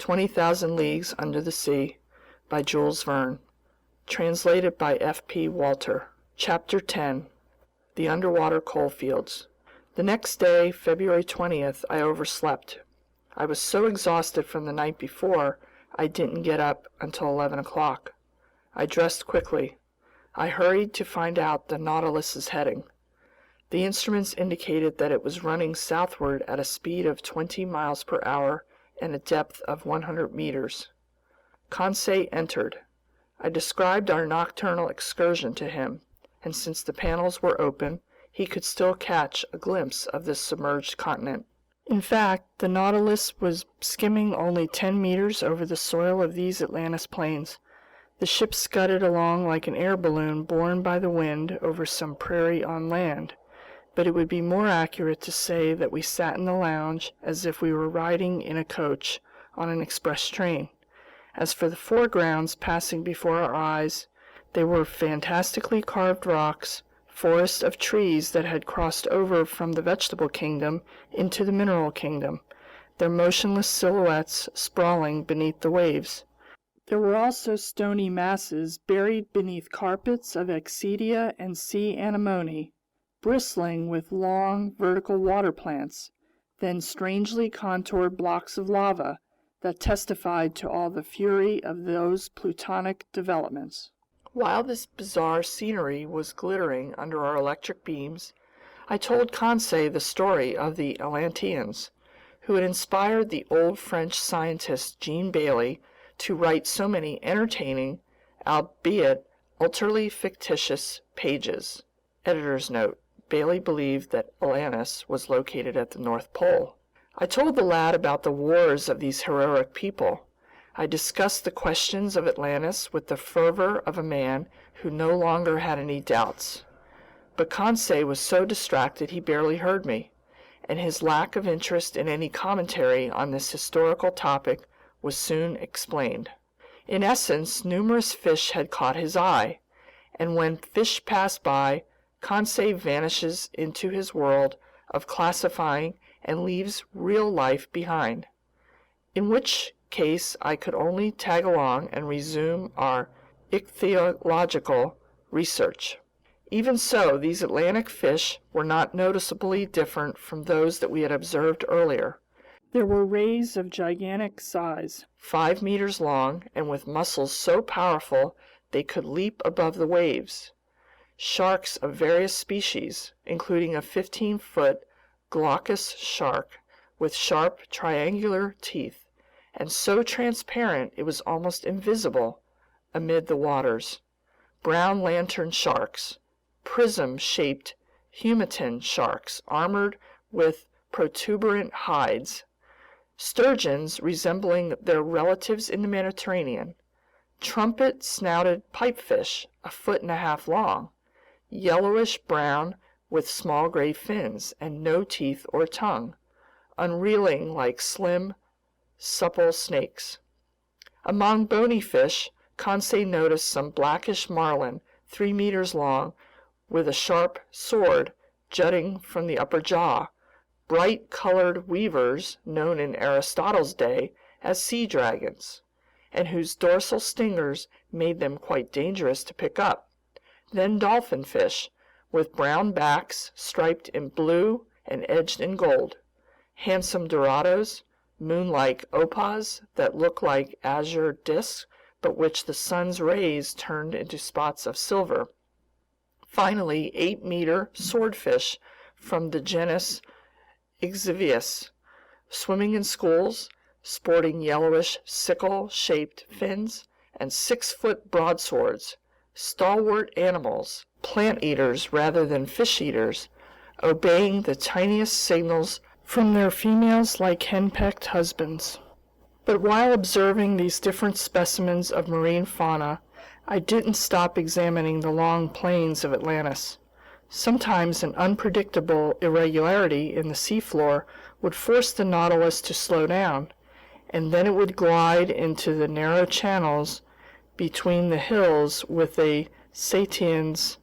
20,000 Leagues Under the Sea, by Jules Verne. Translated by F.P. Walter. Chapter 10. The Underwater Coalfields. The next day, February 20th, I overslept. I was so exhausted from the night before, I didn't get up until 11 o'clock. I dressed quickly. I hurried to find out the Nautilus's heading. The instruments indicated that it was running southward at a speed of 20 miles per hour and a depth of 100 meters. Conseil entered. I described our nocturnal excursion to him, and since the panels were open, he could still catch a glimpse of this submerged continent. In fact, the Nautilus was skimming only 10 meters over the soil of these Atlantis plains. The ship scudded along like an air balloon borne by the wind over some prairie on land, but it would be more accurate to say that we sat in the lounge as if we were riding in a coach on an express train. As for the foregrounds passing before our eyes, they were fantastically carved rocks, forests of trees that had crossed over from the vegetable kingdom into the mineral kingdom, their motionless silhouettes sprawling beneath the waves. There were also stony masses buried beneath carpets of Exedia and sea anemone, bristling with long, vertical water plants, then strangely contoured blocks of lava that testified to all the fury of those plutonic developments. While this bizarre scenery was glittering under our electric beams, I told Conseil the story of the Atlanteans, who had inspired the old French scientist Jean Bailly to write so many entertaining, albeit utterly fictitious, pages. Editor's note: Bailey believed that Atlantis was located at the North Pole. I told the lad about the wars of these heroic people. I discussed the questions of Atlantis with the fervor of a man who no longer had any doubts. But Conseil was so distracted he barely heard me, and his lack of interest in any commentary on this historical topic was soon explained. In essence, numerous fish had caught his eye, and when fish pass by, Conseil vanishes into his world of classifying and leaves real life behind, in which case I could only tag along and resume our ichthyological research. Even so, these Atlantic fish were not noticeably different from those that we had observed earlier. There were rays of gigantic size, 5 meters long, and with muscles so powerful they could leap above the waves. Sharks of various species, including a 15-foot glaucous shark with sharp triangular teeth, and so transparent it was almost invisible amid the waters. Brown lantern sharks, prism-shaped humantin sharks armored with protuberant hides, sturgeons resembling their relatives in the Mediterranean, trumpet-snouted pipefish 1.5 feet long, yellowish-brown with small gray fins and no teeth or tongue, unreeling like slim, supple snakes. Among bony fish, Conseil noticed some blackish marlin 3 meters long with a sharp sword jutting from the upper jaw, bright-colored weavers known in Aristotle's day as sea dragons, and whose dorsal stingers made them quite dangerous to pick up. Then dolphin fish, with brown backs striped in blue and edged in gold, handsome dorados, moon-like opahs that look like azure discs but which the sun's rays turned into spots of silver. Finally, 8-meter swordfish from the genus Ixyvius, swimming in schools, sporting yellowish sickle-shaped fins, and 6-foot broadswords, stalwart animals, plant-eaters rather than fish-eaters, obeying the tiniest signals from their females like henpecked husbands. But while observing these different specimens of marine fauna, I didn't stop examining the long plains of Atlantis. Sometimes an unpredictable irregularity in the seafloor would force the Nautilus to slow down, and then it would glide into the narrow channels between the hills with a Satian's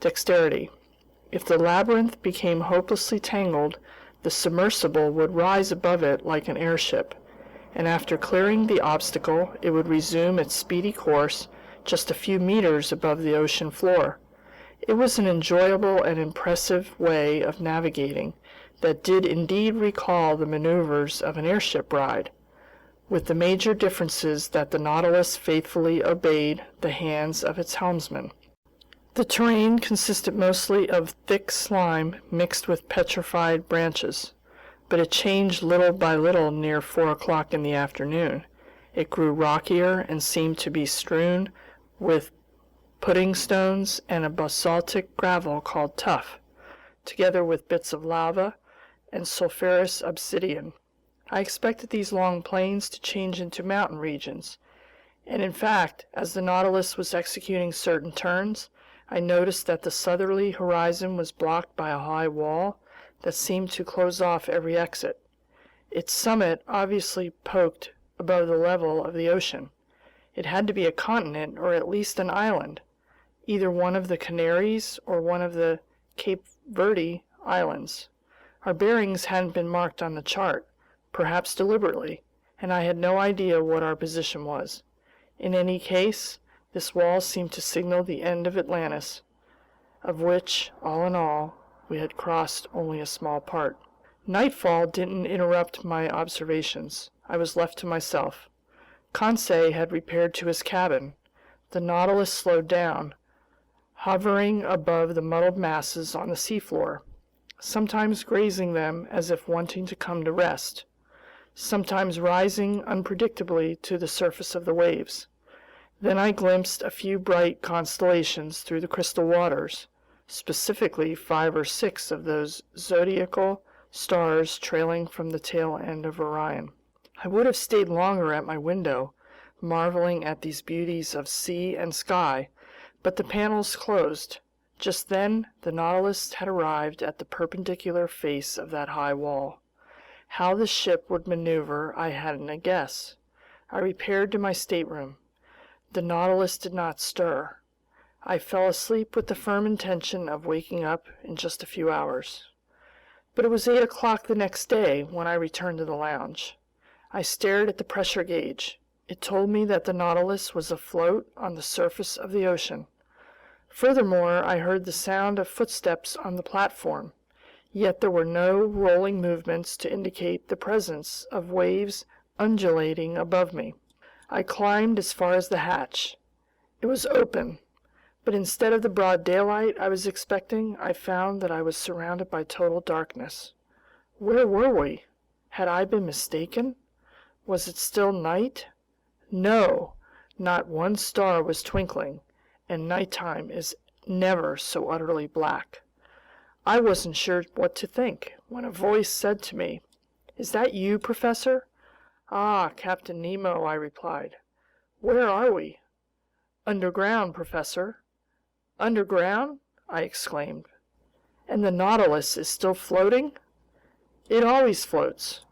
dexterity. If the labyrinth became hopelessly tangled, the submersible would rise above it like an airship, and after clearing the obstacle, it would resume its speedy course just a few meters above the ocean floor. It was an enjoyable and impressive way of navigating that did indeed recall the maneuvers of an airship ride, with the major differences that the Nautilus faithfully obeyed the hands of its helmsman. The terrain consisted mostly of thick slime mixed with petrified branches, but it changed little by little near 4 o'clock in the afternoon. It grew rockier and seemed to be strewn with pudding stones and a basaltic gravel called tuff, together with bits of lava and sulphurous obsidian. I expected these long plains to change into mountain regions, and in fact, as the Nautilus was executing certain turns, I noticed that the southerly horizon was blocked by a high wall that seemed to close off every exit. Its summit obviously poked above the level of the ocean. It had to be a continent or at least an island, either one of the Canaries or one of the Cape Verde Islands. Our bearings hadn't been marked on the chart, perhaps deliberately, and I had no idea what our position was. In any case, this wall seemed to signal the end of Atlantis, of which, all in all, we had crossed only a small part. Nightfall didn't interrupt my observations. I was left to myself. Conseil had repaired to his cabin. The Nautilus slowed down, hovering above the muddled masses on the seafloor, sometimes grazing them as if wanting to come to rest, sometimes rising unpredictably to the surface of the waves. Then I glimpsed a few bright constellations through the crystal waters, specifically 5 or 6 of those zodiacal stars trailing from the tail end of Orion. I would have stayed longer at my window, marveling at these beauties of sea and sky, but the panels closed. Just then, the Nautilus had arrived at the perpendicular face of that high wall. How the ship would maneuver, I hadn't a guess. I repaired to my stateroom. The Nautilus did not stir. I fell asleep with the firm intention of waking up in just a few hours. But it was 8 o'clock the next day when I returned to the lounge. I stared at the pressure gauge. It told me that the Nautilus was afloat on the surface of the ocean. Furthermore, I heard the sound of footsteps on the platform, yet there were no rolling movements to indicate the presence of waves undulating above me. I climbed as far as the hatch. It was open, but instead of the broad daylight I was expecting, I found that I was surrounded by total darkness. Where were we? Had I been mistaken? Was it still night? No, not one star was twinkling, and nighttime is never so utterly black. I wasn't sure what to think when a voice said to me, "Is that you, Professor?" "Ah, Captain Nemo," I replied. "Where are we?" "Underground, Professor." "Underground?" I exclaimed. "And the Nautilus is still floating?" "It always floats.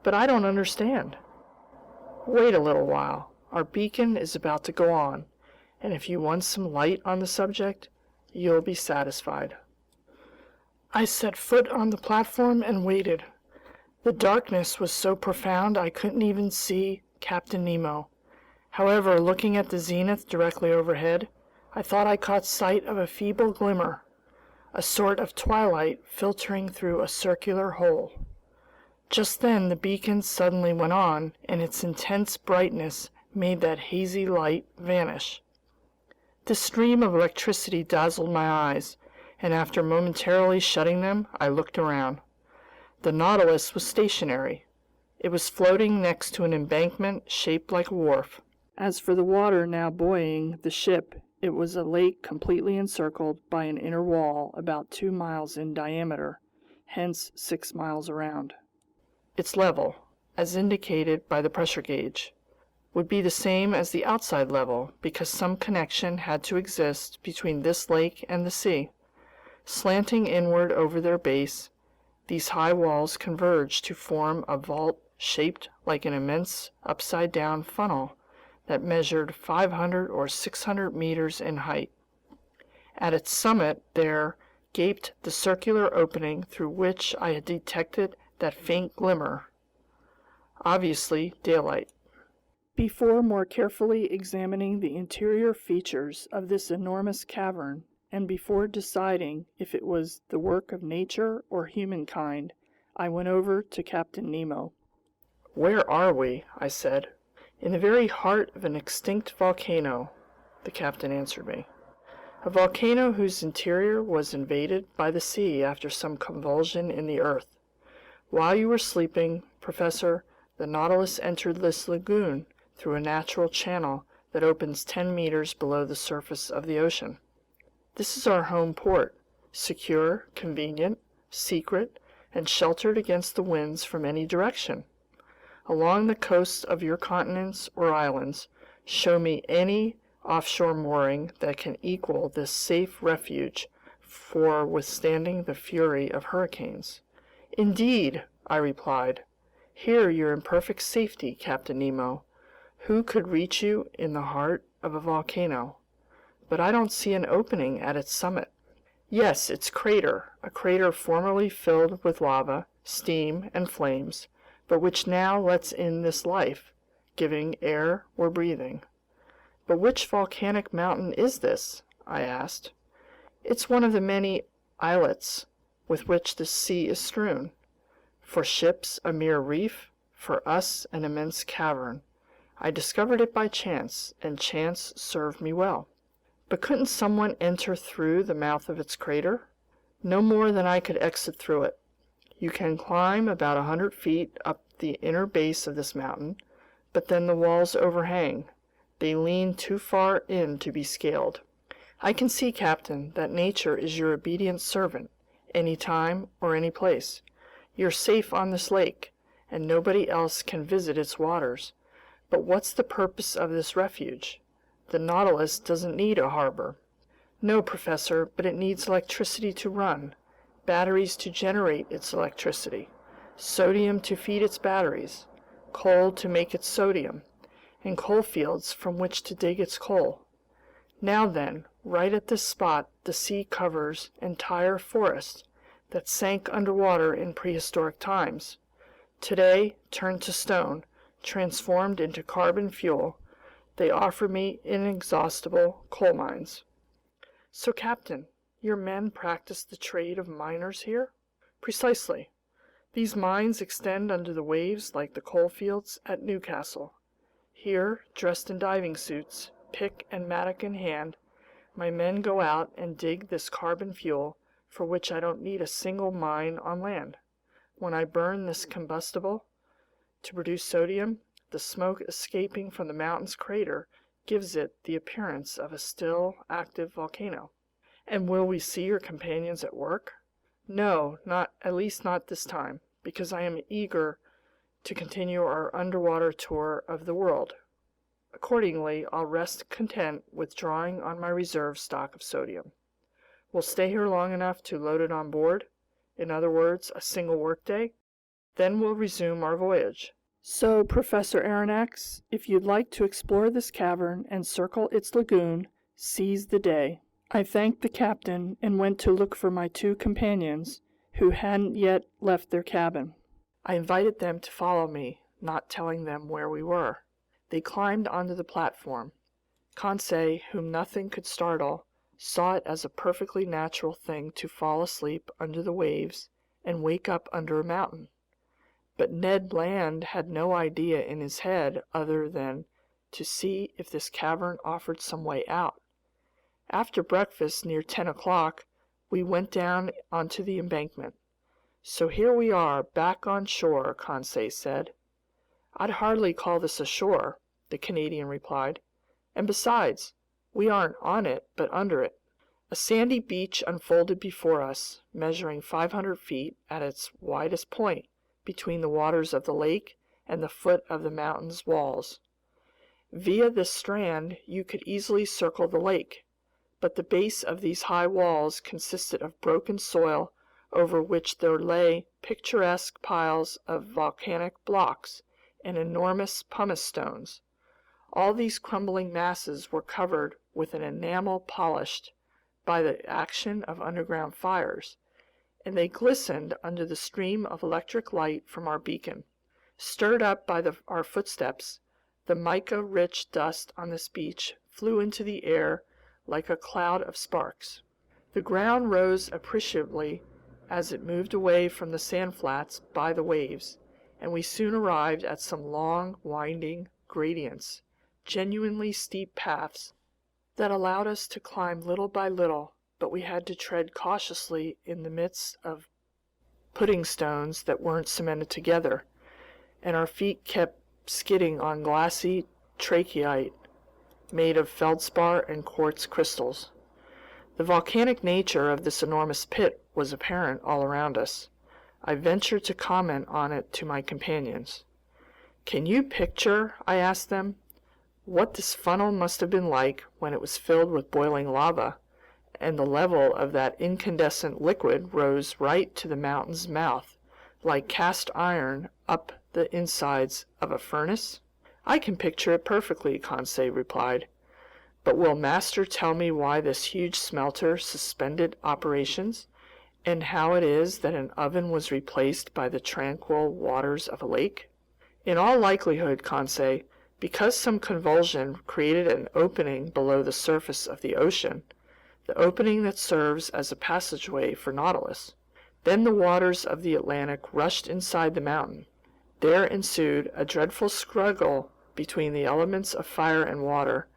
But I don't understand." "Wait a little while. Our beacon is about to go on, and if you want some light on the subject, you'll be satisfied." I set foot on the platform and waited. The darkness was so profound I couldn't even see Captain Nemo. However, looking at the zenith directly overhead, I thought I caught sight of a feeble glimmer, a sort of twilight filtering through a circular hole. Just then the beacon suddenly went on, and its intense brightness made that hazy light vanish. The stream of electricity dazzled my eyes, and after momentarily shutting them, I looked around. The Nautilus was stationary. It was floating next to an embankment shaped like a wharf. As for the water now buoying the ship, it was a lake completely encircled by an inner wall about 2 miles in diameter, hence 6 miles around. Its level, as indicated by the pressure gauge, would be the same as the outside level because some connection had to exist between this lake and the sea. Slanting inward over their base, these high walls converged to form a vault shaped like an immense upside-down funnel that measured 500 or 600 meters in height. At its summit there gaped the circular opening through which I had detected that faint glimmer. obviously daylight. Before more carefully examining the interior features of this enormous cavern, and before deciding if it was the work of nature or humankind, I went over to Captain Nemo. "Where are we?" I said. "In the very heart of an extinct volcano," the captain answered me. "A volcano whose interior was invaded by the sea after some convulsion in the earth. While you were sleeping, Professor, the Nautilus entered this lagoon through a natural channel that opens 10 meters below the surface of the ocean. This is our home port, secure, convenient, secret, and sheltered against the winds from any direction. Along the coasts of your continents or islands, show me any offshore mooring that can equal this safe refuge for withstanding the fury of hurricanes." "Indeed," I replied. "Here you're in perfect safety, Captain Nemo. Who could reach you in the heart of a volcano? But I don't see an opening at its summit." "Yes, its crater, a crater formerly filled with lava, steam, and flames, but which now lets in this life, giving air we're breathing." "But which volcanic mountain is this?" I asked. "It's one of the many islets with which the sea is strewn. For ships, a mere reef; for us, an immense cavern. I discovered it by chance, and chance served me well." "But couldn't someone enter through the mouth of its crater?" "No more than I could exit through it. You can climb about 100 feet up the inner base of this mountain, but then the walls overhang. They lean too far in to be scaled." "I can see, Captain, that nature is your obedient servant, any time or any place. You're safe on this lake, and nobody else can visit its waters. But what's the purpose of this refuge? The Nautilus doesn't need a harbor." "No, Professor, but it needs electricity to run, batteries to generate its electricity, sodium to feed its batteries, coal to make its sodium, and coal fields from which to dig its coal. Now then, right at this spot the sea covers entire forests that sank underwater in prehistoric times. Today, turned to stone, transformed into carbon fuel, they offer me inexhaustible coal mines." "So, Captain, your men practice the trade of miners here?" "Precisely. These mines extend under the waves like the coal fields at Newcastle. Here, dressed in diving suits, pick and mattock in hand, my men go out and dig this carbon fuel for which I don't need a single mine on land. When I burn this combustible to produce sodium, the smoke escaping from the mountain's crater gives it the appearance of a still, active volcano." "And will we see your companions at work?" "No, at least not this time, because I am eager to continue our underwater tour of the world. Accordingly, I'll rest content with drawing on my reserve stock of sodium. We'll stay here long enough to load it on board, in other words, a single workday. Then we'll resume our voyage. So, Professor Aronnax, if you'd like to explore this cavern and circle its lagoon, seize the day." I thanked the captain and went to look for my two companions, who hadn't yet left their cabin. I invited them to follow me, not telling them where we were. They climbed onto the platform. Conseil, whom nothing could startle, saw it as a perfectly natural thing to fall asleep under the waves and wake up under a mountain. But Ned Land had no idea in his head other than to see if this cavern offered some way out. After breakfast, near 10 o'clock, we went down onto the embankment. "So here we are, back on shore," Conseil said. "I'd hardly call this a shore," the Canadian replied. "And besides, we aren't on it, but under it." A sandy beach unfolded before us, measuring 500 feet at its widest point between the waters of the lake and the foot of the mountain's walls. Via this strand, you could easily circle the lake, but the base of these high walls consisted of broken soil over which there lay picturesque piles of volcanic blocks and enormous pumice stones. All these crumbling masses were covered with an enamel polished by the action of underground fires, and they glistened under the stream of electric light from our beacon. Stirred up by our footsteps, the mica-rich dust on this beach flew into the air like a cloud of sparks. The ground rose appreciably as it moved away from the sand flats by the waves, and we soon arrived at some long, winding gradients, genuinely steep paths that allowed us to climb little by little, but we had to tread cautiously in the midst of pudding stones that weren't cemented together, and our feet kept skidding on glassy trachyte made of feldspar and quartz crystals. The volcanic nature of this enormous pit was apparent all around us. I ventured to comment on it to my companions. "Can you picture," I asked them, "what this funnel must have been like when it was filled with boiling lava, and the level of that incandescent liquid rose right to the mountain's mouth, like cast iron up the insides of a furnace?" "I can picture it perfectly," Conseil replied. "But will master tell me why this huge smelter suspended operations, and how it is that an oven was replaced by the tranquil waters of a lake?" "In all likelihood, Conseil, because some convulsion created an opening below the surface of the ocean, the opening that serves as a passageway for Nautilus. Then the waters of the Atlantic rushed inside the mountain. There ensued a dreadful struggle between the elements of fire and water,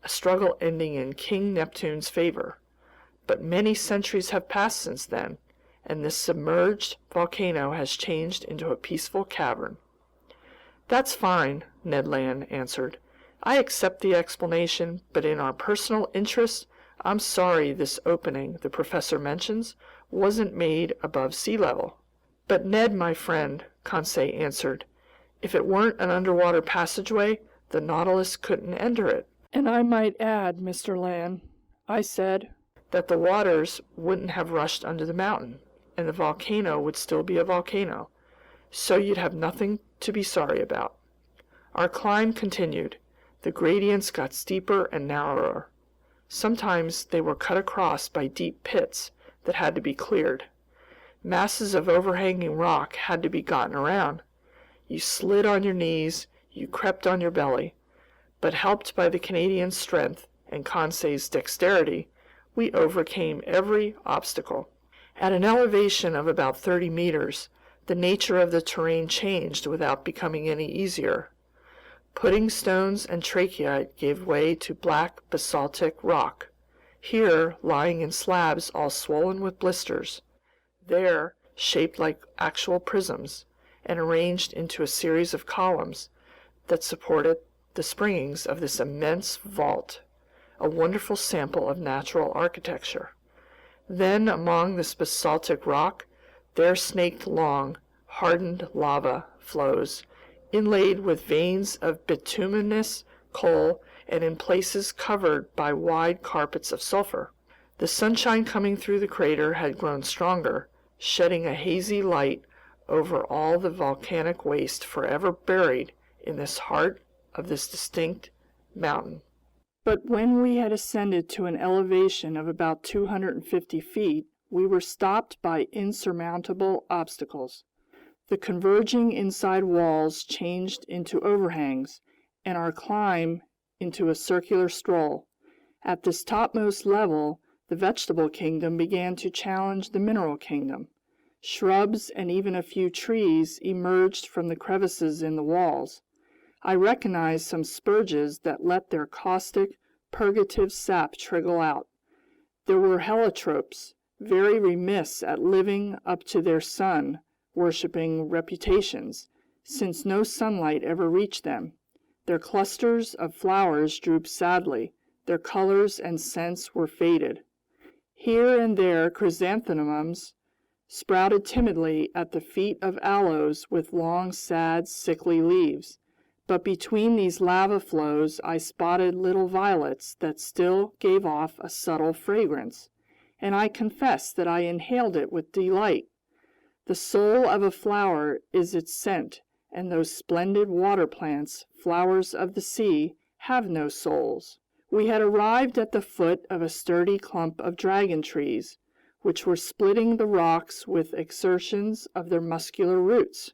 a struggle ending in King Neptune's favor. But many centuries have passed since then, and this submerged volcano has changed into a peaceful cavern." "That's fine," Ned Land answered. "I accept the explanation, but in our personal interest, I'm sorry this opening the professor mentions wasn't made above sea level." "But Ned, my friend," Conseil answered, "if it weren't an underwater passageway, the Nautilus couldn't enter it." "And I might add, Mr. Land," I said, "that the waters wouldn't have rushed under the mountain, and the volcano would still be a volcano. So you'd have nothing to be sorry about." Our climb continued. The gradients got steeper and narrower. Sometimes they were cut across by deep pits that had to be cleared. Masses of overhanging rock had to be gotten around. You slid on your knees, you crept on your belly. But helped by the Canadian's strength and Conseil's dexterity, we overcame every obstacle. At an elevation of about 30 meters, the nature of the terrain changed without becoming any easier. Pudding stones and trachyte gave way to black basaltic rock, here lying in slabs all swollen with blisters, there shaped like actual prisms, and arranged into a series of columns that supported the springings of this immense vault, a wonderful sample of natural architecture. Then among this basaltic rock, there snaked long, hardened lava flows, inlaid with veins of bituminous coal and in places covered by wide carpets of sulfur. The sunshine coming through the crater had grown stronger, shedding a hazy light over all the volcanic waste forever buried in this heart of this distinct mountain. But when we had ascended to an elevation of about 250 feet, we were stopped by insurmountable obstacles. The converging inside walls changed into overhangs, and our climb into a circular stroll. At this topmost level, the vegetable kingdom began to challenge the mineral kingdom. Shrubs and even a few trees emerged from the crevices in the walls. I recognized some spurges that let their caustic, purgative sap trickle out. There were heliotropes, very remiss at living up to their sun-worshipping reputations, since no sunlight ever reached them. Their clusters of flowers drooped sadly, their colors and scents were faded. Here and there chrysanthemums sprouted timidly at the feet of aloes with long, sad, sickly leaves. But between these lava flows I spotted little violets that still gave off a subtle fragrance, and I confess that I inhaled it with delight. The soul of a flower is its scent, and those splendid water plants, flowers of the sea, have no souls. We had arrived at the foot of a sturdy clump of dragon trees, which were splitting the rocks with exertions of their muscular roots.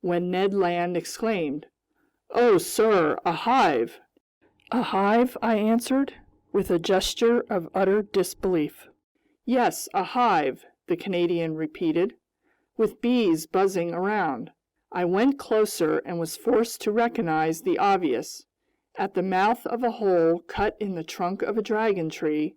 when Ned Land exclaimed, "Oh, sir, a hive!" "A hive?" I answered, with a gesture of utter disbelief. "Yes, a hive," the Canadian repeated, "with bees buzzing around." I went closer and was forced to recognize the obvious. At the mouth of a hole cut in the trunk of a dragon tree,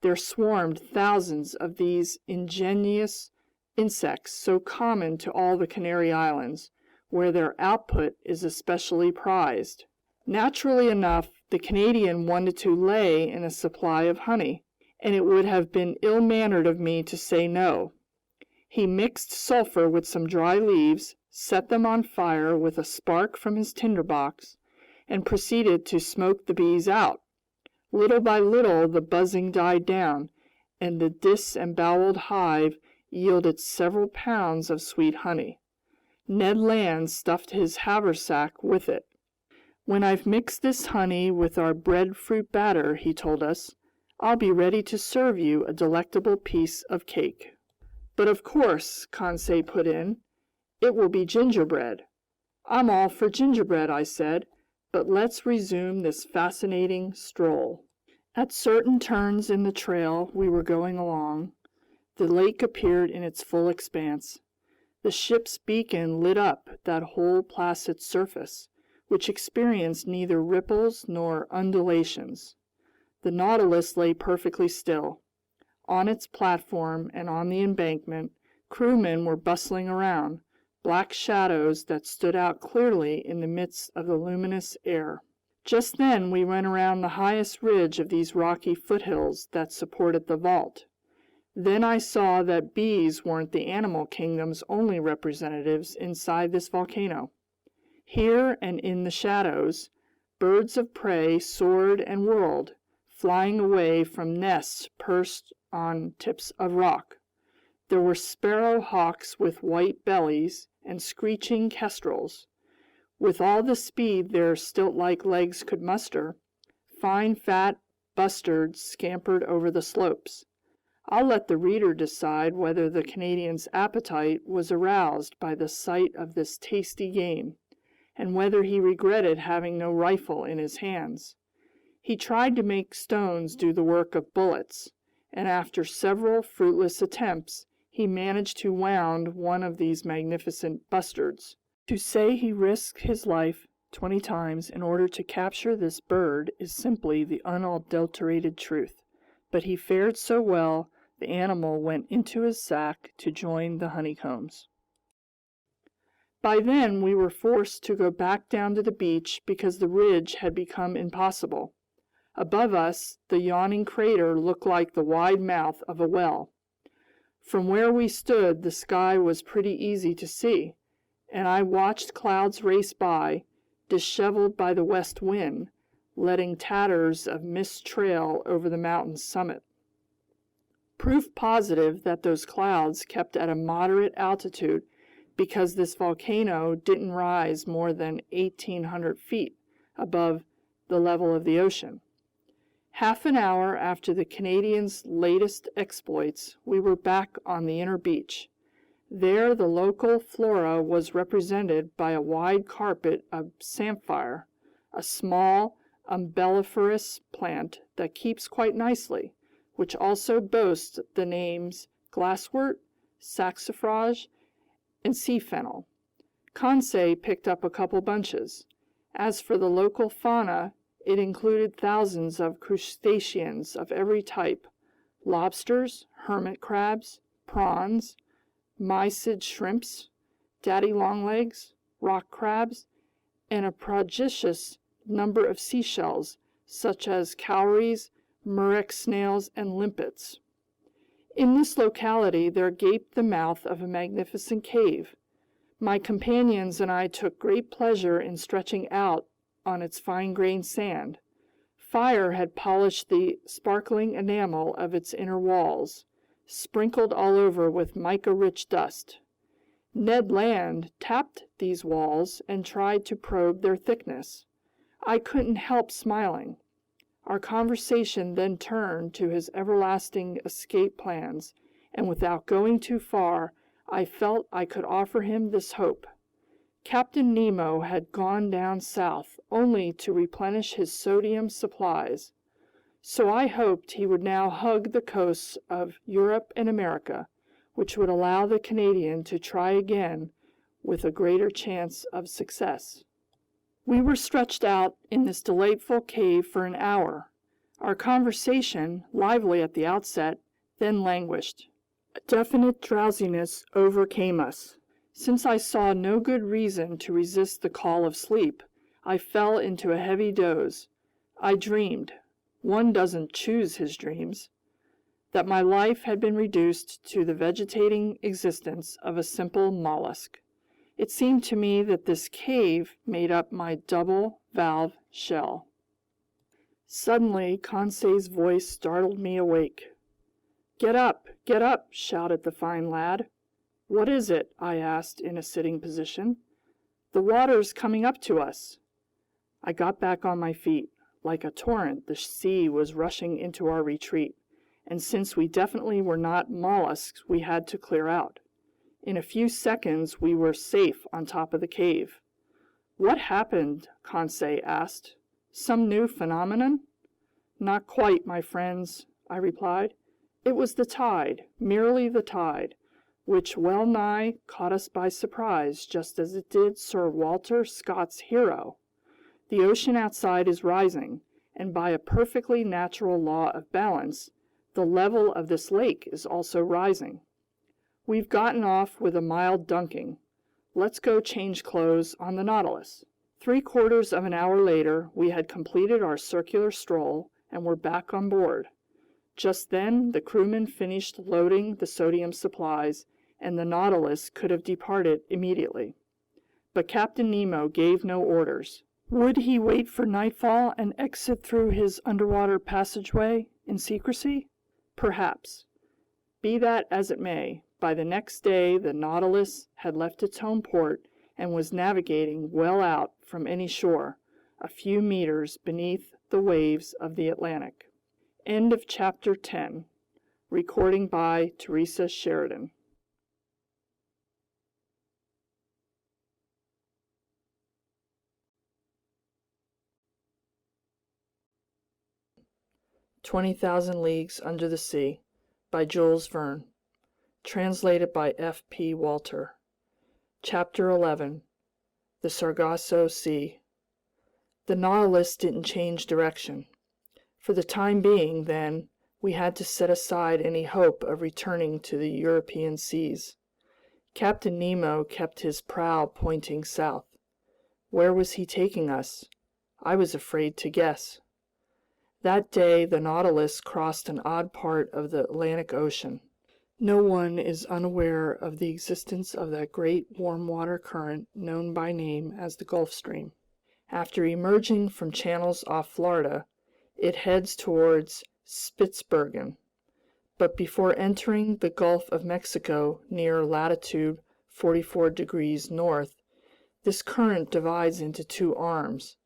there swarmed thousands of these ingenious insects so common to all the Canary Islands, where their output is especially prized. Naturally enough, the Canadian wanted to lay in a supply of honey, and it would have been ill-mannered of me to say no. He mixed sulfur with some dry leaves, set them on fire with a spark from his tinderbox, and proceeded to smoke the bees out. Little by little the buzzing died down, and the disemboweled hive yielded several pounds of sweet honey. Ned Land stuffed his haversack with it. "When I've mixed this honey with our breadfruit batter," he told us, "I'll be ready to serve you a delectable piece of cake." "But of course," Conseil put in, "it will be gingerbread." "I'm all for gingerbread," I said, "but let's resume this fascinating stroll." At certain turns in the trail we were going along, the lake appeared in its full expanse. The ship's beacon lit up that whole placid surface, which experienced neither ripples nor undulations. The Nautilus lay perfectly still. On its platform and on the embankment, crewmen were bustling around, black shadows that stood out clearly in the midst of the luminous air. Just then we went around the highest ridge of these rocky foothills that supported the vault. Then I saw that bees weren't the animal kingdom's only representatives inside this volcano. Here and in the shadows, birds of prey soared and whirled, flying away from nests perched on tips of rock. There were sparrow hawks with white bellies and screeching kestrels. With all the speed their stilt-like legs could muster, fine fat bustards scampered over the slopes. I'll let the reader decide whether the Canadian's appetite was aroused by the sight of this tasty game, and whether he regretted having no rifle in his hands. He tried to make stones do the work of bullets, and after several fruitless attempts, he managed to wound one of these magnificent bustards. To say he risked his life 20 times in order to capture this bird is simply the unadulterated truth. But he fared so well, the animal went into his sack to join the honeycombs. By then we were forced to go back down to the beach because the ridge had become impossible. Above us, the yawning crater looked like the wide mouth of a well. From where we stood, the sky was pretty easy to see, and I watched clouds race by, disheveled by the west wind, letting tatters of mist trail over the mountain's summit. Proof positive that those clouds kept at a moderate altitude because this volcano didn't rise more than 1,800 feet above the level of the ocean. Half an hour after the Canadians' latest exploits, we were back on the inner beach. There the local flora was represented by a wide carpet of samphire, a small umbelliferous plant that keeps quite nicely, which also boasts the names glasswort, saxifrage, and sea fennel. Conseil picked up a couple bunches. As for the local fauna, it included thousands of crustaceans of every type: lobsters, hermit crabs, prawns, mysid shrimps, daddy longlegs, rock crabs, and a prodigious number of seashells, such as cowries, murex snails, and limpets. In this locality there gaped the mouth of a magnificent cave. My companions and I took great pleasure in stretching out on its fine-grained sand. Fire had polished the sparkling enamel of its inner walls, sprinkled all over with mica-rich dust. Ned Land tapped these walls and tried to probe their thickness. I couldn't help smiling. Our conversation then turned to his everlasting escape plans, and without going too far, I felt I could offer him this hope. Captain Nemo had gone down south only to replenish his sodium supplies, so I hoped he would now hug the coasts of Europe and America, which would allow the Canadian to try again with a greater chance of success. We were stretched out in this delightful cave for an hour. Our conversation, lively at the outset, then languished. A definite drowsiness overcame us. Since I saw no good reason to resist the call of sleep, I fell into a heavy doze. I dreamed, one doesn't choose his dreams, that my life had been reduced to the vegetating existence of a simple mollusk. It seemed to me that this cave made up my double valve shell. Suddenly, Conseil's voice startled me awake. Get up, shouted the fine lad. What is it? I asked in a sitting position. The water's coming up to us. I got back on my feet. Like a torrent, the sea was rushing into our retreat, and since we definitely were not mollusks, we had to clear out. In a few seconds, we were safe on top of the cave. What happened? Conseil asked. Some new phenomenon? Not quite, my friends, I replied. It was the tide, merely the tide, which well nigh caught us by surprise, just as it did Sir Walter Scott's hero. The ocean outside is rising, and by a perfectly natural law of balance, the level of this lake is also rising. We've gotten off with a mild dunking. Let's go change clothes on the Nautilus. 3/4 of an hour later, we had completed our circular stroll and were back on board. Just then, the crewmen finished loading the sodium supplies, and the Nautilus could have departed immediately. But Captain Nemo gave no orders. Would he wait for nightfall and exit through his underwater passageway in secrecy? Perhaps. Be that as it may, by the next day the Nautilus had left its home port and was navigating well out from any shore, a few meters beneath the waves of the Atlantic. End of Chapter 10. Recording by Teresa Sheridan. "20,000 Leagues Under the Sea" by Jules Verne. Translated by F.P. Walter. Chapter 11. The Sargasso Sea. The Nautilus didn't change direction. For the time being, then, we had to set aside any hope of returning to the European seas. Captain Nemo kept his prow pointing south. Where was he taking us? I was afraid to guess. That day the Nautilus crossed an odd part of the Atlantic Ocean. No one is unaware of the existence of that great warm water current known by name as the Gulf Stream. After emerging from channels off Florida, it heads towards Spitzbergen. But before entering the Gulf of Mexico near latitude 44 degrees north, this current divides into two arms.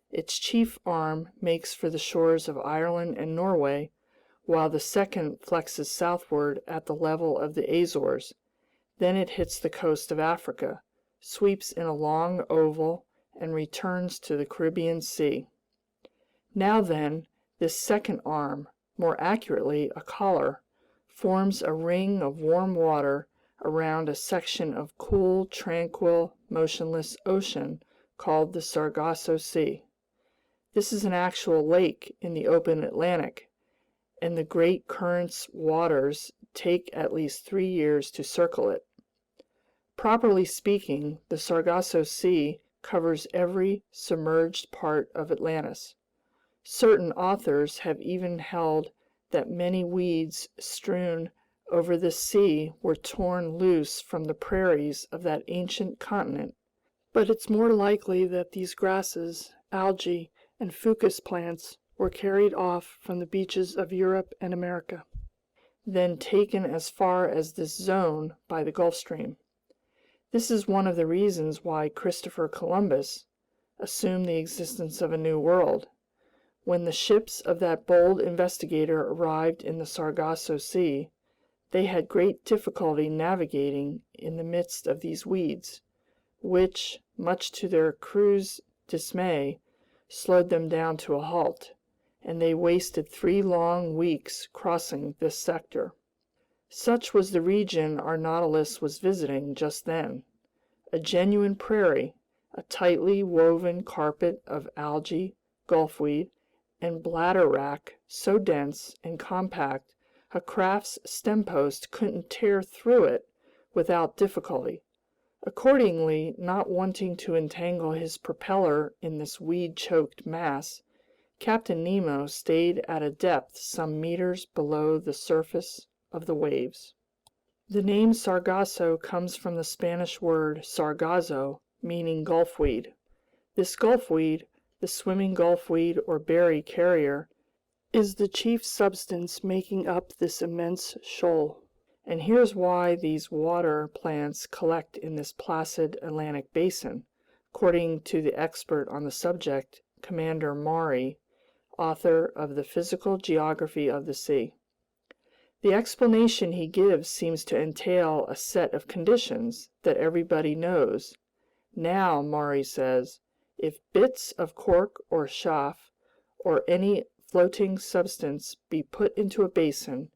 Its chief arm makes for the shores of Ireland and Norway, while the second flexes southward at the level of the Azores. Then it hits the coast of Africa, sweeps in a long oval, and returns to the Caribbean Sea. Now then, this second arm, more accurately a collar, forms a ring of warm water around a section of cool, tranquil, motionless ocean called the Sargasso Sea. This is an actual lake in the open Atlantic, and the great current's waters take at least 3 years to circle it. Properly speaking, the Sargasso Sea covers every submerged part of Atlantis. Certain authors have even held that many weeds strewn over this sea were torn loose from the prairies of that ancient continent, but it's more likely that these grasses, algae, and fucus plants were carried off from the beaches of Europe and America, then taken as far as this zone by the Gulf Stream. This is one of the reasons why Christopher Columbus assumed the existence of a new world. When the ships of that bold investigator arrived in the Sargasso Sea, they had great difficulty navigating in the midst of these weeds, which, much to their crew's dismay, slowed them down to a halt, and they wasted 3 long weeks crossing this sector. Such was the region our Nautilus was visiting just then. A genuine prairie, a tightly woven carpet of algae, gulfweed, and bladderwrack so dense and compact a craft's stempost couldn't tear through it without difficulty. Accordingly, not wanting to entangle his propeller in this weed-choked mass, Captain Nemo stayed at a depth some meters below the surface of the waves. The name Sargasso comes from the Spanish word sargazo, meaning gulfweed. This gulfweed, the swimming gulfweed or berry carrier, is the chief substance making up this immense shoal. And here's why these water plants collect in this placid Atlantic basin, according to the expert on the subject, Commander Maury, author of The Physical Geography of the Sea. The explanation he gives seems to entail a set of conditions that everybody knows. Now, Maury says, if bits of cork or chaff or any floating substance be put into a basin,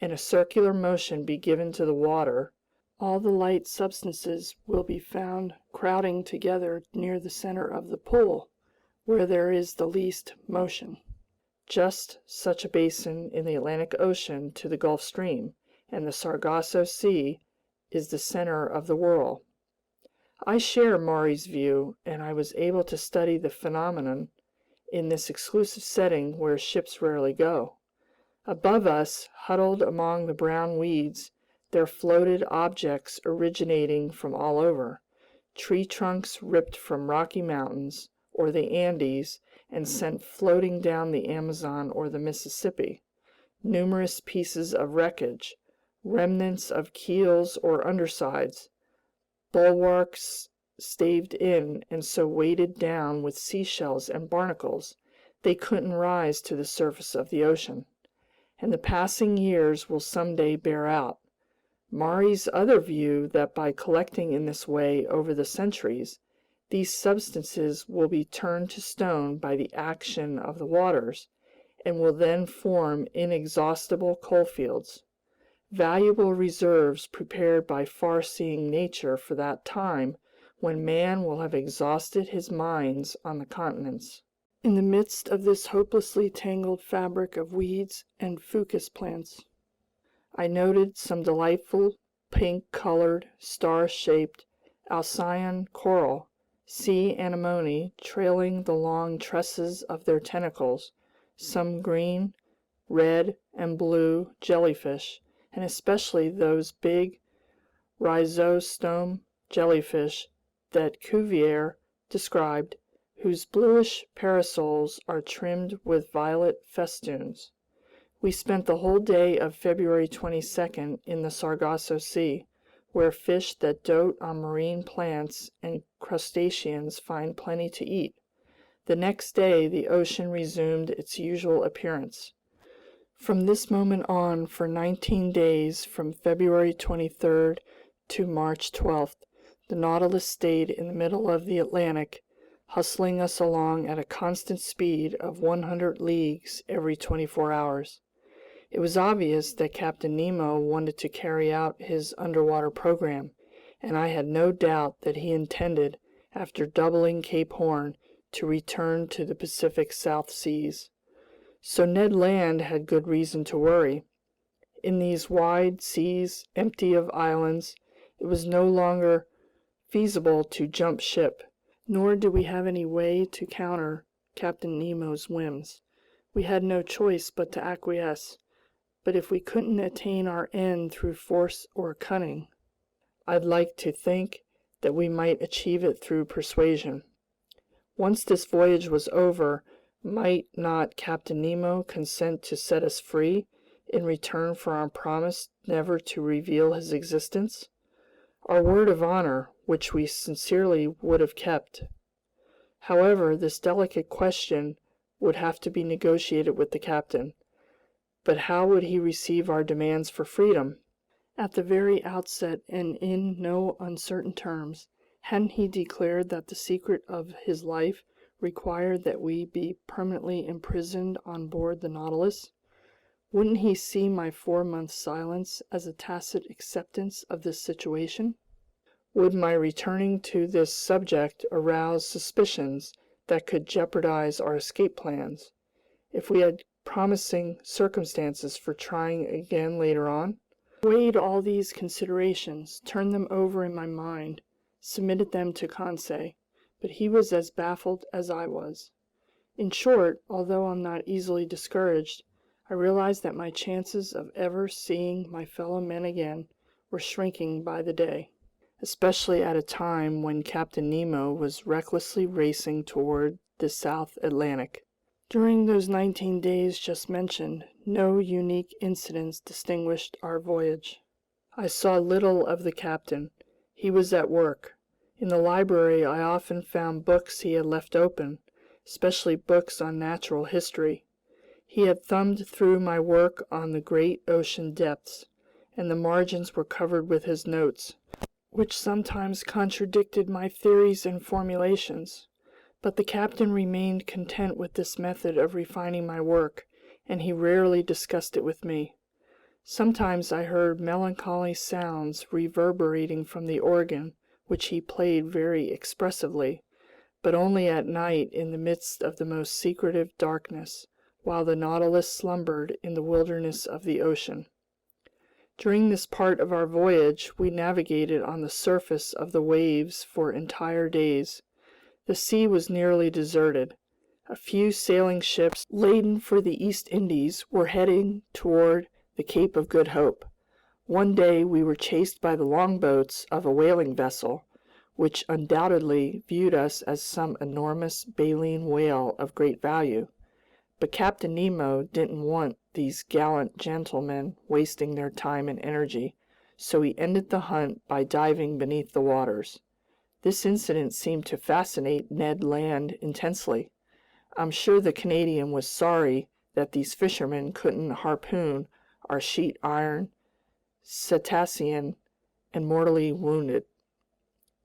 and a circular motion be given to the water, all the light substances will be found crowding together near the center of the pool, where there is the least motion. Just such a basin in the Atlantic Ocean to the Gulf Stream, and the Sargasso Sea is the center of the whirl. I share Maury's view, and I was able to study the phenomenon in this exclusive setting where ships rarely go. Above us, huddled among the brown weeds, there floated objects originating from all over, tree trunks ripped from Rocky Mountains or the Andes and sent floating down the Amazon or the Mississippi, numerous pieces of wreckage, remnants of keels or undersides, bulwarks staved in and so weighted down with seashells and barnacles they couldn't rise to the surface of the ocean. And the passing years will someday bear out Maury's other view that by collecting in this way over the centuries, these substances will be turned to stone by the action of the waters, and will then form inexhaustible coalfields, valuable reserves prepared by far-seeing nature for that time when man will have exhausted his mines on the continents. In the midst of this hopelessly tangled fabric of weeds and fucus plants, I noted some delightful pink-colored, star-shaped Alcyon coral, sea anemone trailing the long tresses of their tentacles, some green, red, and blue jellyfish, and especially those big rhizostome jellyfish that Cuvier described, whose bluish parasols are trimmed with violet festoons. We spent the whole day of February 22nd in the Sargasso Sea, where fish that dote on marine plants and crustaceans find plenty to eat. The next day the ocean resumed its usual appearance. From this moment on, for 19 days, from February 23rd to March 12th, the Nautilus stayed in the middle of the Atlantic, hustling us along at a constant speed of 100 leagues every 24 hours. It was obvious that Captain Nemo wanted to carry out his underwater program, and I had no doubt that he intended, after doubling Cape Horn, to return to the Pacific South Seas. So Ned Land had good reason to worry. In these wide seas, empty of islands, it was no longer feasible to jump ship, nor did we have any way to counter Captain Nemo's whims. We had no choice but to acquiesce. But if we couldn't attain our end through force or cunning, I'd like to think that we might achieve it through persuasion. Once this voyage was over, might not Captain Nemo consent to set us free in return for our promise never to reveal his existence? Our word of honor, which we sincerely would have kept. However, this delicate question would have to be negotiated with the captain. But how would he receive our demands for freedom? At the very outset, and in no uncertain terms, Hadn't he declared that the secret of his life required that we be permanently imprisoned on board the Nautilus? Wouldn't he see my 4 months' silence as a tacit acceptance of this situation? Would my returning to this subject arouse suspicions that could jeopardize our escape plans, if we had promising circumstances for trying again later on? I weighed all these considerations, turned them over in my mind, submitted them to Conseil, but he was as baffled as I was. In short, although I'm not easily discouraged, I realized that my chances of ever seeing my fellow men again were shrinking by the day, especially at a time when Captain Nemo was recklessly racing toward the South Atlantic. During those 19 days just mentioned, no unique incidents distinguished our voyage. I saw little of the captain. He was at work. In the library I often found books he had left open, especially books on natural history. He had thumbed through my work on the great ocean depths, and the margins were covered with his notes, which sometimes contradicted my theories and formulations. But the captain remained content with this method of refining my work, and he rarely discussed it with me. Sometimes I heard melancholy sounds reverberating from the organ, which he played very expressively, but only at night in the midst of the most secretive darkness, while the Nautilus slumbered in the wilderness of the ocean. During this part of our voyage, we navigated on the surface of the waves for entire days. The sea was nearly deserted. A few sailing ships laden for the East Indies were heading toward the Cape of Good Hope. One day we were chased by the longboats of a whaling vessel, which undoubtedly viewed us as some enormous baleen whale of great value. But Captain Nemo didn't want these gallant gentlemen wasting their time and energy, so he ended the hunt by diving beneath the waters. This incident seemed to fascinate Ned Land intensely. I'm sure the Canadian was sorry that these fishermen couldn't harpoon our sheet iron cetacean and mortally wounded.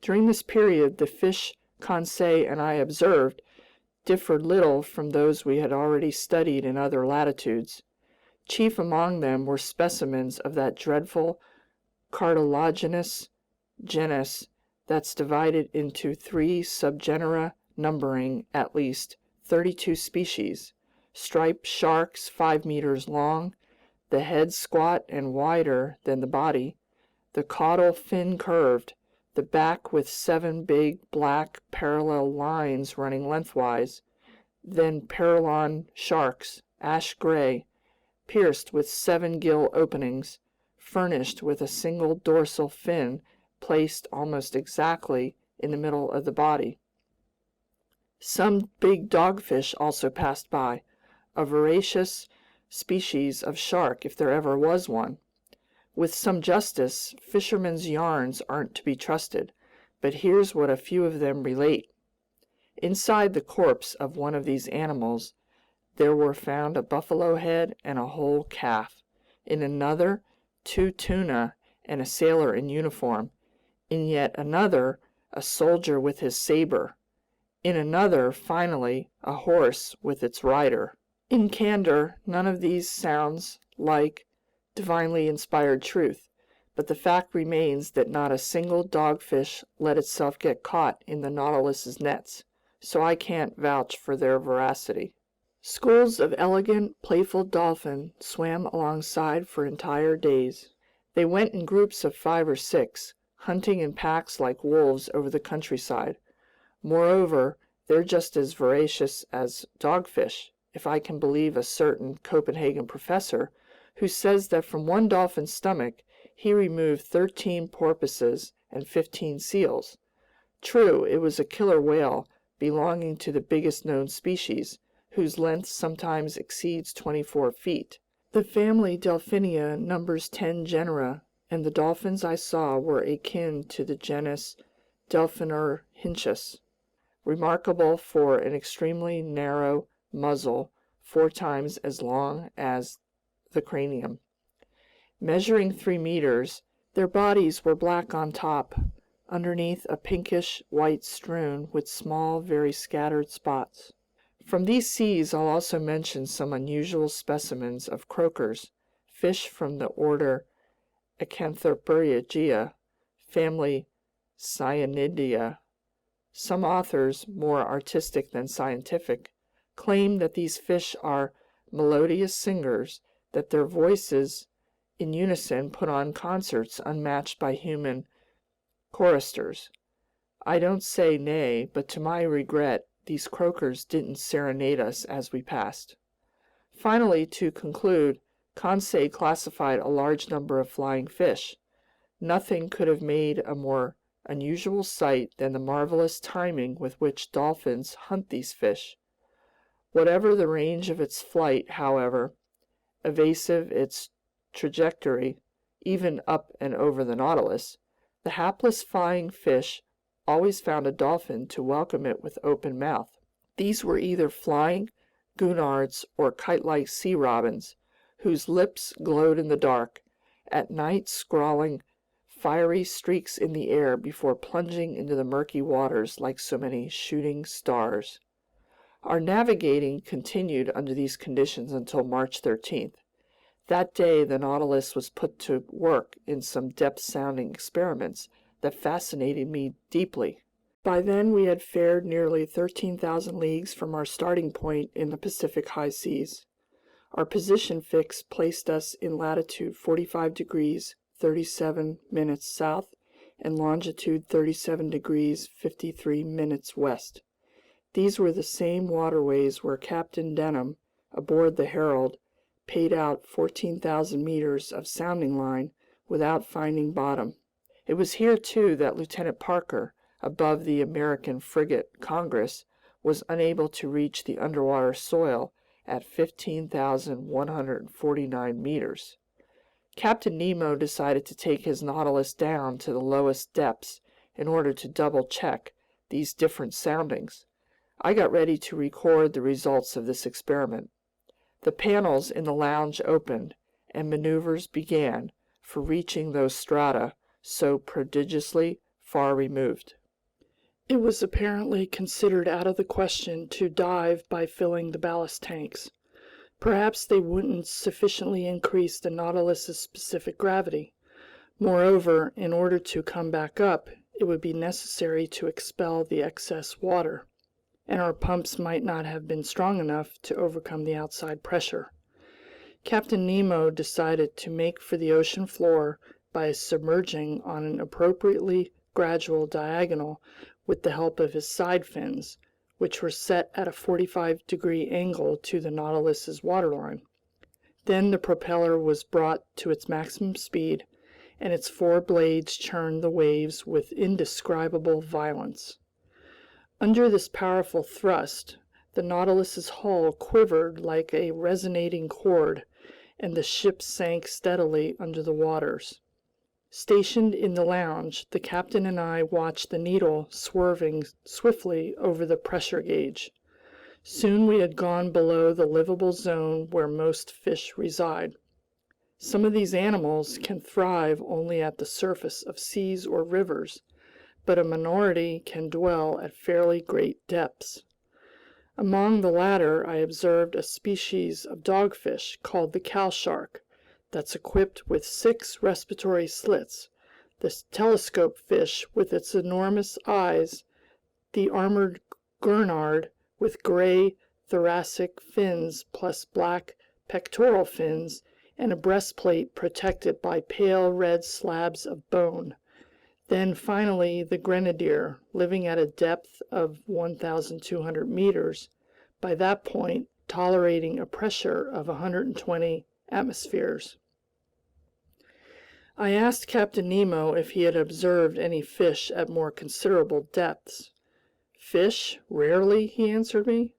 During this period, the fish Conseil and I observed differed little from those we had already studied in other latitudes. Chief among them were specimens of that dreadful cartilaginous genus that's divided into 3 subgenera numbering at least 32 species: striped sharks 5 meters long, the head squat and wider than the body, the caudal fin curved, the back with 7 big black parallel lines running lengthwise, then Paralon sharks, ash gray, pierced with 7 gill openings, furnished with a single dorsal fin placed almost exactly in the middle of the body. Some big dogfish also passed by, a voracious species of shark if there ever was one. With some justice, fishermen's yarns aren't to be trusted, but here's what a few of them relate. Inside the corpse of one of these animals, there were found a buffalo head and a whole calf. In another, 2 tuna and a sailor in uniform. In yet another, a soldier with his saber. In another, finally, a horse with its rider. In candor, none of these sounds like divinely inspired truth, but the fact remains that not a single dogfish let itself get caught in the Nautilus's nets, so I can't vouch for their veracity. Schools of elegant, playful dolphin swam alongside for entire days. They went in groups of 5 or 6, hunting in packs like wolves over the countryside. Moreover, they're just as voracious as dogfish, if I can believe a certain Copenhagen professor who says that from one dolphin's stomach he removed 13 porpoises and 15 seals. True, it was a killer whale belonging to the biggest known species, whose length sometimes exceeds 24 feet. The family Delphinia numbers 10 genera, and the dolphins I saw were akin to the genus Delphinorhynchus, remarkable for an extremely narrow muzzle 4 times as long as the cranium. Measuring 3 meters, their bodies were black on top, underneath a pinkish white strewn with small, very scattered spots. From these seas I'll also mention some unusual specimens of croakers, fish from the order Acanthopterygia, family Cyanidea. Some authors, more artistic than scientific, claim that these fish are melodious singers, that their voices in unison put on concerts unmatched by human choristers. I don't say nay, but to my regret, these croakers didn't serenade us as we passed. Finally, to conclude, Conseil classified a large number of flying fish. Nothing could have made a more unusual sight than the marvelous timing with which dolphins hunt these fish. Whatever the range of its flight, however evasive its trajectory, even up and over the Nautilus, the hapless flying fish always found a dolphin to welcome it with open mouth. These were either flying gurnards or kite-like sea robins, whose lips glowed in the dark, at night scrawling fiery streaks in the air before plunging into the murky waters like so many shooting stars. Our navigating continued under these conditions until March 13th. That day the Nautilus was put to work in some depth-sounding experiments that fascinated me deeply. By then we had fared nearly 13,000 leagues from our starting point in the Pacific high seas. Our position fix placed us in latitude 45 degrees 37 minutes south and longitude 37 degrees 53 minutes west. These were the same waterways where Captain Denham, aboard the Herald, paid out 14,000 meters of sounding line without finding bottom. It was here, too, that Lieutenant Parker, above the American frigate Congress, was unable to reach the underwater soil at 15,149 meters. Captain Nemo decided to take his Nautilus down to the lowest depths in order to double-check these different soundings. I got ready to record the results of this experiment. The panels in the lounge opened, and maneuvers began for reaching those strata so prodigiously far removed. It was apparently considered out of the question to dive by filling the ballast tanks. Perhaps they wouldn't sufficiently increase the Nautilus's specific gravity. Moreover, in order to come back up, it would be necessary to expel the excess water, and our pumps might not have been strong enough to overcome the outside pressure. Captain Nemo decided to make for the ocean floor by submerging on an appropriately gradual diagonal with the help of his side fins, which were set at a 45-degree angle to the Nautilus's waterline. Then the propeller was brought to its maximum speed, and its four blades churned the waves with indescribable violence. Under this powerful thrust, the Nautilus's hull quivered like a resonating cord, and the ship sank steadily under the waters. Stationed in the lounge, the captain and I watched the needle swerving swiftly over the pressure gauge. Soon we had gone below the livable zone where most fish reside. Some of these animals can thrive only at the surface of seas or rivers, but a minority can dwell at fairly great depths. Among the latter I observed a species of dogfish called the cow shark, that's equipped with 6 respiratory slits, the telescope fish with its enormous eyes, the armored gurnard with gray thoracic fins plus black pectoral fins, and a breastplate protected by pale red slabs of bone. Then finally the grenadier, living at a depth of 1,200 meters, by that point tolerating a pressure of 120 atmospheres. I asked Captain Nemo if he had observed any fish at more considerable depths. Fish? Rarely, he answered me.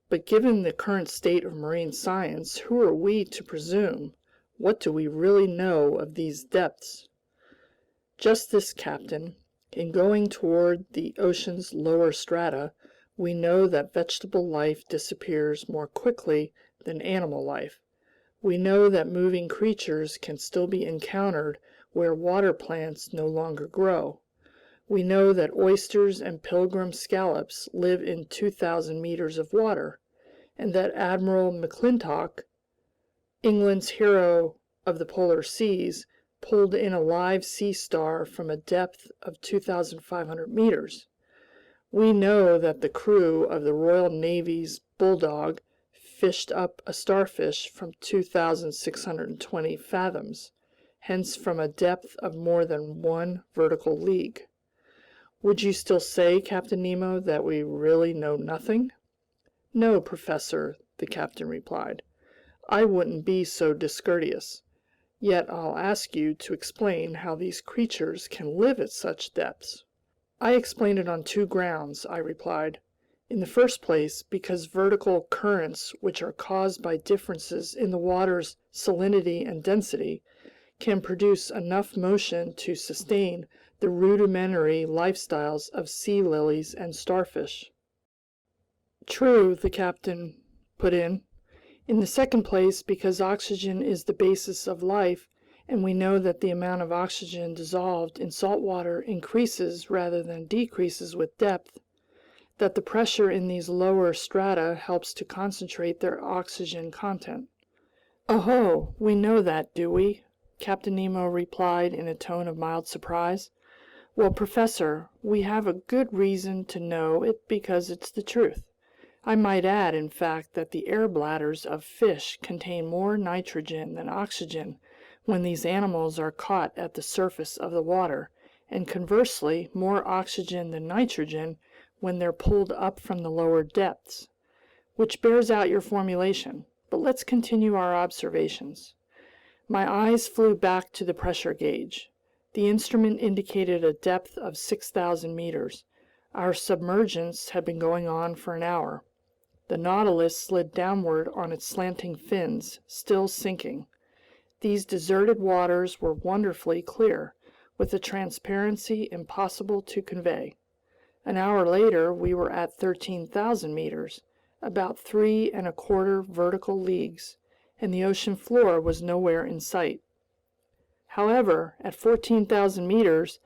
But given the current state of marine science, who are we to presume? What do we really know of these depths? Just this, Captain. In going toward the ocean's lower strata, we know that vegetable life disappears more quickly than animal life. We know that moving creatures can still be encountered where water plants no longer grow. We know that oysters and pilgrim scallops live in 2,000 meters of water, and that Admiral McClintock, England's hero of the polar seas, pulled in a live sea star from a depth of 2,500 meters. We know that the crew of the Royal Navy's Bulldog fished up a starfish from 2,620 fathoms, hence from a depth of more than 1 vertical league. Would you still say, Captain Nemo, that we really know nothing? No, Professor, the captain replied. I wouldn't be so discourteous. Yet I'll ask you to explain how these creatures can live at such depths. I explain it on 2 grounds, I replied. In the first place, because vertical currents, which are caused by differences in the water's salinity and density, can produce enough motion to sustain the rudimentary lifestyles of sea lilies and starfish. True, the captain put in. In the second place, because oxygen is the basis of life, and we know that the amount of oxygen dissolved in salt water increases rather than decreases with depth, that the pressure in these lower strata helps to concentrate their oxygen content. Oh, we know that, do we? Captain Nemo replied in a tone of mild surprise. Well, Professor, we have a good reason to know it because it's the truth. I might add, in fact, that the air bladders of fish contain more nitrogen than oxygen when these animals are caught at the surface of the water, and conversely, more oxygen than nitrogen when they're pulled up from the lower depths, which bears out your formulation. But let's continue our observations. My eyes flew back to the pressure gauge. The instrument indicated a depth of 6,000 meters. Our submergence had been going on for an hour. The Nautilus slid downward on its slanting fins, still sinking. These deserted waters were wonderfully clear, with a transparency impossible to convey. An hour later, we were at 13,000 meters, about 3¼ vertical leagues, and the ocean floor was nowhere in sight. However, at 14,000 meters,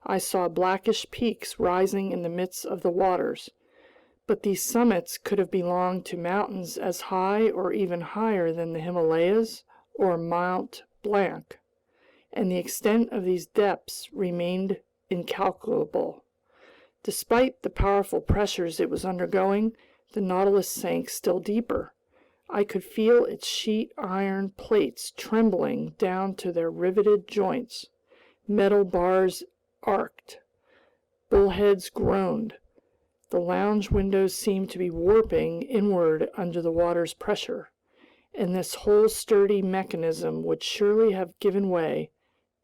I saw blackish peaks rising in the midst of the waters, but these summits could have belonged to mountains as high or even higher than the Himalayas or Mount Blanc, and the extent of these depths remained incalculable. Despite the powerful pressures it was undergoing, the Nautilus sank still deeper. I could feel its sheet iron plates trembling down to their riveted joints. Metal bars arced. Bullheads groaned. The lounge windows seemed to be warping inward under the water's pressure, and this whole sturdy mechanism would surely have given way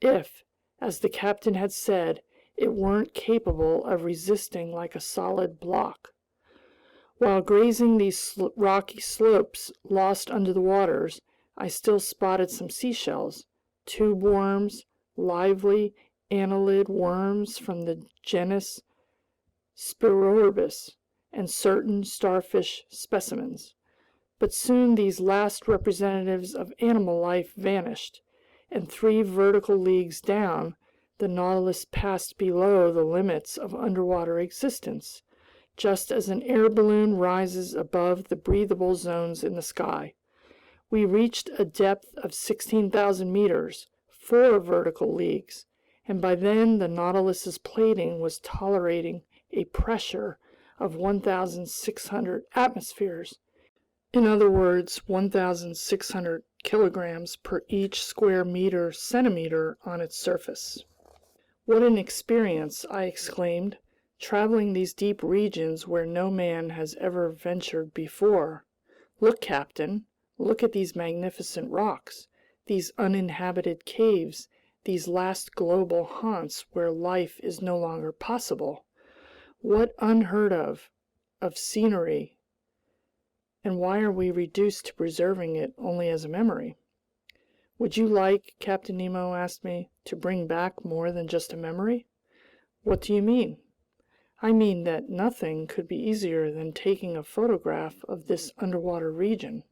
if, as the captain had said, it weren't capable of resisting like a solid block. While grazing these rocky slopes lost under the waters, I still spotted some seashells, tube worms, lively annelid worms from the genus Spirorbis, and certain starfish specimens. But soon these last representatives of animal life vanished, and 3 vertical leagues down, the Nautilus passed below the limits of underwater existence, just as an air balloon rises above the breathable zones in the sky. We reached a depth of 16,000 meters, 4 vertical leagues, and by then the Nautilus's plating was tolerating a pressure of 1,600 atmospheres. In other words, 1,600 kilograms per each square centimeter on its surface. What an experience, I exclaimed, traveling these deep regions where no man has ever ventured before. Look, Captain, look at these magnificent rocks, these uninhabited caves, these last global haunts where life is no longer possible. What unheard of scenery, and why are we reduced to preserving it only as a memory? Would you like, Captain Nemo asked me, to bring back more than just a memory? What do you mean? I mean that nothing could be easier than taking a photograph of this underwater region.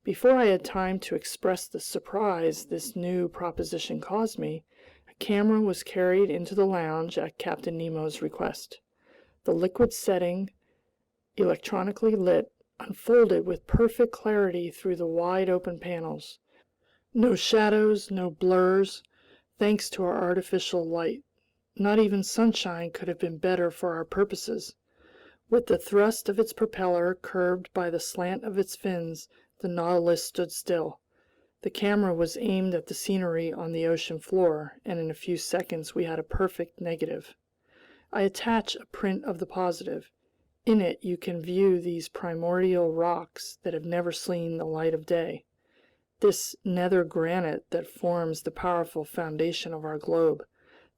Before I had time to express the surprise this new proposition caused me, a camera was carried into the lounge at Captain Nemo's request. The liquid setting, electronically lit, unfolded with perfect clarity through the wide open panels. No shadows, no blurs, thanks to our artificial light. Not even sunshine could have been better for our purposes. With the thrust of its propeller curbed by the slant of its fins, the Nautilus stood still. The camera was aimed at the scenery on the ocean floor, and in a few seconds we had a perfect negative. I attach a print of the positive. In it you can view these primordial rocks that have never seen the light of day. This nether granite that forms the powerful foundation of our globe,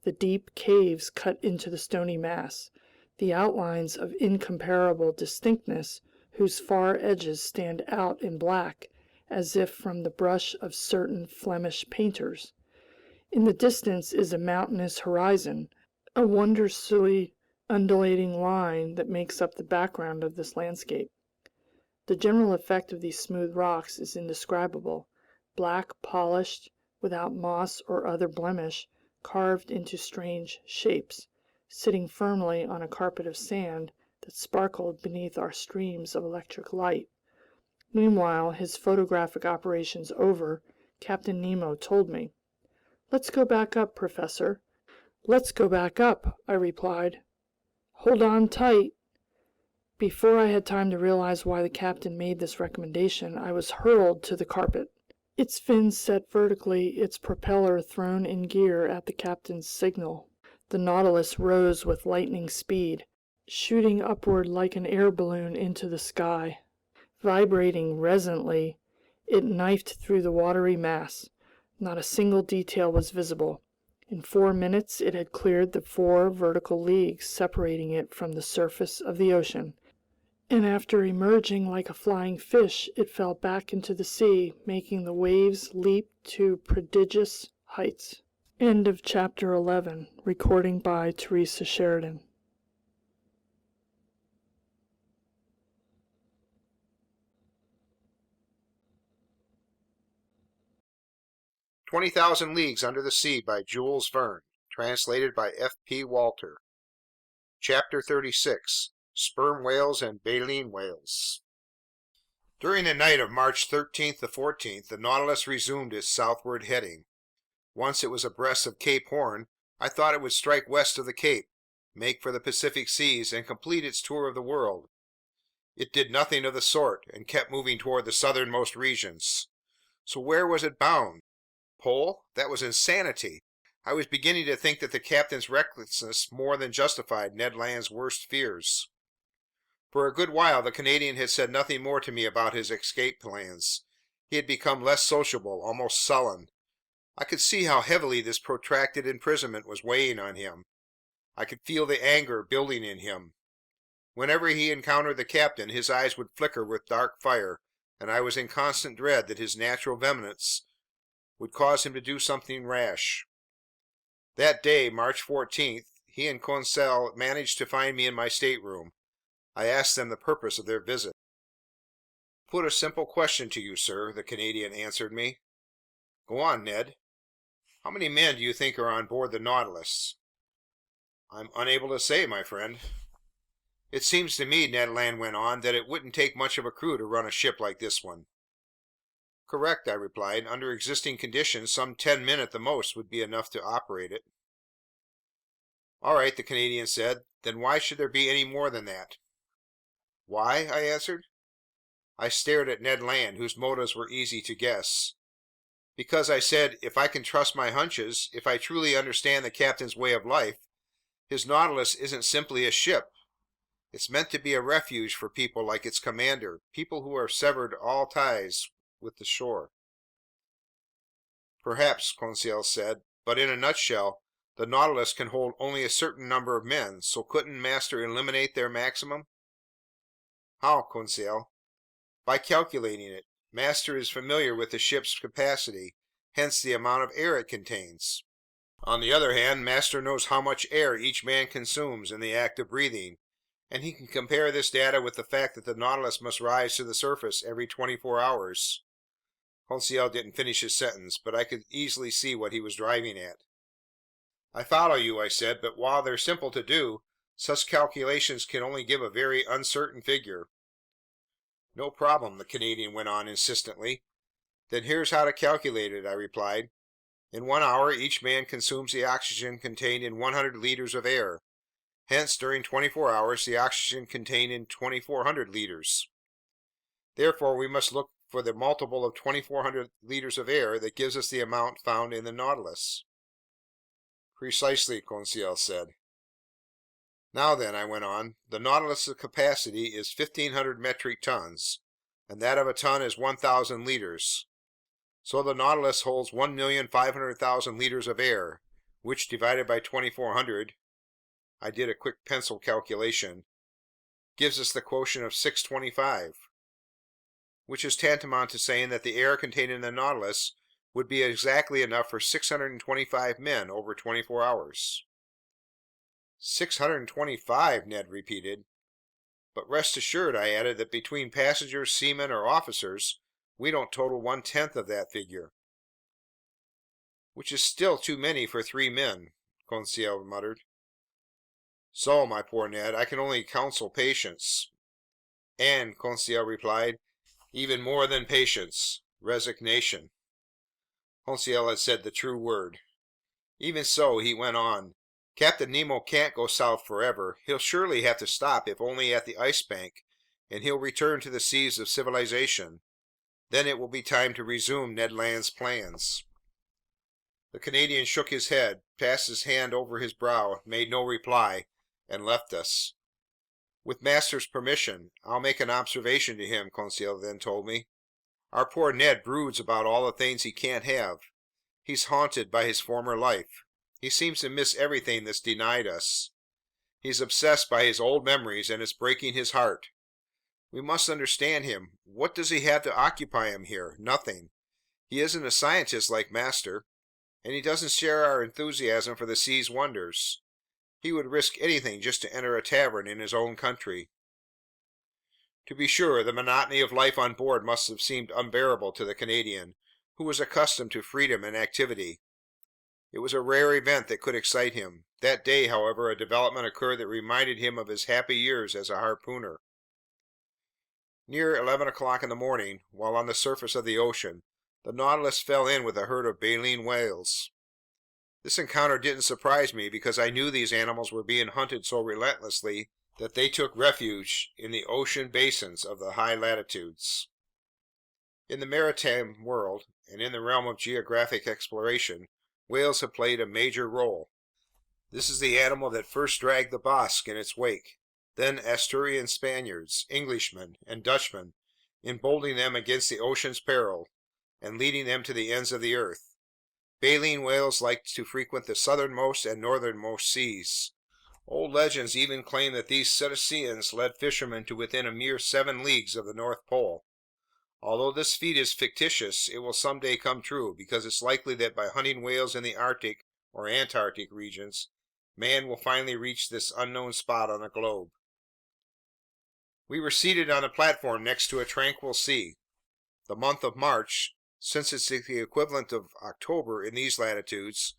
the deep caves cut into the stony mass, the outlines of incomparable distinctness whose far edges stand out in black as if from the brush of certain Flemish painters. In the distance is a mountainous horizon, a wondrously undulating line that makes up the background of this landscape. The general effect of these smooth rocks is indescribable, black, polished, without moss or other blemish, carved into strange shapes, sitting firmly on a carpet of sand that sparkled beneath our streams of electric light. Meanwhile, his photographic operations over, Captain Nemo told me, "Let's go back up, Professor." "Let's go back up," I replied. "Hold on tight." Before I had time to realize why the captain made this recommendation, I was hurled to the carpet. Its fins set vertically, its propeller thrown in gear at the captain's signal. The Nautilus rose with lightning speed, shooting upward like an air balloon into the sky. Vibrating resonantly, it knifed through the watery mass. Not a single detail was visible. In 4 minutes it had cleared the 4 vertical leagues separating it from the surface of the ocean, and after emerging like a flying fish, it fell back into the sea, making the waves leap to prodigious heights. End of chapter 11. Recording by Teresa Sheridan. 20,000 Leagues Under the Sea by Jules Verne. Translated by F.P. Walter. Chapter 36. Sperm Whales and Baleen Whales. During the night of March 13th to 14th, the Nautilus resumed its southward heading. Once it was abreast of Cape Horn, I thought it would strike west of the Cape, make for the Pacific seas, and complete its tour of the world. It did nothing of the sort, and kept moving toward the southernmost regions. So where was it bound? Pole? That was insanity. I was beginning to think that the captain's recklessness more than justified Ned Land's worst fears. For a good while, the Canadian had said nothing more to me about his escape plans. He had become less sociable, almost sullen. I could see how heavily this protracted imprisonment was weighing on him. I could feel the anger building in him. Whenever he encountered the captain, his eyes would flicker with dark fire, and I was in constant dread that his natural vehemence would cause him to do something rash. That day, March 14th, he and Conseil managed to find me in my stateroom. I asked them the purpose of their visit. "Put a simple question to you, sir," the Canadian answered me. "Go on, Ned." "How many men do you think are on board the Nautilus?" "I'm unable to say, my friend." "It seems to me," Ned Land went on, "that it wouldn't take much of a crew to run a ship like this one." "Correct," I replied. "Under existing conditions, some 10 men at the most would be enough to operate it." "All right," the Canadian said. "Then why should there be any more than that?" "Why?" I answered. I stared at Ned Land, whose motives were easy to guess. "Because," I said, "if I can trust my hunches, if I truly understand the captain's way of life, his Nautilus isn't simply a ship. It's meant to be a refuge for people like its commander, people who have severed all ties with the shore." "Perhaps," Conseil said, "but in a nutshell, the Nautilus can hold only a certain number of men, so couldn't master eliminate their maximum?" "How, Conseil?" "By calculating it. Master is familiar with the ship's capacity, hence the amount of air it contains. On the other hand, master knows how much air each man consumes in the act of breathing, and he can compare this data with the fact that the Nautilus must rise to the surface every 24 hours." Conseil didn't finish his sentence, but I could easily see what he was driving at. "I follow you," I said, "but while they're simple to do, such calculations can only give a very uncertain figure." "No problem," the Canadian went on insistently. "Then here's how to calculate it," I replied. "In 1 hour, each man consumes the oxygen contained in 100 liters of air. Hence, during 24 hours, the oxygen contained in 2,400 liters. Therefore, we must look for the multiple of 2,400 liters of air that gives us the amount found in the Nautilus." "Precisely," Conseil said. "Now then," I went on, "the Nautilus's capacity is 1,500 metric tons, and that of a ton is 1,000 liters. So the Nautilus holds 1,500,000 liters of air, which divided by 2,400, I did a quick pencil calculation, gives us the quotient of 625, which is tantamount to saying that the air contained in the Nautilus would be exactly enough for 625 men over 24 hours." "625?" Ned repeated. "But rest assured," I added, "that between passengers, seamen, or officers, we don't total 1/10 of that figure." "Which is still too many for 3 men," Conseil muttered. "So, my poor Ned, I can only counsel patience." "And," Conseil replied, "even more than patience, resignation." Conseil had said the true word. "Even so," he went on, "Captain Nemo can't go south forever. He'll surely have to stop, if only at the Ice Bank, and he'll return to the seas of civilization. Then it will be time to resume Ned Land's plans." The Canadian shook his head, passed his hand over his brow, made no reply, and left us. "With master's permission, I'll make an observation to him," Conseil then told me. "Our poor Ned broods about all the things he can't have. He's haunted by his former life. He seems to miss everything that's denied us. He's obsessed by his old memories, and it's breaking his heart. We must understand him. What does he have to occupy him here? Nothing. He isn't a scientist like master, and he doesn't share our enthusiasm for the sea's wonders. He would risk anything just to enter a tavern in his own country." To be sure, the monotony of life on board must have seemed unbearable to the Canadian, who was accustomed to freedom and activity. It was a rare event that could excite him. That day, however, a development occurred that reminded him of his happy years as a harpooner. Near 11 o'clock in the morning, while on the surface of the ocean, the Nautilus fell in with a herd of baleen whales. This encounter didn't surprise me because I knew these animals were being hunted so relentlessly that they took refuge in the ocean basins of the high latitudes. In the maritime world, and in the realm of geographic exploration, whales have played a major role. This is the animal that first dragged the Basque in its wake, then Asturian Spaniards, Englishmen, and Dutchmen, emboldening them against the ocean's peril and leading them to the ends of the earth. Baleen whales like to frequent the southernmost and northernmost seas. Old legends even claim that these cetaceans led fishermen to within a mere 7 leagues of the North Pole. Although this feat is fictitious, it will someday come true, because it's likely that by hunting whales in the Arctic or Antarctic regions, man will finally reach this unknown spot on the globe. We were seated on a platform next to a tranquil sea. The month of March, since it's the equivalent of October in these latitudes,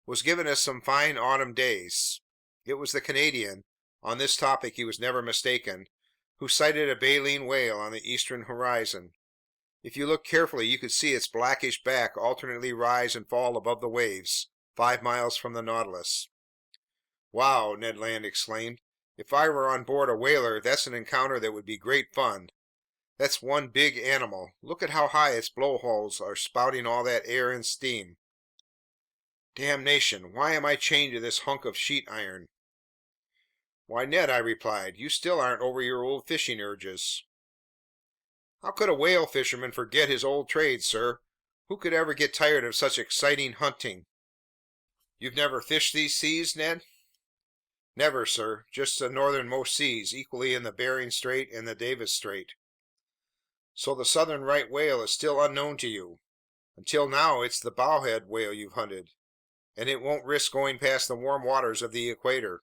was giving us some fine autumn days. It was the Canadian, on this topic he was never mistaken, who sighted a baleen whale on the eastern horizon. If you looked carefully, you could see its blackish back alternately rise and fall above the waves, 5 miles from the Nautilus. "Wow!" Ned Land exclaimed. "If I were on board a whaler, that's an encounter that would be great fun. That's one big animal. Look at how high its blowholes are spouting all that air and steam. Damnation, why am I chained to this hunk of sheet iron?" "Why, Ned," I replied, "you still aren't over your old fishing urges." "How could a whale fisherman forget his old trade, sir? Who could ever get tired of such exciting hunting?" "You've never fished these seas, Ned?" "Never, sir. Just the northernmost seas, equally in the Bering Strait and the Davis Strait." "So the southern right whale is still unknown to you. Until now, it's the bowhead whale you've hunted, and it won't risk going past the warm waters of the equator."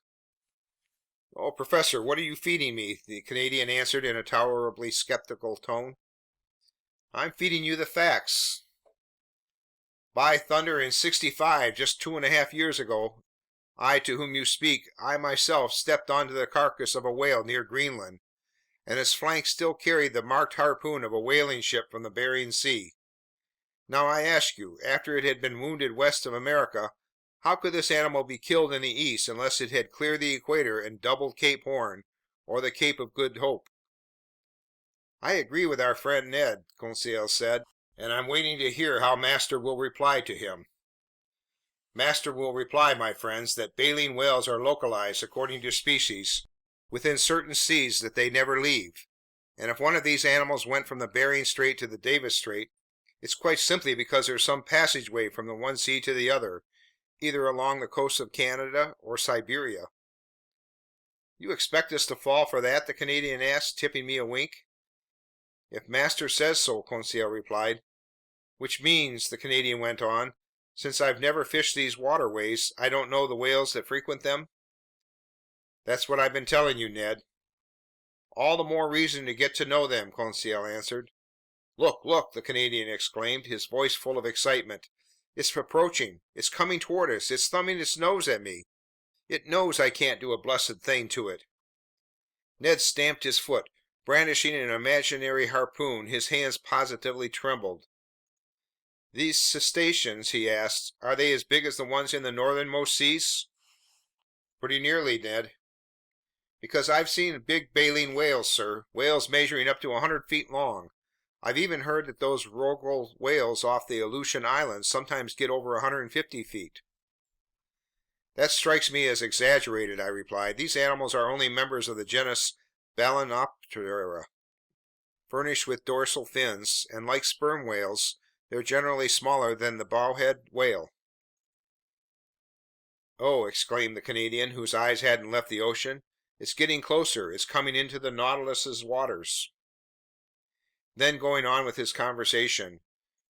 "Oh, professor, what are you feeding me?" the Canadian answered in a tolerably skeptical tone. "I'm feeding you the facts. By thunder, in '65, just 2.5 years ago, I to whom you speak, I myself stepped onto the carcass of a whale near Greenland, and its flank still carried the marked harpoon of a whaling ship from the Bering Sea. Now I ask you, after it had been wounded west of America, how could this animal be killed in the east unless it had cleared the equator and doubled Cape Horn or the Cape of Good Hope?" "I agree with our friend Ned," Conseil said, "and I'm waiting to hear how master will reply to him." "Master will reply, my friends, that baleen whales are localized, according to species, within certain seas that they never leave. And if one of these animals went from the Bering Strait to the Davis Strait, it's quite simply because there's some passageway from the one sea to the other, either along the coast of Canada or Siberia." "You expect us to fall for that?" the Canadian asked, tipping me a wink. "If master says so," Conseil replied. "Which means," the Canadian went on, "since I've never fished these waterways, I don't know the whales that frequent them?" "That's what I've been telling you, Ned." "All the more reason to get to know them," Conseil answered. "Look, look!" the Canadian exclaimed, his voice full of excitement. "It's approaching! It's coming toward us! It's thumbing its nose at me! It knows I can't do a blessed thing to it!" Ned stamped his foot. Brandishing an imaginary harpoon, his hands positively trembled. "These cetaceans," he asked, "are they as big as the ones in the northernmost seas?" "Pretty nearly, Ned." "Because I've seen big baleen whales, sir, whales measuring up to 100 feet long. I've even heard that those rorqual whales off the Aleutian Islands sometimes get over 150 feet." "That strikes me as exaggerated," I replied. "These animals are only members of the genus Balaenoptera, furnished with dorsal fins, and like sperm whales, they're generally smaller than the bowhead whale." "Oh!" exclaimed the Canadian, whose eyes hadn't left the ocean. "It's getting closer! It's coming into the Nautilus's waters!" Then going on with his conversation,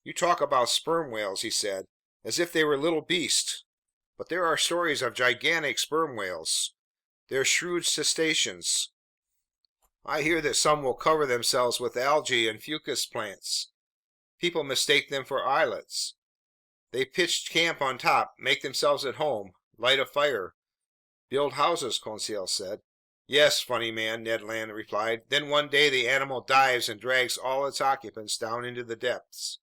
"You talk about sperm whales," he said, "as if they were little beasts. But there are stories of gigantic sperm whales. They're shrewd crustaceans. I hear that some will cover themselves with algae and fucus plants. People mistake them for islets. They pitch camp on top, make themselves at home, light a fire." "Build houses," Conseil said. "Yes, funny man," Ned Land replied. "Then one day the animal dives and drags all its occupants down into the depths."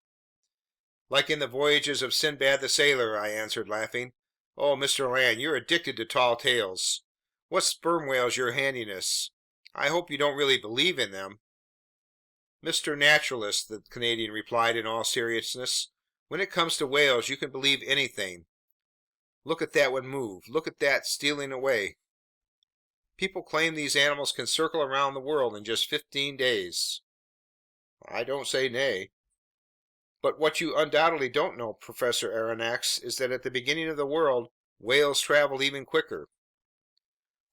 "Like in the voyages of Sinbad the Sailor," I answered, laughing. "Oh, Mr. Land, you're addicted to tall tales. What sperm whales you're handing us! I hope you don't really believe in them." "Mr. Naturalist," the Canadian replied in all seriousness, "when it comes to whales, you can believe anything. Look at that one move! Look at that stealing away! People claim these animals can circle around the world in just 15 days." "I don't say nay." "But what you undoubtedly don't know, Professor Aronnax, is that at the beginning of the world, whales traveled even quicker."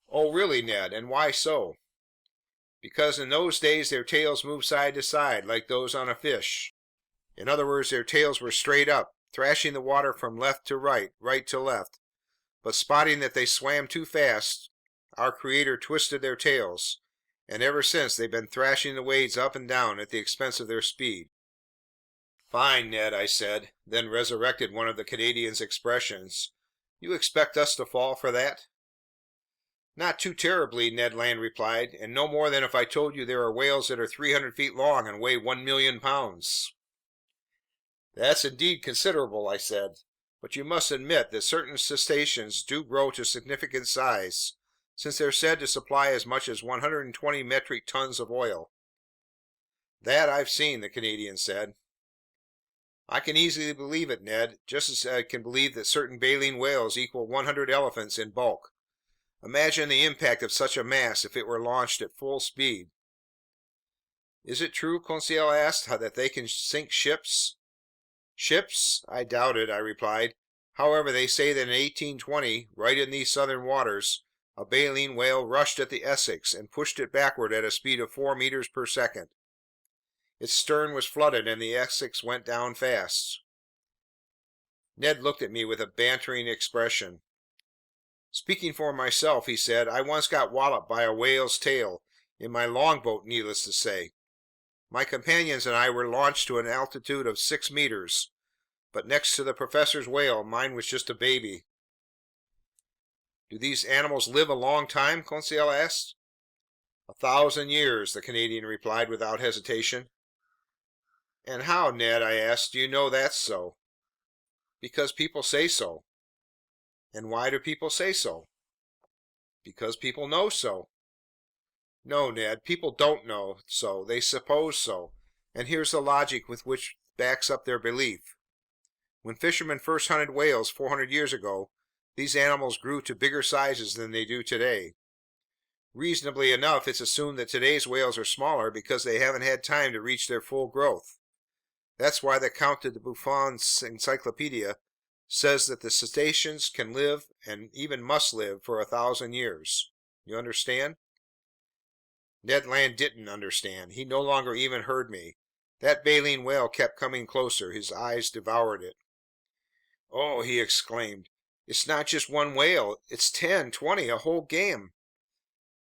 "Oh, really, Ned? And why so?" "Because in those days their tails moved side to side, like those on a fish. In other words, their tails were straight up, thrashing the water from left to right, right to left. But spotting that they swam too fast, our Creator twisted their tails, and ever since they've been thrashing the waves up and down at the expense of their speed." "Fine, Ned," I said, then resurrected one of the Canadian's expressions. "You expect us to fall for that?" "Not too terribly," Ned Land replied, "and no more than if I told you there are whales that are 300 feet long and weigh 1,000,000 pounds." "That's indeed considerable," I said. "But you must admit that certain cetaceans do grow to significant size, since they're said to supply as much as 120 metric tons of oil." "That I've seen," the Canadian said. "I can easily believe it, Ned, just as I can believe that certain baleen whales equal 100 elephants in bulk. Imagine the impact of such a mass if it were launched at full speed." "Is it true," Conseil asked, "that they can sink ships?" "Ships? I doubt it," I replied. "However, they say that in 1820, right in these southern waters, a baleen whale rushed at the Essex and pushed it backward at a speed of 4 meters per second. Its stern was flooded and the Essex went down fast." Ned looked at me with a bantering expression. "Speaking for myself," he said, "I once got walloped by a whale's tail, in my longboat, needless to say. My companions and I were launched to an altitude of 6 meters, but next to the professor's whale, mine was just a baby." Do these animals live a long time?" Conseil asked. "1,000 years," the Canadian replied without hesitation. "And how, Ned," I asked, "do you know that's so?" "Because people say so." "And why do people say so?" "Because people know so." "No, Ned, people don't know so. They suppose so. And here's the logic which backs up their belief. When fishermen first hunted whales 400 years ago, these animals grew to bigger sizes than they do today. Reasonably enough, it's assumed that today's whales are smaller because they haven't had time to reach their full growth. That's why the Count de Buffon's encyclopedia says that the cetaceans can live and even must live for 1,000 years. You understand?" Ned Land didn't understand. He no longer even heard me. That baleen whale kept coming closer. His eyes devoured it. "Oh!" he exclaimed. "It's not just one whale. It's 10, 20, a whole gang.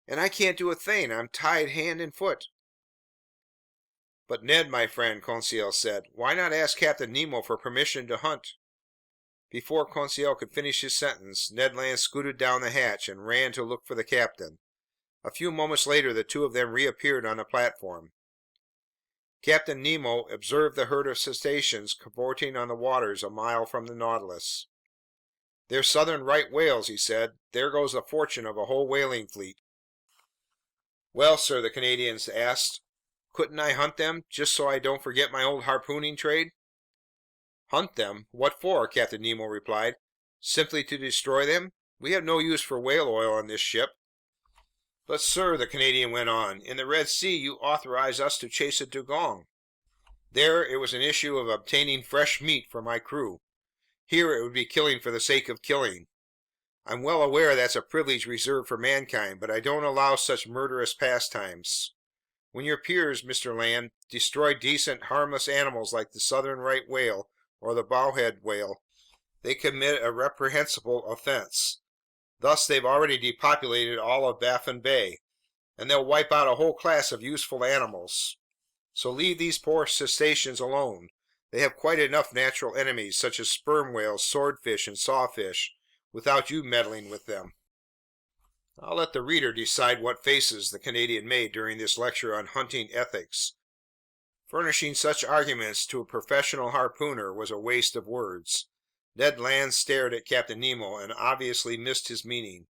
And I can't do a thing. I'm tied hand and foot." "But Ned, my friend," Conseil said, "why not ask Captain Nemo for permission to hunt?" Before Conseil could finish his sentence, Ned Land scooted down the hatch and ran to look for the captain. A few moments later, the two of them reappeared on the platform. Captain Nemo observed the herd of cetaceans cavorting on the waters a mile from the Nautilus. "They're southern right whales," he said. "There goes the fortune of a whole whaling fleet." "Well, sir," the Canadian asked, "couldn't I hunt them, just so I don't forget my old harpooning trade?" "Hunt them? What for?" Captain Nemo replied. "Simply to destroy them? We have no use for whale oil on this ship." "But, sir," the Canadian went on, "in the Red Sea you authorized us to chase a dugong. There, it was an issue of obtaining fresh meat for my crew. Here, it would be killing for the sake of killing. I'm well aware that's a privilege reserved for mankind, but I don't allow such murderous pastimes. When your peers, Mr. Land, destroy decent, harmless animals like the southern right whale or the bowhead whale, they commit a reprehensible offense. Thus, they've already depopulated all of Baffin Bay, and they'll wipe out a whole class of useful animals. So leave these poor cetaceans alone. They have quite enough natural enemies, such as sperm whales, swordfish, and sawfish, without you meddling with them." I'll let the reader decide what faces the Canadian made during this lecture on hunting ethics. Furnishing such arguments to a professional harpooner was a waste of words. Ned Land stared at Captain Nemo and obviously missed his meaning.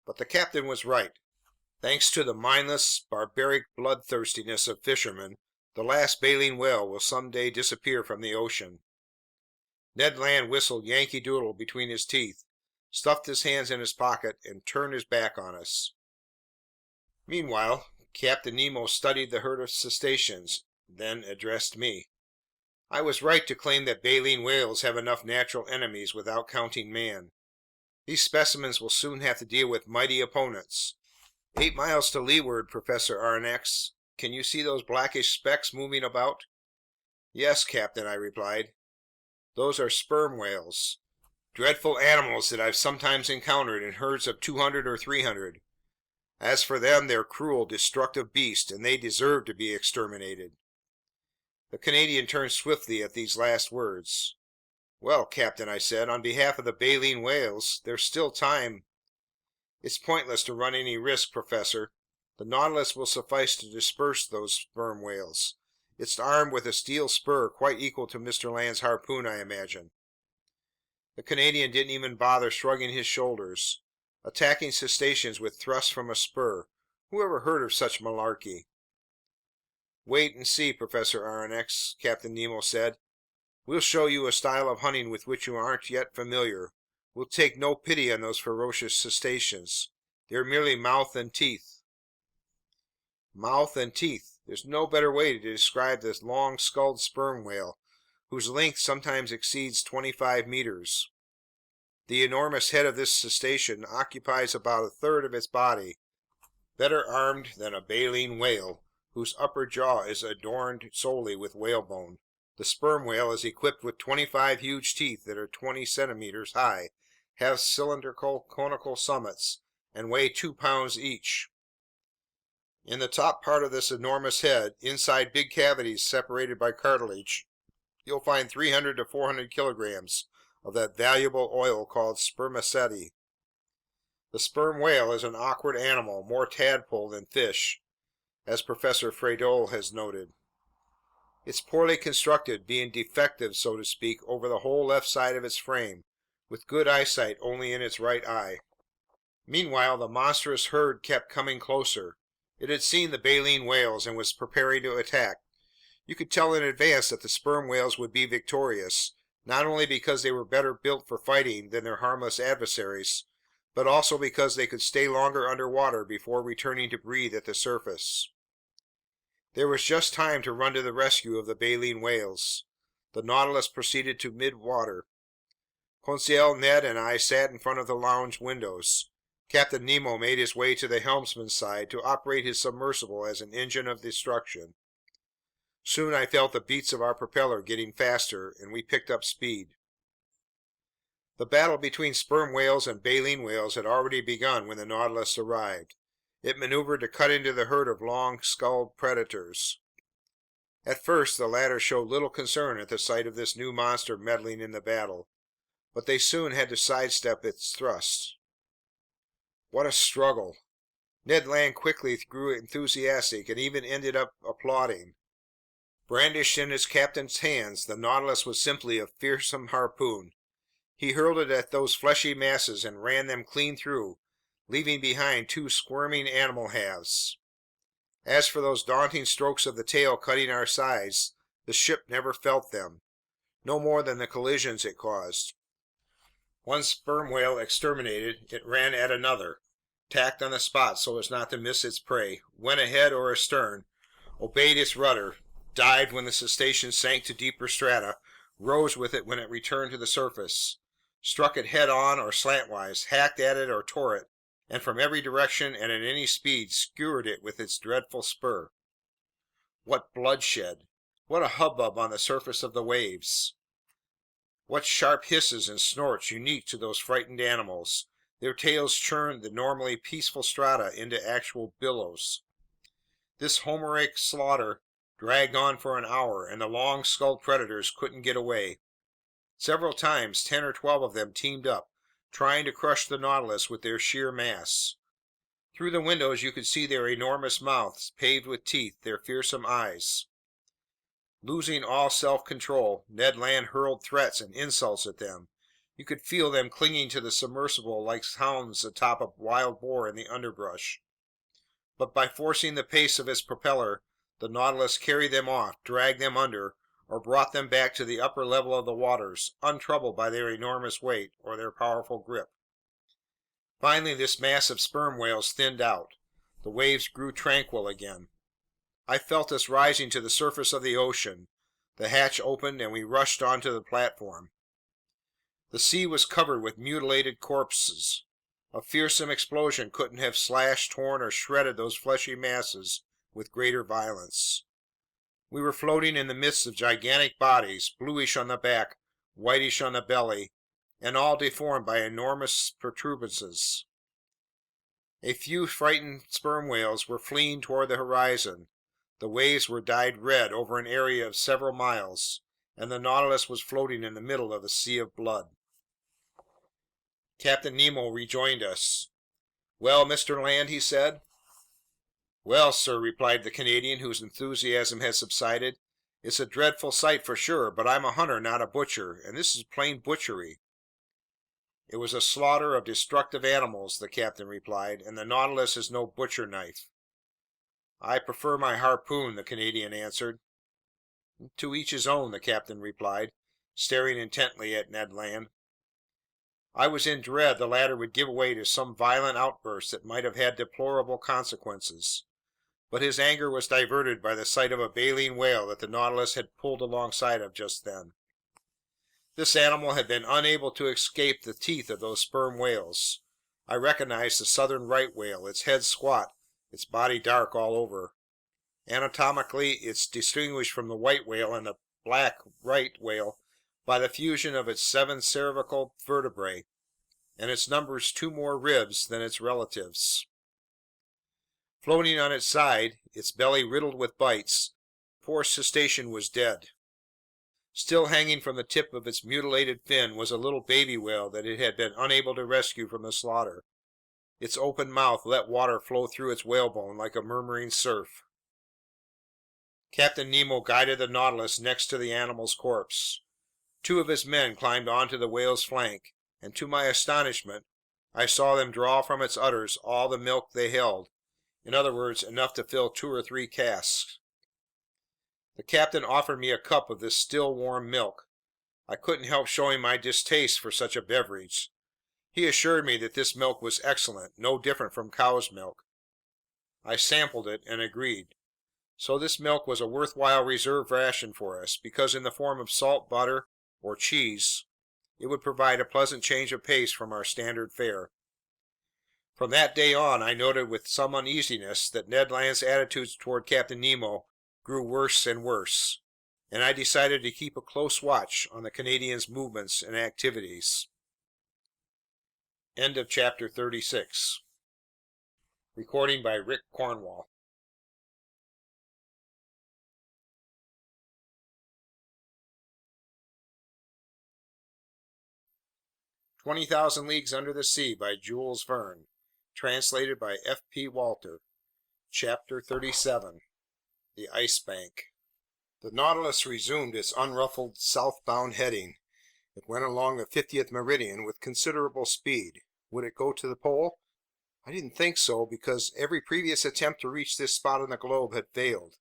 But the captain was right. Thanks to the mindless, barbaric bloodthirstiness of fishermen, the last baleen whale will someday disappear from the ocean. Ned Land whistled Yankee Doodle between his teeth, stuffed his hands in his pocket, and turned his back on us. Meanwhile, Captain Nemo studied the herd of cetaceans, then addressed me. "I was right to claim that baleen whales have enough natural enemies without counting man. These specimens will soon have to deal with mighty opponents. 8 miles to leeward, Professor Aronnax. Can you see those blackish specks moving about?" "Yes, Captain," I replied. "Those are sperm whales. Dreadful animals that I've sometimes encountered in herds of 200 or 300. As for them, they're cruel, destructive beasts, and they deserve to be exterminated." The Canadian turned swiftly at these last words. "Well, Captain," I said, "on behalf of the baleen whales, there's still time." "It's pointless to run any risk, professor. The Nautilus will suffice to disperse those sperm whales. It's armed with a steel spur quite equal to Mr. Land's harpoon, I imagine." The Canadian didn't even bother shrugging his shoulders. Attacking cetaceans with thrusts from a spur! Who ever heard of such malarkey? "Wait and see, Professor Aronnax," Captain Nemo said. "We'll show you a style of hunting with which you aren't yet familiar. We'll take no pity on those ferocious cetaceans. They're merely mouth and teeth." Mouth and teeth! There's no better way to describe this long-skulled sperm whale, whose length sometimes exceeds 25 meters. The enormous head of this cetacean occupies about a third of its body. Better armed than a baleen whale, whose upper jaw is adorned solely with whalebone, the sperm whale is equipped with 25 huge teeth that are 20 centimeters high, have cylindrical conical summits, and weigh 2 pounds each. In the top part of this enormous head, inside big cavities separated by cartilage, you'll find 300 to 400 kilograms of that valuable oil called spermaceti. The sperm whale is an awkward animal, more tadpole than fish, as Professor Frédol has noted. It's poorly constructed, being defective, so to speak, over the whole left side of its frame, with good eyesight only in its right eye. Meanwhile, the monstrous herd kept coming closer. It had seen the baleen whales and was preparing to attack. You could tell in advance that the sperm whales would be victorious, not only because they were better built for fighting than their harmless adversaries, but also because they could stay longer underwater before returning to breathe at the surface. There was just time to run to the rescue of the baleen whales. The Nautilus proceeded to mid-water. Conseil, Ned, and I sat in front of the lounge windows. Captain Nemo made his way to the helmsman's side to operate his submersible as an engine of destruction. Soon I felt the beats of our propeller getting faster, and we picked up speed. The battle between sperm whales and baleen whales had already begun when the Nautilus arrived. It maneuvered to cut into the herd of long-skulled predators. At first, the latter showed little concern at the sight of this new monster meddling in the battle, but they soon had to sidestep its thrusts. What a struggle! Ned Land quickly grew enthusiastic and even ended up applauding. Brandished in his captain's hands, the Nautilus was simply a fearsome harpoon. He hurled it at those fleshy masses and ran them clean through, leaving behind two squirming animal halves. As for those daunting strokes of the tail cutting our sides, the ship never felt them, no more than the collisions it caused. One sperm whale exterminated, it ran at another, tacked on the spot so as not to miss its prey, went ahead or astern, obeyed its rudder, dived when the cetacean sank to deeper strata, rose with it when it returned to the surface, struck it head-on or slantwise, hacked at it or tore it, and from every direction and at any speed skewered it with its dreadful spur. What bloodshed! What a hubbub on the surface of the waves! What sharp hisses and snorts unique to those frightened animals! Their tails churned the normally peaceful strata into actual billows. This Homeric slaughter dragged on for an hour, and the long-skulled predators couldn't get away. Several times, 10 or 12 of them teamed up, trying to crush the Nautilus with their sheer mass. Through the windows you could see their enormous mouths paved with teeth, their fearsome eyes. Losing all self-control, Ned Land hurled threats and insults at them. You could feel them clinging to the submersible like hounds atop a wild boar in the underbrush. But by forcing the pace of its propeller, the Nautilus carried them off, dragged them under, or brought them back to the upper level of the waters, untroubled by their enormous weight or their powerful grip. Finally, this mass of sperm whales thinned out. The waves grew tranquil again. I felt us rising to the surface of the ocean. The hatch opened and we rushed onto the platform. The sea was covered with mutilated corpses. A fearsome explosion couldn't have slashed, torn, or shredded those fleshy masses with greater violence. We were floating in the midst of gigantic bodies, bluish on the back, whitish on the belly, and all deformed by enormous protuberances. A few frightened sperm whales were fleeing toward the horizon. The waves were dyed red over an area of several miles, and the Nautilus was floating in the middle of a sea of blood. Captain Nemo rejoined us. "Well, Mr. Land," he said. "Well, sir," replied the Canadian, whose enthusiasm had subsided, "it's a dreadful sight for sure, but I'm a hunter, not a butcher, and this is plain butchery." "It was a slaughter of destructive animals," the captain replied, "and the Nautilus is no butcher knife." "I prefer my harpoon," the Canadian answered. "To each his own," the captain replied, staring intently at Ned Land. I was in dread the latter would give way to some violent outburst that might have had deplorable consequences. But his anger was diverted by the sight of a baleen whale that the Nautilus had pulled alongside of just then. This animal had been unable to escape the teeth of those sperm whales. I recognized the southern right whale, its head squat, its body dark all over. Anatomically, it's distinguished from the white whale and the black right whale by the fusion of its 7 cervical vertebrae, and its numbers 2 more ribs than its relatives. Floating on its side, its belly riddled with bites, the poor cetacean was dead. Still hanging from the tip of its mutilated fin was a little baby whale that it had been unable to rescue from the slaughter. Its open mouth let water flow through its whalebone like a murmuring surf. Captain Nemo guided the Nautilus next to the animal's corpse. Two of his men climbed onto the whale's flank, and to my astonishment, I saw them draw from its udders all the milk they held, in other words, enough to fill 2 or 3 casks. The captain offered me a cup of this still warm milk. I couldn't help showing my distaste for such a beverage. He assured me that this milk was excellent, no different from cow's milk. I sampled it and agreed. So this milk was a worthwhile reserve ration for us, because in the form of salt butter or cheese, it would provide a pleasant change of pace from our standard fare. From that day on, I noted with some uneasiness that Ned Land's attitudes toward Captain Nemo grew worse and worse, and I decided to keep a close watch on the Canadian's movements and activities. End of chapter 36. Recording by Rick Cornwall. "20,000 Leagues Under the Sea" by Jules Verne. Translated by F.P. Walter. Chapter 37. The Ice Bank. The Nautilus resumed its unruffled southbound heading. It went along the 50th meridian with considerable speed. Would it go to the pole? I didn't think so, because every previous attempt to reach this spot on the globe had failed.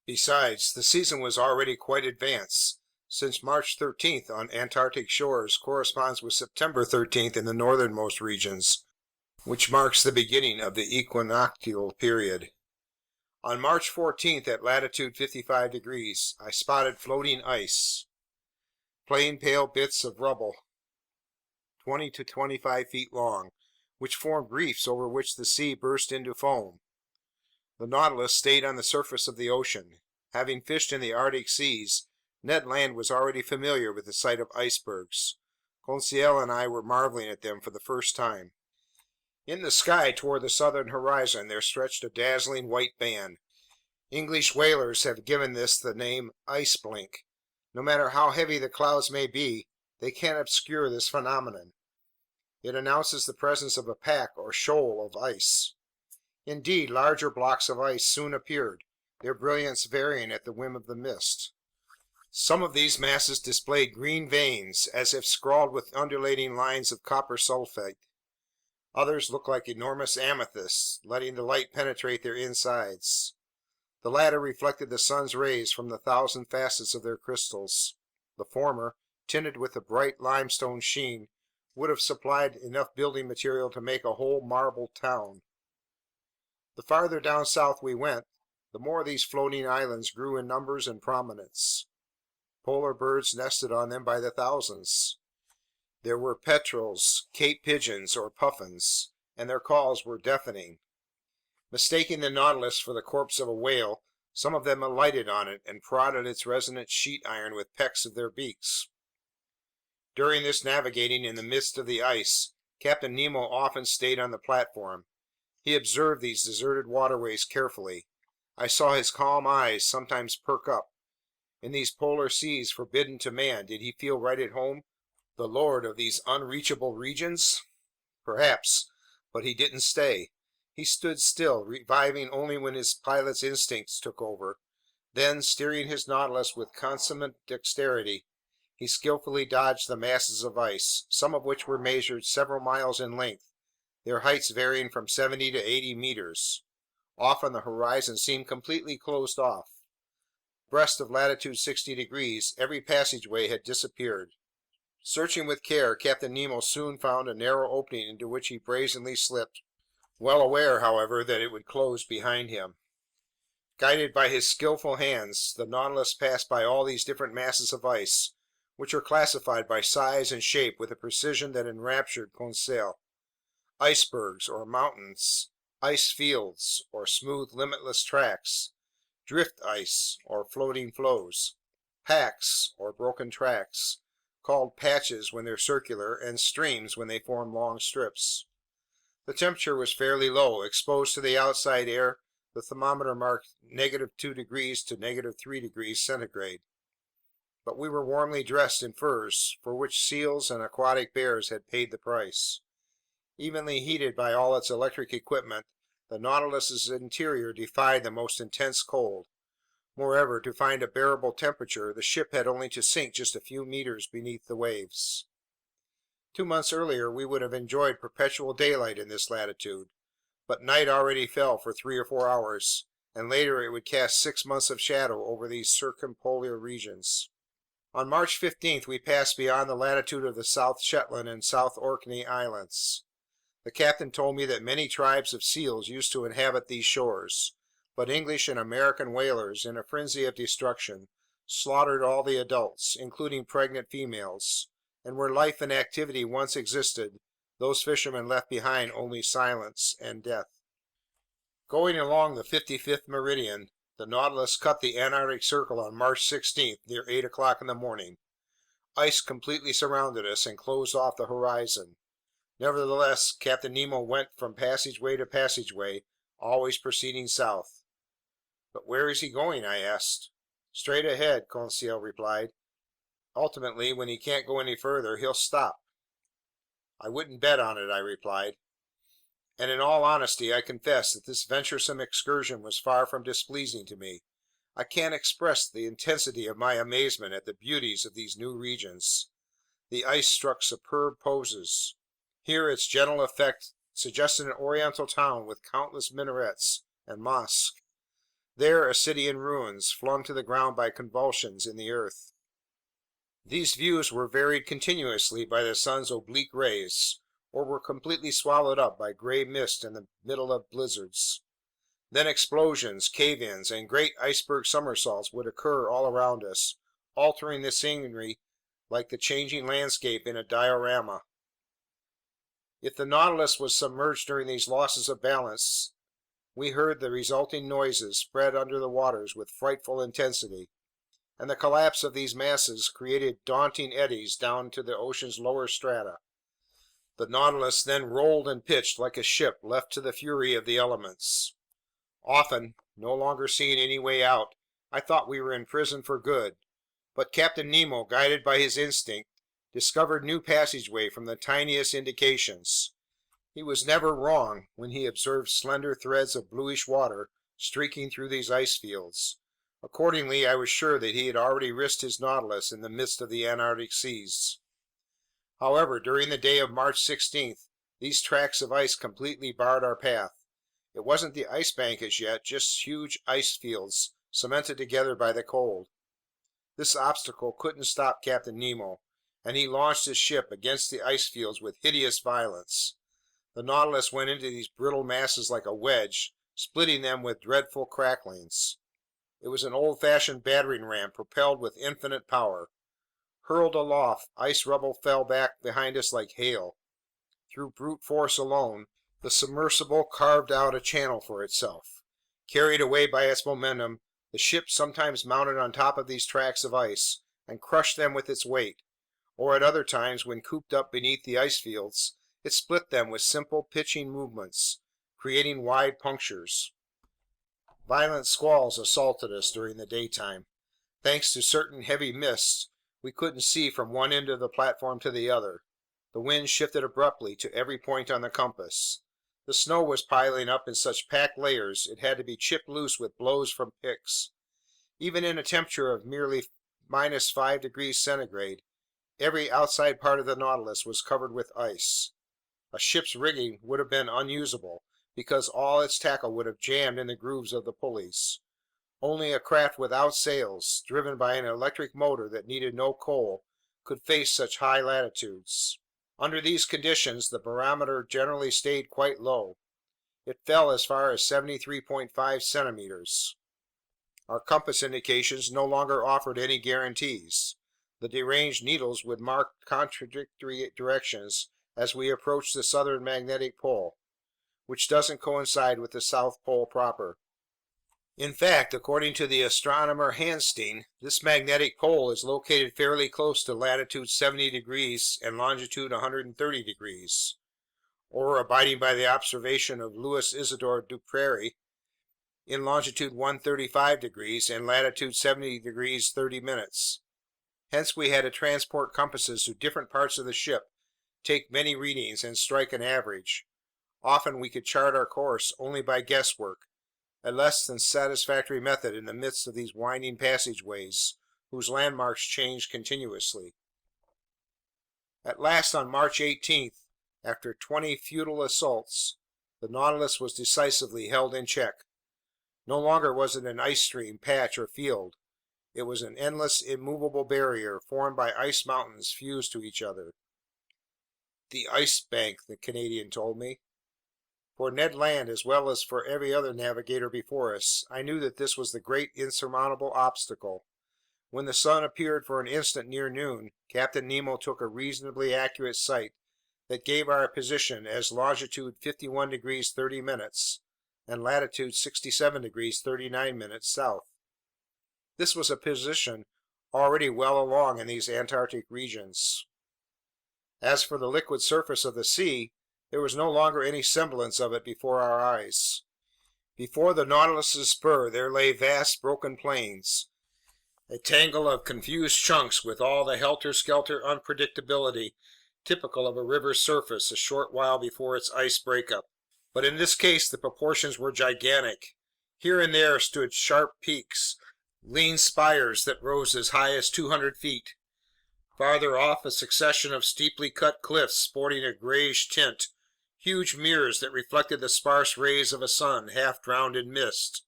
Besides, the season was already quite advanced, since March 13th on Antarctic shores corresponds with September 13th in the northernmost regions, which marks the beginning of the equinoctial period. On March 14th at latitude 55 degrees, I spotted floating ice, plain pale bits of rubble 20 to 25 feet long, which formed reefs over which the sea burst into foam. The Nautilus stayed on the surface of the ocean. Having fished in the Arctic seas, Ned Land was already familiar with the sight of icebergs. Conseil and I were marveling at them for the first time. In the sky toward the southern horizon there stretched a dazzling white band. English whalers have given this the name ice blink. No matter how heavy the clouds may be, they can't obscure this phenomenon. It announces the presence of a pack or shoal of ice. Indeed, larger blocks of ice soon appeared, their brilliance varying at the whim of the mist. Some of these masses displayed green veins, as if scrawled with undulating lines of copper sulfate. Others looked like enormous amethysts, letting the light penetrate their insides. The latter reflected the sun's rays from the thousand facets of their crystals. The former, tinted with a bright limestone sheen, would have supplied enough building material to make a whole marble town. The farther down south we went, the more these floating islands grew in numbers and prominence. Polar birds nested on them by the thousands. There were petrels, Cape pigeons, or puffins, and their calls were deafening. Mistaking the Nautilus for the corpse of a whale, some of them alighted on it and prodded its resonant sheet iron with pecks of their beaks. During this navigating in the midst of the ice, Captain Nemo often stayed on the platform. He observed these deserted waterways carefully. I saw his calm eyes sometimes perk up. In these polar seas forbidden to man, did he feel right at home, the lord of these unreachable regions? Perhaps, but he didn't stay. He stood still, reviving only when his pilot's instincts took over. Then, steering his Nautilus with consummate dexterity, he skillfully dodged the masses of ice, some of which were measured several miles in length, their heights varying from 70 to 80 meters. Often the horizon seemed completely closed off. Abreast of latitude 60 degrees, every passageway had disappeared. Searching with care, Captain Nemo soon found a narrow opening into which he brazenly slipped, well aware, however, that it would close behind him. Guided by his skillful hands, the Nautilus passed by all these different masses of ice, which were classified by size and shape with a precision that enraptured Conseil. Icebergs, or mountains, ice fields, or smooth, limitless tracts, drift ice, or floating floes, packs, or broken tracts, called patches when they're circular, and streams when they form long strips. The temperature was fairly low. Exposed to the outside air, the thermometer marked -2 degrees to -3 degrees centigrade. But we were warmly dressed in furs, for which seals and aquatic bears had paid the price. Evenly heated by all its electric equipment, the Nautilus's interior defied the most intense cold. Moreover, to find a bearable temperature, the ship had only to sink just a few meters beneath the waves. 2 months earlier, we would have enjoyed perpetual daylight in this latitude, but night already fell for 3 or 4 hours, and later it would cast 6 months of shadow over these circumpolar regions. On March 15th, we passed beyond the latitude of the South Shetland and South Orkney Islands. The captain told me that many tribes of seals used to inhabit these shores, but English and American whalers, in a frenzy of destruction, slaughtered all the adults, including pregnant females, and where life and activity once existed, those fishermen left behind only silence and death. Going along the 55th meridian, the Nautilus cut the Antarctic Circle on March 16th near 8 o'clock in the morning. Ice completely surrounded us and closed off the horizon. Nevertheless, Captain Nemo went from passageway to passageway, always proceeding south. "But where is he going?" I asked. "Straight ahead," Conseil replied. "Ultimately, when he can't go any further, he'll stop." "I wouldn't bet on it," I replied. And in all honesty, I confess that this venturesome excursion was far from displeasing to me. I can't express the intensity of my amazement at the beauties of these new regions. The ice struck superb poses. Here its gentle effect suggested an oriental town with countless minarets and mosques. There a city in ruins, flung to the ground by convulsions in the earth. These views were varied continuously by the sun's oblique rays, or were completely swallowed up by gray mist in the middle of blizzards. Then explosions, cave-ins, and great iceberg somersaults would occur all around us, altering the scenery like the changing landscape in a diorama. If the Nautilus was submerged during these losses of balance, we heard the resulting noises spread under the waters with frightful intensity, and the collapse of these masses created daunting eddies down to the ocean's lower strata. The Nautilus then rolled and pitched like a ship left to the fury of the elements. Often, no longer seeing any way out, I thought we were imprisoned for good, but Captain Nemo, guided by his instinct, discovered new passageway from the tiniest indications. He was never wrong when he observed slender threads of bluish water streaking through these ice fields. Accordingly, I was sure that he had already risked his Nautilus in the midst of the Antarctic seas. However, during the day of March 16th, these tracts of ice completely barred our path. It wasn't the Ice Bank as yet, just huge ice fields cemented together by the cold. This obstacle couldn't stop Captain Nemo, and he launched his ship against the ice fields with hideous violence. The Nautilus went into these brittle masses like a wedge, splitting them with dreadful cracklings. It was an old-fashioned battering ram propelled with infinite power. Hurled aloft, ice rubble fell back behind us like hail. Through brute force alone, the submersible carved out a channel for itself. Carried away by its momentum, the ship sometimes mounted on top of these tracts of ice and crushed them with its weight, or at other times, when cooped up beneath the ice fields, it split them with simple pitching movements, creating wide punctures. Violent squalls assaulted us during the daytime. Thanks to certain heavy mists, we couldn't see from one end of the platform to the other. The wind shifted abruptly to every point on the compass. The snow was piling up in such packed layers it had to be chipped loose with blows from picks. Even in a temperature of merely -5 degrees centigrade, every outside part of the Nautilus was covered with ice. A ship's rigging would have been unusable, because all its tackle would have jammed in the grooves of the pulleys. Only a craft without sails, driven by an electric motor that needed no coal, could face such high latitudes. Under these conditions, the barometer generally stayed quite low. It fell as far as 73.5 centimeters. Our compass indications no longer offered any guarantees. The deranged needles would mark contradictory directions as we approached the southern magnetic pole, which doesn't coincide with the South Pole proper. In fact, according to the astronomer Hansteen, this magnetic pole is located fairly close to latitude 70 degrees and longitude 130 degrees. Or, abiding by the observation of Louis Isidore Duperrey, in longitude 135 degrees and latitude 70 degrees 30 minutes. Hence we had to transport compasses to different parts of the ship, take many readings, and strike an average. Often we could chart our course only by guesswork, a less than satisfactory method in the midst of these winding passageways, whose landmarks changed continuously. At last, on March 18th, after 20 futile assaults, the Nautilus was decisively held in check. No longer was it an ice stream, patch, or field. It was an endless, immovable barrier formed by ice mountains fused to each other. "The Ice Bank," the Canadian told me. For Ned Land, as well as for every other navigator before us, I knew that this was the great insurmountable obstacle. When the sun appeared for an instant near noon, Captain Nemo took a reasonably accurate sight that gave our position as longitude 51 degrees 30 minutes and latitude 67 degrees 39 minutes south. This was a position already well along in these Antarctic regions. As for the liquid surface of the sea, there was no longer any semblance of it before our eyes. Before the Nautilus's spur there lay vast broken plains, a tangle of confused chunks with all the helter-skelter unpredictability typical of a river's surface a short while before its ice breakup. But in this case the proportions were gigantic. Here and there stood sharp peaks, lean spires that rose as high as 200 feet. Farther off, a succession of steeply cut cliffs sporting a grayish tint, huge mirrors that reflected the sparse rays of a sun half drowned in mist.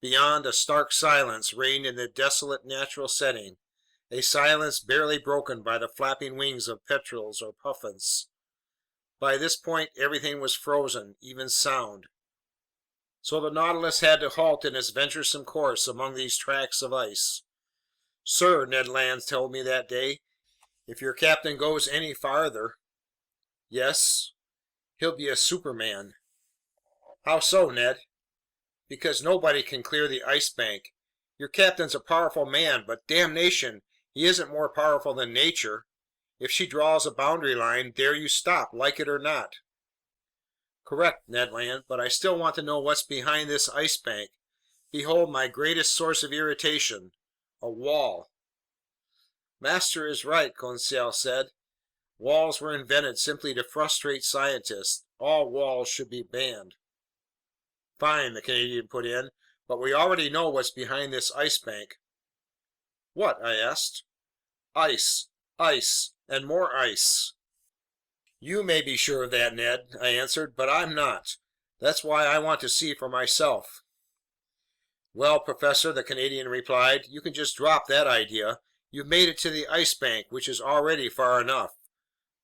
Beyond, a stark silence reigned in the desolate natural setting, a silence barely broken by the flapping wings of petrels or puffins. By this point, everything was frozen, even sound. So the Nautilus had to halt in its venturesome course among these tracts of ice. "Sir," Ned Land told me that day, "if your captain goes any farther—" "Yes?" "He'll be a superman." "How so, Ned?" "Because nobody can clear the Ice Bank. Your captain's a powerful man, but damnation, he isn't more powerful than nature. If she draws a boundary line, there you stop, like it or not." "Correct, Ned Land, but I still want to know what's behind this Ice Bank. Behold my greatest source of irritation: a wall." "Master is right," Conseil said. "Walls were invented simply to frustrate scientists. All walls should be banned." "Fine," the Canadian put in, "but we already know what's behind this Ice Bank." "What?" I asked. "Ice, ice, and more ice." "You may be sure of that, Ned," I answered, "but I'm not. That's why I want to see for myself." "Well, professor," the Canadian replied, "you can just drop that idea. You've made it to the Ice Bank, which is already far enough.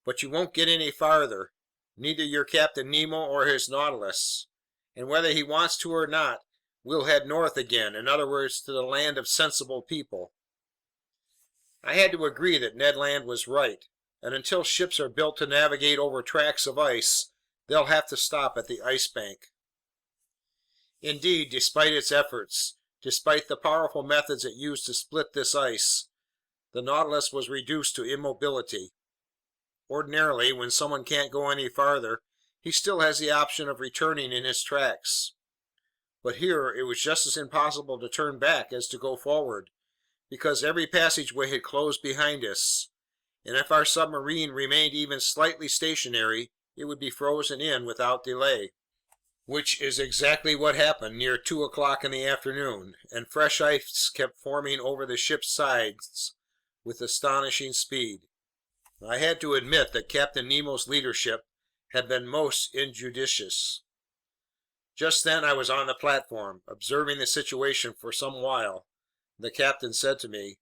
But you won't get any farther, neither your Captain Nemo or his Nautilus. And whether he wants to or not, we'll head north again, in other words, to the land of sensible people." I had to agree that Ned Land was right, and until ships are built to navigate over tracts of ice, they'll have to stop at the Ice Bank. Indeed, despite its efforts, despite the powerful methods it used to split this ice, the Nautilus was reduced to immobility. Ordinarily, when someone can't go any farther, he still has the option of returning in his tracks. But here it was just as impossible to turn back as to go forward, because every passageway had closed behind us, and if our submarine remained even slightly stationary, it would be frozen in without delay. Which is exactly what happened near 2 o'clock in the afternoon, and fresh ice kept forming over the ship's sides with astonishing speed. I had to admit that Captain Nemo's leadership had been most injudicious. Just then I was on the platform, observing the situation for some while. The captain said to me,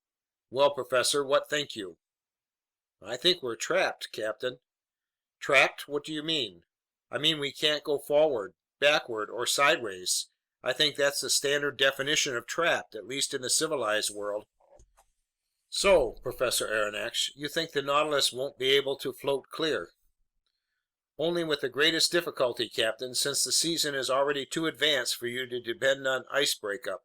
"Well, professor, what think you?" "I think we're trapped, captain." "Trapped? What do you mean?" "I mean we can't go forward, backward, or sideways. I think that's the standard definition of trapped, at least in the civilized world." "So, Professor Aronnax, you think the Nautilus won't be able to float clear?" "Only with the greatest difficulty, captain, since the season is already too advanced for you to depend on ice breakup."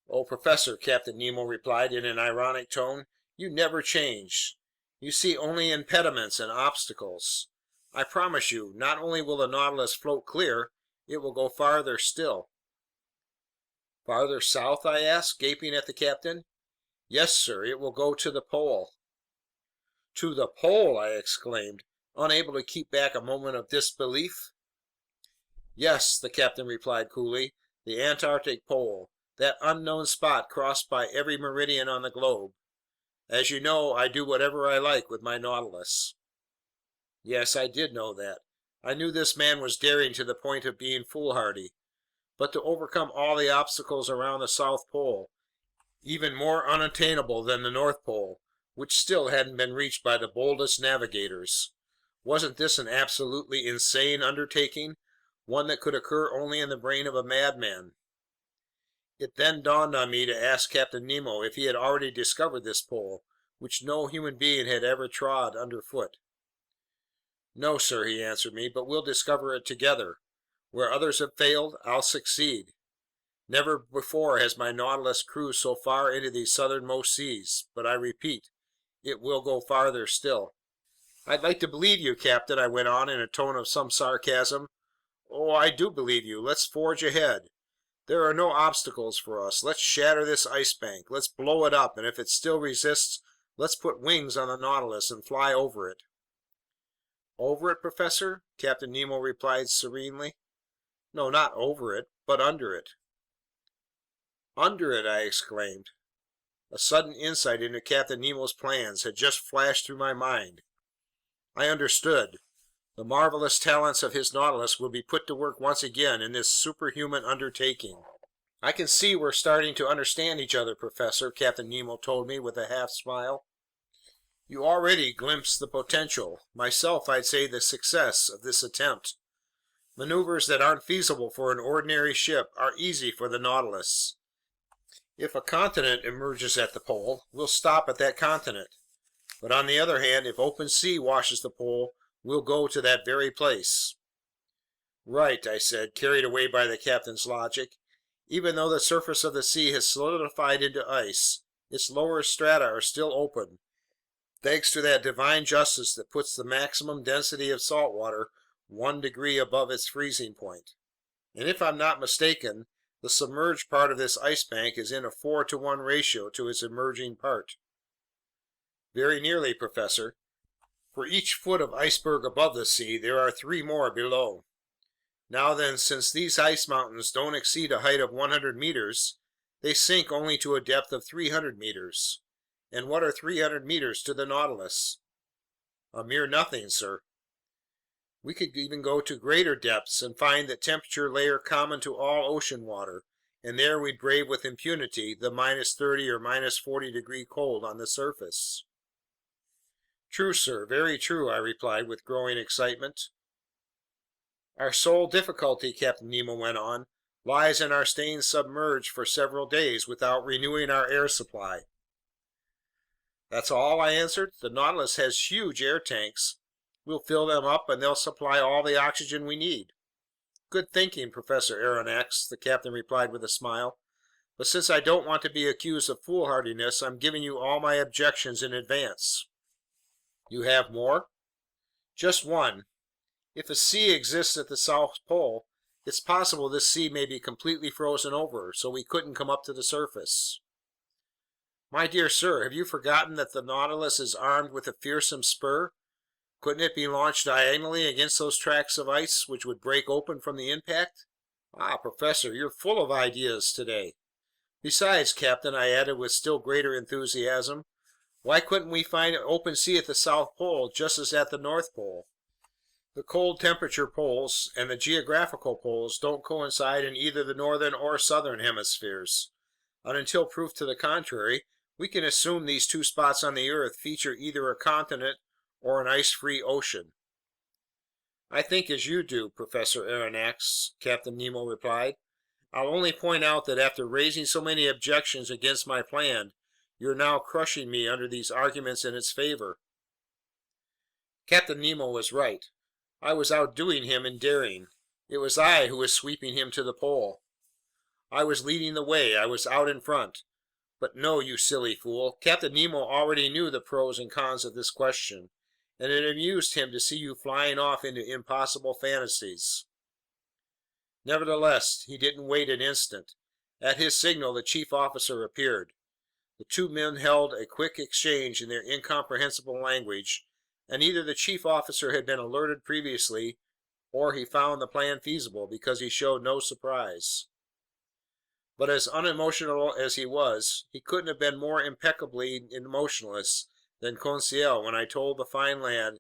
"Oh, professor," Captain Nemo replied in an ironic tone, "you never change. You see only impediments and obstacles. I promise you, not only will the Nautilus float clear, it will go farther still." "Farther south?" I asked, gaping at the captain. "Yes, sir, it will go to the pole." "To the pole!" I exclaimed, unable to keep back a movement of disbelief. "Yes," the captain replied coolly, "the Antarctic pole, that unknown spot crossed by every meridian on the globe. As you know, I do whatever I like with my Nautilus." Yes, I did know that. I knew this man was daring to the point of being foolhardy. But to overcome all the obstacles around the South Pole, even more unattainable than the North Pole, which still hadn't been reached by the boldest navigators, wasn't this an absolutely insane undertaking, one that could occur only in the brain of a madman? It then dawned on me to ask Captain Nemo if he had already discovered this pole, which no human being had ever trod underfoot. "No, sir," he answered me, "but we'll discover it together. Where others have failed, I'll succeed. Never before has my Nautilus cruised so far into these southernmost seas, but I repeat, it will go farther still." "I'd like to believe you, captain," I went on in a tone of some sarcasm. "Oh, I do believe you. Let's forge ahead. There are no obstacles for us. Let's shatter this Ice Bank. Let's blow it up, and if it still resists, let's put wings on the Nautilus and fly over it." "Over it, professor?" Captain Nemo replied serenely. "No, not over it, but under it." "Under it!" I exclaimed. A sudden insight into Captain Nemo's plans had just flashed through my mind. I understood. The marvelous talents of his Nautilus will be put to work once again in this superhuman undertaking. "I can see we're starting to understand each other, professor," Captain Nemo told me with a half smile. "You already glimpse the potential, myself I'd say the success, of this attempt. Maneuvers that aren't feasible for an ordinary ship are easy for the Nautilus. If a continent emerges at the pole, we'll stop at that continent. But on the other hand, if open sea washes the pole, we'll go to that very place." "Right," I said, carried away by the captain's logic. "Even though the surface of the sea has solidified into ice, its lower strata are still open, thanks to that divine justice that puts the maximum density of salt water 1 degree above its freezing point. And if I'm not mistaken, the submerged part of this Ice Bank is in a 4-to-1 ratio to its emerging part." "Very nearly, professor. For each foot of iceberg above the sea, there are 3 more below. Now then, since these ice mountains don't exceed a height of 100 meters, they sink only to a depth of 300 meters. And what are 300 meters to the Nautilus?" "A mere nothing, sir." "We could even go to greater depths and find that temperature layer common to all ocean water, and there we'd brave with impunity the -30 or -40 degree cold on the surface." "True, sir, very true," I replied with growing excitement. "Our sole difficulty," Captain Nemo went on, "lies in our staying submerged for several days without renewing our air supply." "That's all?" I answered. "The Nautilus has huge air tanks. We'll fill them up and they'll supply all the oxygen we need." "Good thinking, Professor Aronnax," the captain replied with a smile. "But since I don't want to be accused of foolhardiness, I'm giving you all my objections in advance." "You have more?" "Just one. If a sea exists at the South Pole, it's possible this sea may be completely frozen over, so we couldn't come up to the surface." "My dear sir, have you forgotten that the Nautilus is armed with a fearsome spur? Couldn't it be launched diagonally against those tracts of ice, which would break open from the impact?" "Ah, professor, you're full of ideas today. Besides, captain," I added with still greater enthusiasm, "why couldn't we find open sea at the South Pole just as at the North Pole? The cold temperature poles and the geographical poles don't coincide in either the northern or southern hemispheres. And until proof to the contrary, we can assume these 2 spots on the Earth feature either a continent or an ice-free ocean." "I think as you do, Professor Aronnax," Captain Nemo replied. "I'll only point out that after raising so many objections against my plan, you're now crushing me under these arguments in its favor." Captain Nemo was right. I was outdoing him in daring. It was I who was sweeping him to the pole. I was leading the way. I was out in front. But no, you silly fool, Captain Nemo already knew the pros and cons of this question, and it amused him to see you flying off into impossible fantasies. Nevertheless, he didn't wait an instant. At his signal, the chief officer appeared. The two men held a quick exchange in their incomprehensible language, and either the chief officer had been alerted previously, or he found the plan feasible, because he showed no surprise. But as unemotional as he was, he couldn't have been more impeccably emotionless than Conseil when I told the fine lad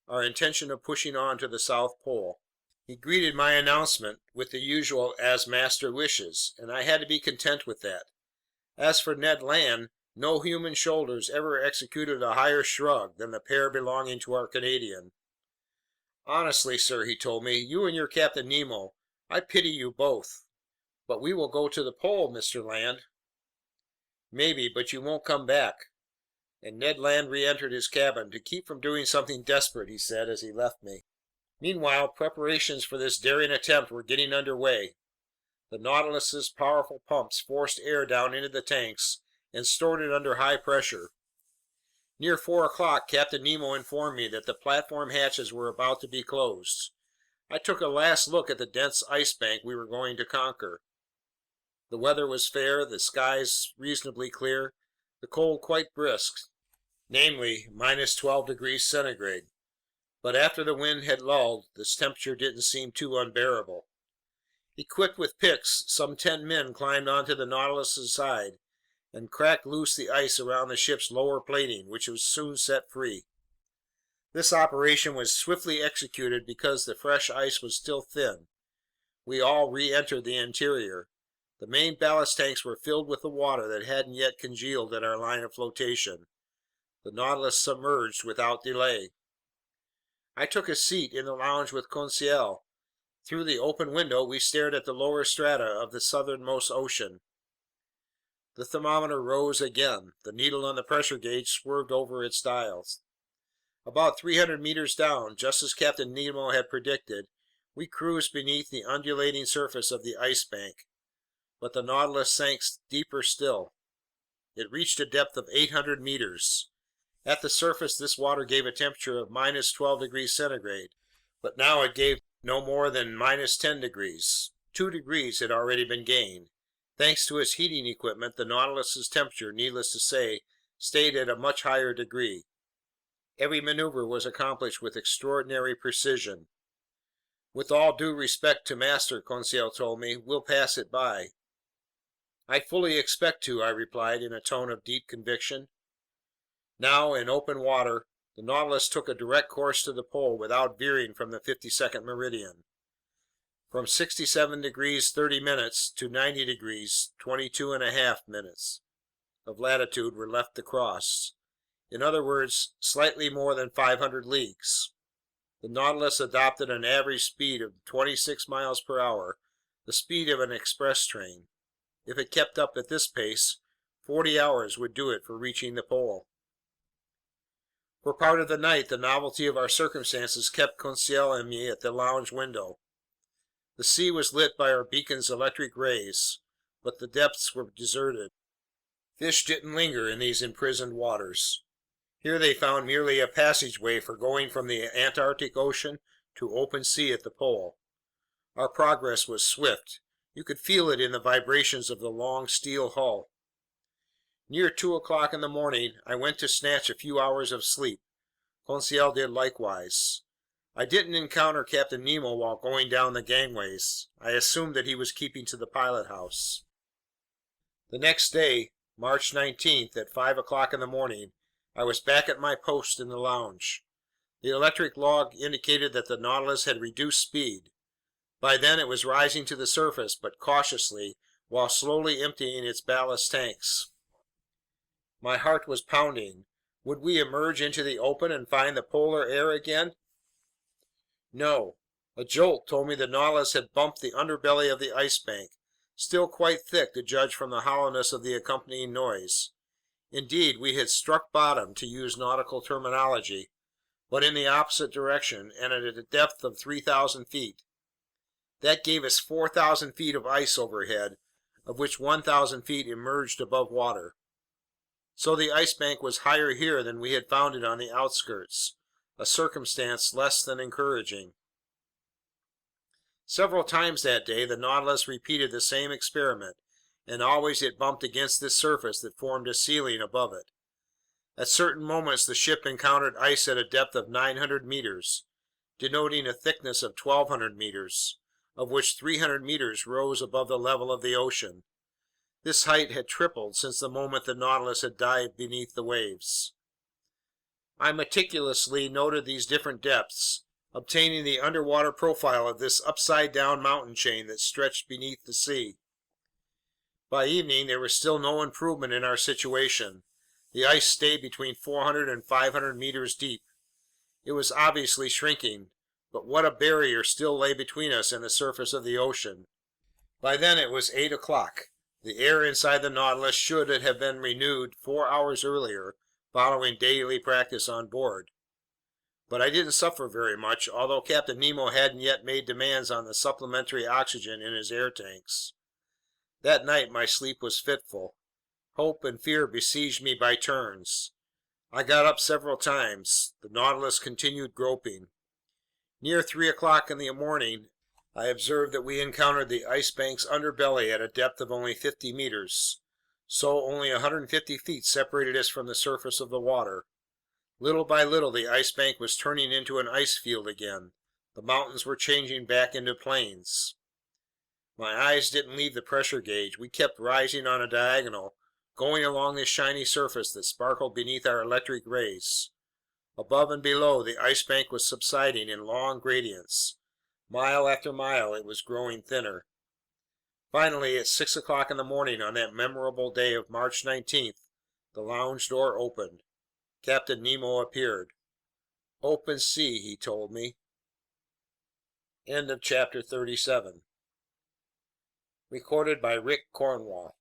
our intention of pushing on to the South Pole. He greeted my announcement with the usual "as master wishes," and I had to be content with that. As for Ned Land, no human shoulders ever executed a higher shrug than the pair belonging to our Canadian. "Honestly, sir," he told me, "you and your Captain Nemo, I pity you both. But we will go to the pole, Mr. Land." "Maybe, but you won't come back." And Ned Land re-entered his cabin, to keep from doing something desperate, he said as he left me. Meanwhile, preparations for this daring attempt were getting under way. The Nautilus's powerful pumps forced air down into the tanks and stored it under high pressure. Near 4 o'clock, Captain Nemo informed me that the platform hatches were about to be closed. I took a last look at the dense ice bank we were going to conquer. The weather was fair, the skies reasonably clear, the cold quite brisk, namely, -12°C. But after the wind had lulled, this temperature didn't seem too unbearable. Equipped with picks, some 10 men climbed onto the Nautilus's side and cracked loose the ice around the ship's lower plating, which was soon set free. This operation was swiftly executed because the fresh ice was still thin. We all re-entered the interior. The main ballast tanks were filled with the water that hadn't yet congealed at our line of flotation. The Nautilus submerged without delay. I took a seat in the lounge with Conseil. Through the open window, we stared at the lower strata of the southernmost ocean. The thermometer rose again. The needle on the pressure gauge swerved over its dials. About 300 meters down, just as Captain Nemo had predicted, we cruised beneath the undulating surface of the Ice Bank. But the Nautilus sank deeper still. It reached a depth of 800 meters. At the surface, this water gave a temperature of -12°C, but now it gave no more than -10 degrees. 2 degrees had already been gained. Thanks to its heating equipment, the Nautilus's temperature, needless to say, stayed at a much higher degree. Every maneuver was accomplished with extraordinary precision. "With all due respect to master," Conseil told me, "we'll pass it by." "I fully expect to," I replied in a tone of deep conviction. Now, in open water, the Nautilus took a direct course to the pole without veering from the 52nd meridian. From 67 degrees 30 minutes to 90 degrees 22.5 minutes of latitude were left to cross. In other words, slightly more than 500 leagues. The Nautilus adopted an average speed of 26 miles per hour, the speed of an express train. If it kept up at this pace, 40 hours would do it for reaching the pole. For part of the night, the novelty of our circumstances kept Conseil and me at the lounge window. The sea was lit by our beacon's electric rays, but the depths were deserted. Fish didn't linger in these imprisoned waters. Here they found merely a passageway for going from the Antarctic Ocean to open sea at the pole. Our progress was swift. You could feel it in the vibrations of the long steel hull. Near 2 o'clock in the morning, I went to snatch a few hours of sleep. Conseil did likewise. I didn't encounter Captain Nemo while going down the gangways. I assumed that he was keeping to the pilothouse. The next day, March 19th, at 5 o'clock in the morning, I was back at my post in the lounge. The electric log indicated that the Nautilus had reduced speed. By then it was rising to the surface, but cautiously, while slowly emptying its ballast tanks. My heart was pounding. Would we emerge into the open and find the polar air again? No. A jolt told me the Nautilus had bumped the underbelly of the Ice Bank, still quite thick to judge from the hollowness of the accompanying noise. Indeed, we had struck bottom, to use nautical terminology, but in the opposite direction and at a depth of 3,000 feet. That gave us 4,000 feet of ice overhead, of which 1,000 feet emerged above water. So the Ice Bank was higher here than we had found it on the outskirts, a circumstance less than encouraging. Several times that day, the Nautilus repeated the same experiment, and always it bumped against this surface that formed a ceiling above it. At certain moments the ship encountered ice at a depth of 900 meters, denoting a thickness of 1,200 meters, of which 300 meters rose above the level of the ocean. This height had tripled since the moment the Nautilus had dived beneath the waves. I meticulously noted these different depths, obtaining the underwater profile of this upside-down mountain chain that stretched beneath the sea. By evening, there was still no improvement in our situation. The ice stayed between 400 and 500 meters deep. It was obviously shrinking, but what a barrier still lay between us and the surface of the ocean! By then it was 8 o'clock. The air inside the Nautilus should have been renewed 4 hours earlier, following daily practice on board. But I didn't suffer very much, although Captain Nemo hadn't yet made demands on the supplementary oxygen in his air tanks. That night my sleep was fitful. Hope and fear besieged me by turns. I got up several times. The Nautilus continued groping. Near 3 o'clock in the morning, I observed that we encountered the Ice Bank's underbelly at a depth of only 50 meters. So only 150 feet separated us from the surface of the water. Little by little, the Ice Bank was turning into an ice field again. The mountains were changing back into plains. My eyes didn't leave the pressure gauge. We kept rising on a diagonal, going along this shiny surface that sparkled beneath our electric rays. Above and below, the Ice Bank was subsiding in long gradients. Mile after mile, it was growing thinner. Finally, at 6 o'clock in the morning on that memorable day of March 19th, the lounge door opened. Captain Nemo appeared. "Open sea," he told me. End of chapter 37. Recorded by Rick Cornwall.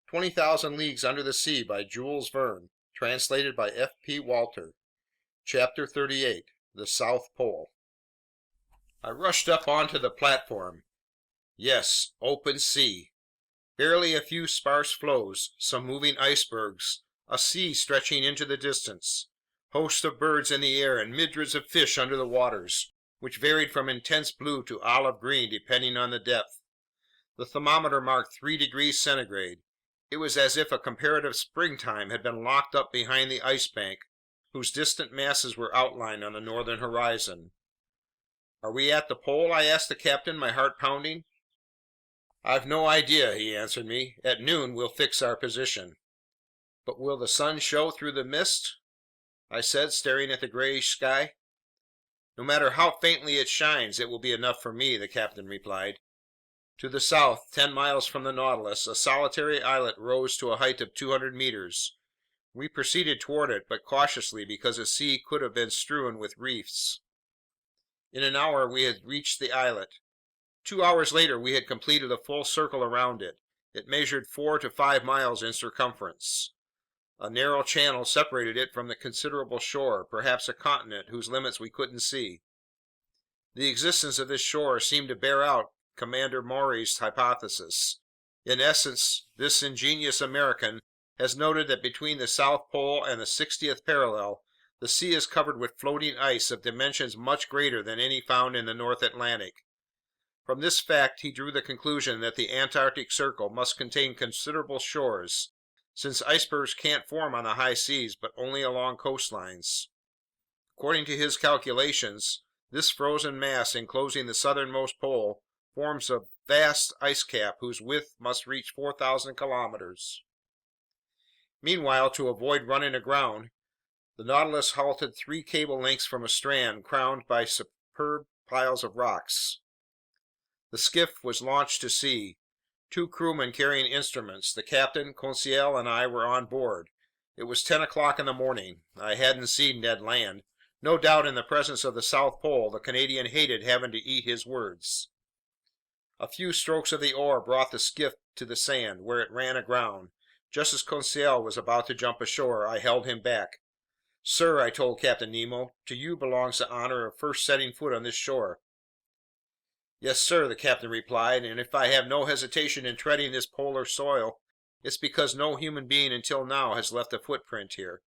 "20,000 Leagues Under the Sea" by Jules Verne. Translated by F.P. Walter. Chapter 38. The South Pole. I rushed up onto the platform. Yes, open sea. Barely a few sparse floes, some moving icebergs, a sea stretching into the distance, hosts of birds in the air, and myriads of fish under the waters, which varied from intense blue to olive green depending on the depth. The thermometer marked 3 degrees centigrade. It was as if a comparative springtime had been locked up behind the Ice Bank, whose distant masses were outlined on the northern horizon. "Are we at the pole?" I asked the captain, my heart pounding. "I've no idea," he answered me. "At noon we'll fix our position." "But will the sun show through the mist?" I said, staring at the grayish sky. "No matter how faintly it shines, it will be enough for me," the captain replied. To the south, 10 miles from the Nautilus, a solitary islet rose to a height of 200 meters. We proceeded toward it, but cautiously because the sea could have been strewn with reefs. In an hour we had reached the islet. 2 hours later we had completed a full circle around it. It measured 4 to 5 miles in circumference. A narrow channel separated it from the considerable shore, perhaps a continent whose limits we couldn't see. The existence of this shore seemed to bear out Commander Maury's hypothesis. In essence, this ingenious American has noted that between the South Pole and the 60th parallel, the sea is covered with floating ice of dimensions much greater than any found in the North Atlantic. From this fact, he drew the conclusion that the Antarctic Circle must contain considerable shores, since icebergs can't form on the high seas but only along coastlines. According to his calculations, this frozen mass enclosing the southernmost pole forms a vast ice cap whose width must reach 4,000 kilometers. Meanwhile, to avoid running aground, the Nautilus halted 3 cable lengths from a strand crowned by superb piles of rocks. The skiff was launched to sea. 2 crewmen carrying instruments, the captain, Conseil, and I were on board. It was 10 o'clock in the morning. I hadn't seen Ned Land. No doubt in the presence of the South Pole, the Canadian hated having to eat his words. A few strokes of the oar brought the skiff to the sand, where it ran aground. Just as Conseil was about to jump ashore, I held him back. "Sir," I told Captain Nemo, "to you belongs the honor of first setting foot on this shore." "Yes, sir," the captain replied, "and if I have no hesitation in treading this polar soil, it's because no human being until now has left a footprint here."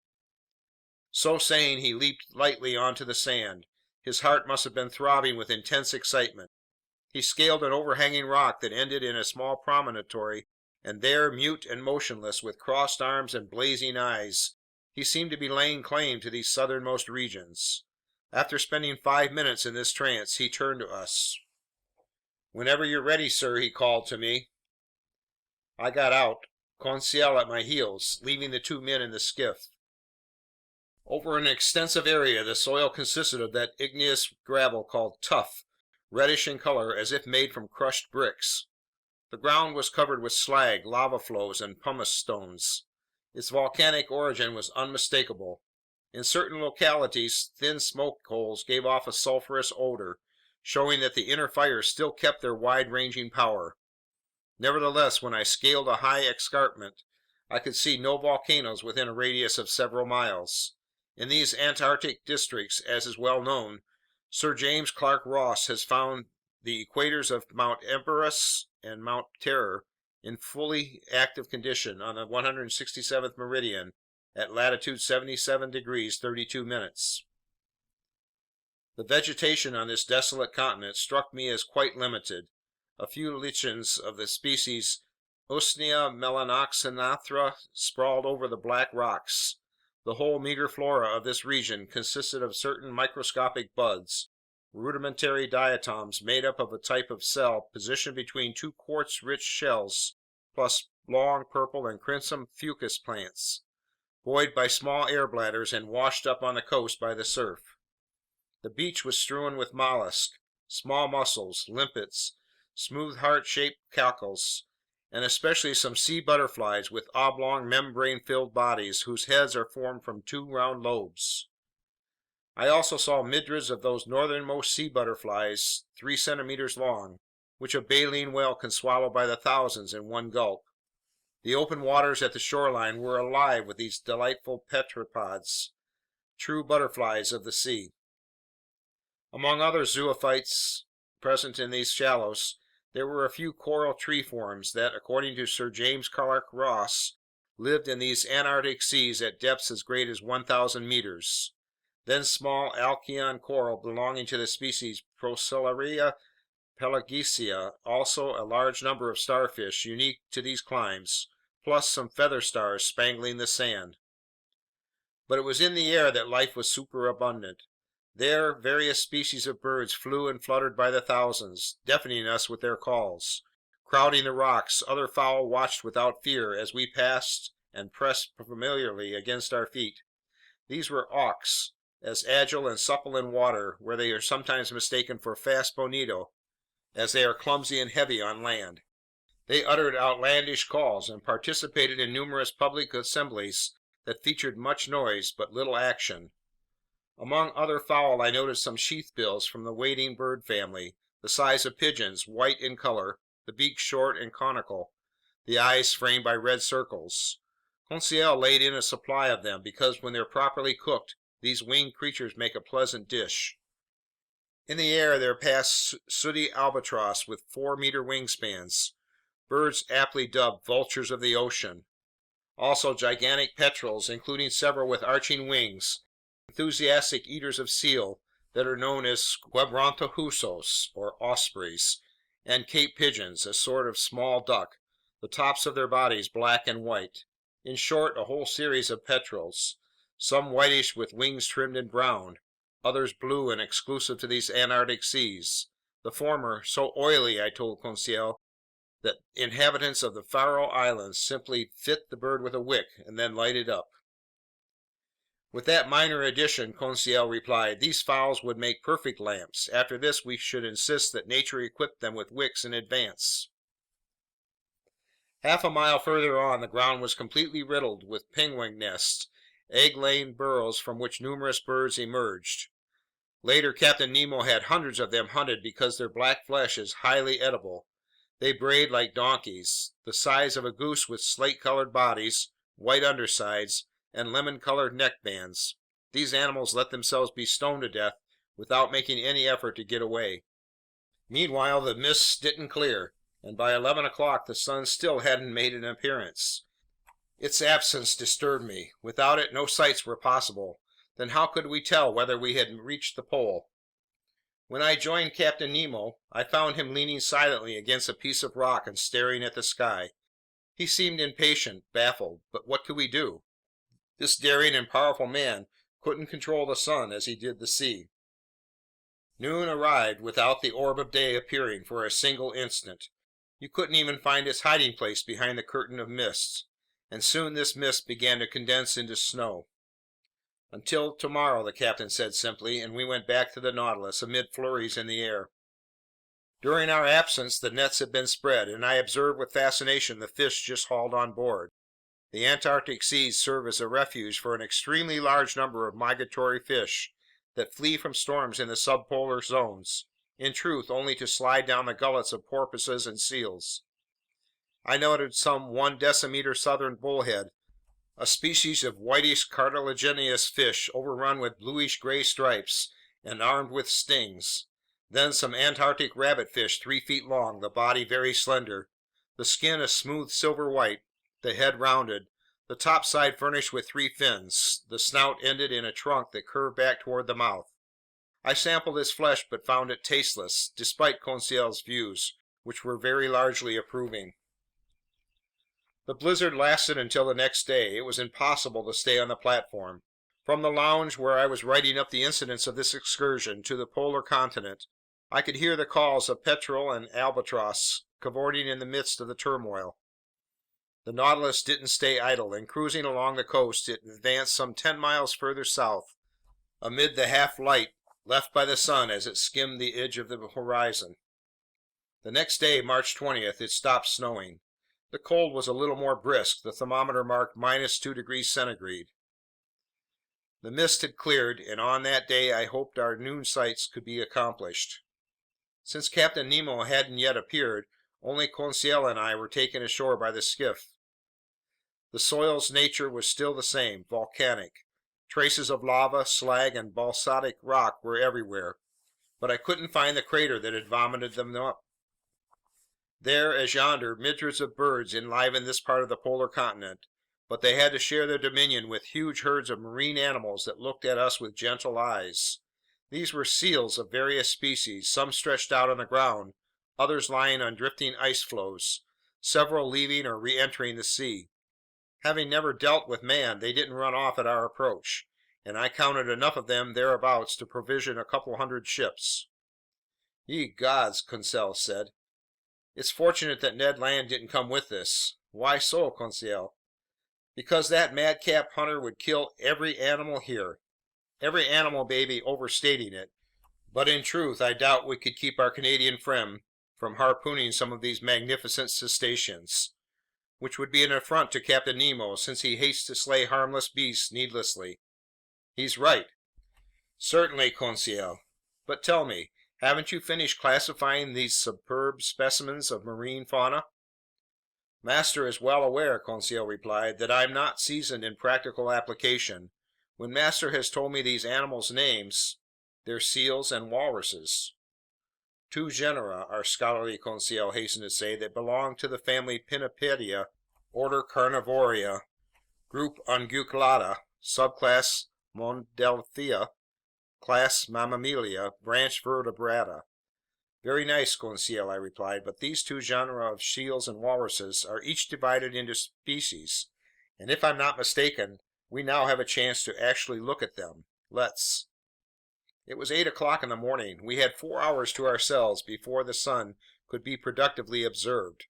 So saying, he leaped lightly onto the sand. His heart must have been throbbing with intense excitement. He scaled an overhanging rock that ended in a small promontory, and there, mute and motionless, with crossed arms and blazing eyes, he seemed to be laying claim to these southernmost regions. After spending 5 minutes in this trance, he turned to us. "Whenever you're ready, sir," he called to me. I got out, Conseil at my heels, leaving the two men in the skiff. Over an extensive area, the soil consisted of that igneous gravel called tuff, reddish in color as if made from crushed bricks. The ground was covered with slag, lava flows, and pumice stones. Its volcanic origin was unmistakable. In certain localities, thin smoke holes gave off a sulfurous odor, showing that the inner fires still kept their wide-ranging power. Nevertheless, when I scaled a high escarpment, I could see no volcanoes within a radius of several miles. In these Antarctic districts, as is well known, Sir James Clark Ross has found the equators of Mount Erebus and Mount Terror in fully active condition on the 167th meridian at latitude 77 degrees 32 minutes. The vegetation on this desolate continent struck me as quite limited. A few lichens of the species Usnea melanoxanthra sprawled over the black rocks. The whole meager flora of this region consisted of certain microscopic buds, rudimentary diatoms made up of a type of cell positioned between two quartz-rich shells, plus long purple and crimson fucus plants, buoyed by small air bladders and washed up on the coast by the surf. The beach was strewn with mollusks, small mussels, limpets, smooth heart-shaped cockles, and especially some sea butterflies with oblong membrane-filled bodies whose heads are formed from two round lobes. I also saw myriads of those northernmost sea butterflies 3 centimeters long, which a baleen whale can swallow by the thousands in one gulp. The open waters at the shoreline were alive with these delightful pteropods, true butterflies of the sea. Among other zoophytes present in these shallows, there were a few coral tree forms that, according to Sir James Clark Ross, lived in these Antarctic seas at depths as great as 1,000 meters. Then small alcyon coral belonging to the species Procellaria pelagicea, also a large number of starfish unique to these climes, plus some feather stars spangling the sand. But it was in the air that life was superabundant. There, various species of birds flew and fluttered by the thousands, deafening us with their calls. Crowding the rocks, other fowl watched without fear as we passed and pressed familiarly against our feet. These were auks, as agile and supple in water, where they are sometimes mistaken for fast bonito, as they are clumsy and heavy on land. They uttered outlandish calls and participated in numerous public assemblies that featured much noise but little action. Among other fowl, I noted some sheathbills from the wading bird family, the size of pigeons, white in color, the beak short and conical, the eyes framed by red circles. Conseil laid in a supply of them because when they're properly cooked, these winged creatures make a pleasant dish. In the air there passed sooty albatross with 4-meter wingspans, birds aptly dubbed vultures of the ocean. Also gigantic petrels, including several with arching wings, enthusiastic eaters of seal that are known as quebrantahuesos, or ospreys, and Cape pigeons, a sort of small duck, the tops of their bodies black and white. In short, a whole series of petrels, some whitish with wings trimmed in brown, others blue and exclusive to these Antarctic seas. The former, so oily, I told Conseil, that inhabitants of the Faroe Islands simply fit the bird with a wick and then light it up. With that minor addition, Conseil replied, these fowls would make perfect lamps. After this, we should insist that nature equip them with wicks in advance. Half a mile further on, the ground was completely riddled with penguin nests, egg-laying burrows from which numerous birds emerged. Later, Captain Nemo had hundreds of them hunted because their black flesh is highly edible. They brayed like donkeys, the size of a goose with slate-colored bodies, white undersides, and lemon-colored neckbands. These animals let themselves be stoned to death without making any effort to get away. Meanwhile, the mists didn't clear, and by 11 o'clock the sun still hadn't made an appearance. Its absence disturbed me. Without it, no sights were possible. then how could we tell whether we had reached the pole? When I joined Captain Nemo, I found him leaning silently against a piece of rock and staring at the sky. He seemed impatient, baffled, but what could we do? This daring and powerful man couldn't control the sun as he did the sea. Noon arrived without the orb of day appearing for a single instant. You couldn't even find its hiding place behind the curtain of mist, and soon this mist began to condense into snow. "Until tomorrow," the captain said simply, and we went back to the Nautilus amid flurries in the air. During our absence, the nets had been spread, and I observed with fascination the fish just hauled on board. The Antarctic seas serve as a refuge for an extremely large number of migratory fish that flee from storms in the subpolar zones, in truth only to slide down the gullets of porpoises and seals. I noted some 1 decimeter southern bullhead, a species of whitish cartilaginous fish overrun with bluish-gray stripes and armed with stings; then some Antarctic rabbitfish 3 feet long, the body very slender, the skin a smooth silver white, the head rounded, the top side furnished with 3 fins, the snout ended in a trunk that curved back toward the mouth. I sampled its flesh but found it tasteless, despite Conseil's views, which were very largely approving. The blizzard lasted until the next day. It was impossible to stay on the platform. From the lounge where I was writing up the incidents of this excursion to the polar continent, I could hear the calls of petrel and albatross cavorting in the midst of the turmoil. The Nautilus didn't stay idle, and cruising along the coast, it advanced some 10 miles further south, amid the half light left by the sun as it skimmed the edge of the horizon. The next day, March 20th, it stopped snowing. The cold was a little more brisk. The thermometer marked -2 degrees centigrade. The mist had cleared, and on that day I hoped our noon sights could be accomplished. Since Captain Nemo hadn't yet appeared, only Conseil and I were taken ashore by the skiff. The soil's nature was still the same, volcanic. Traces of lava, slag, and basaltic rock were everywhere, but I couldn't find the crater that had vomited them up. There, as yonder, myriads of birds enlivened this part of the polar continent, but they had to share their dominion with huge herds of marine animals that looked at us with gentle eyes. These were seals of various species, some stretched out on the ground, others lying on drifting ice floes, several leaving or re-entering the sea. Having never dealt with man, they didn't run off at our approach, and I counted enough of them thereabouts to provision a couple hundred ships. "Ye gods," Conseil said. "It's fortunate that Ned Land didn't come with us." "Why so, Conseil?" "Because that madcap hunter would kill every animal here. Every animal may be overstating it, but in truth I doubt we could keep our Canadian friend from harpooning some of these magnificent cetaceans, which would be an affront to Captain Nemo, since he hates to slay harmless beasts needlessly." "He's right." "Certainly, Conseil. But tell me, haven't you finished classifying these superb specimens of marine fauna?" "Master is well aware," Conseil replied, "that I'm not seasoned in practical application. When master has told me these animals' names, they're seals and walruses." "Two genera," our scholarly Conseil hastened to say, "that belong to the family Pinnipedia, order Carnivoria, group Unguiculata, subclass Monodelphia, class Mammalia, branch Vertebrata." "Very nice, Conseil," I replied, "but these two genera of seals and walruses are each divided into species, and if I'm not mistaken, we now have a chance to actually look at them. Let's." It was 8 o'clock in the morning. We had 4 hours to ourselves before the sun could be productively observed.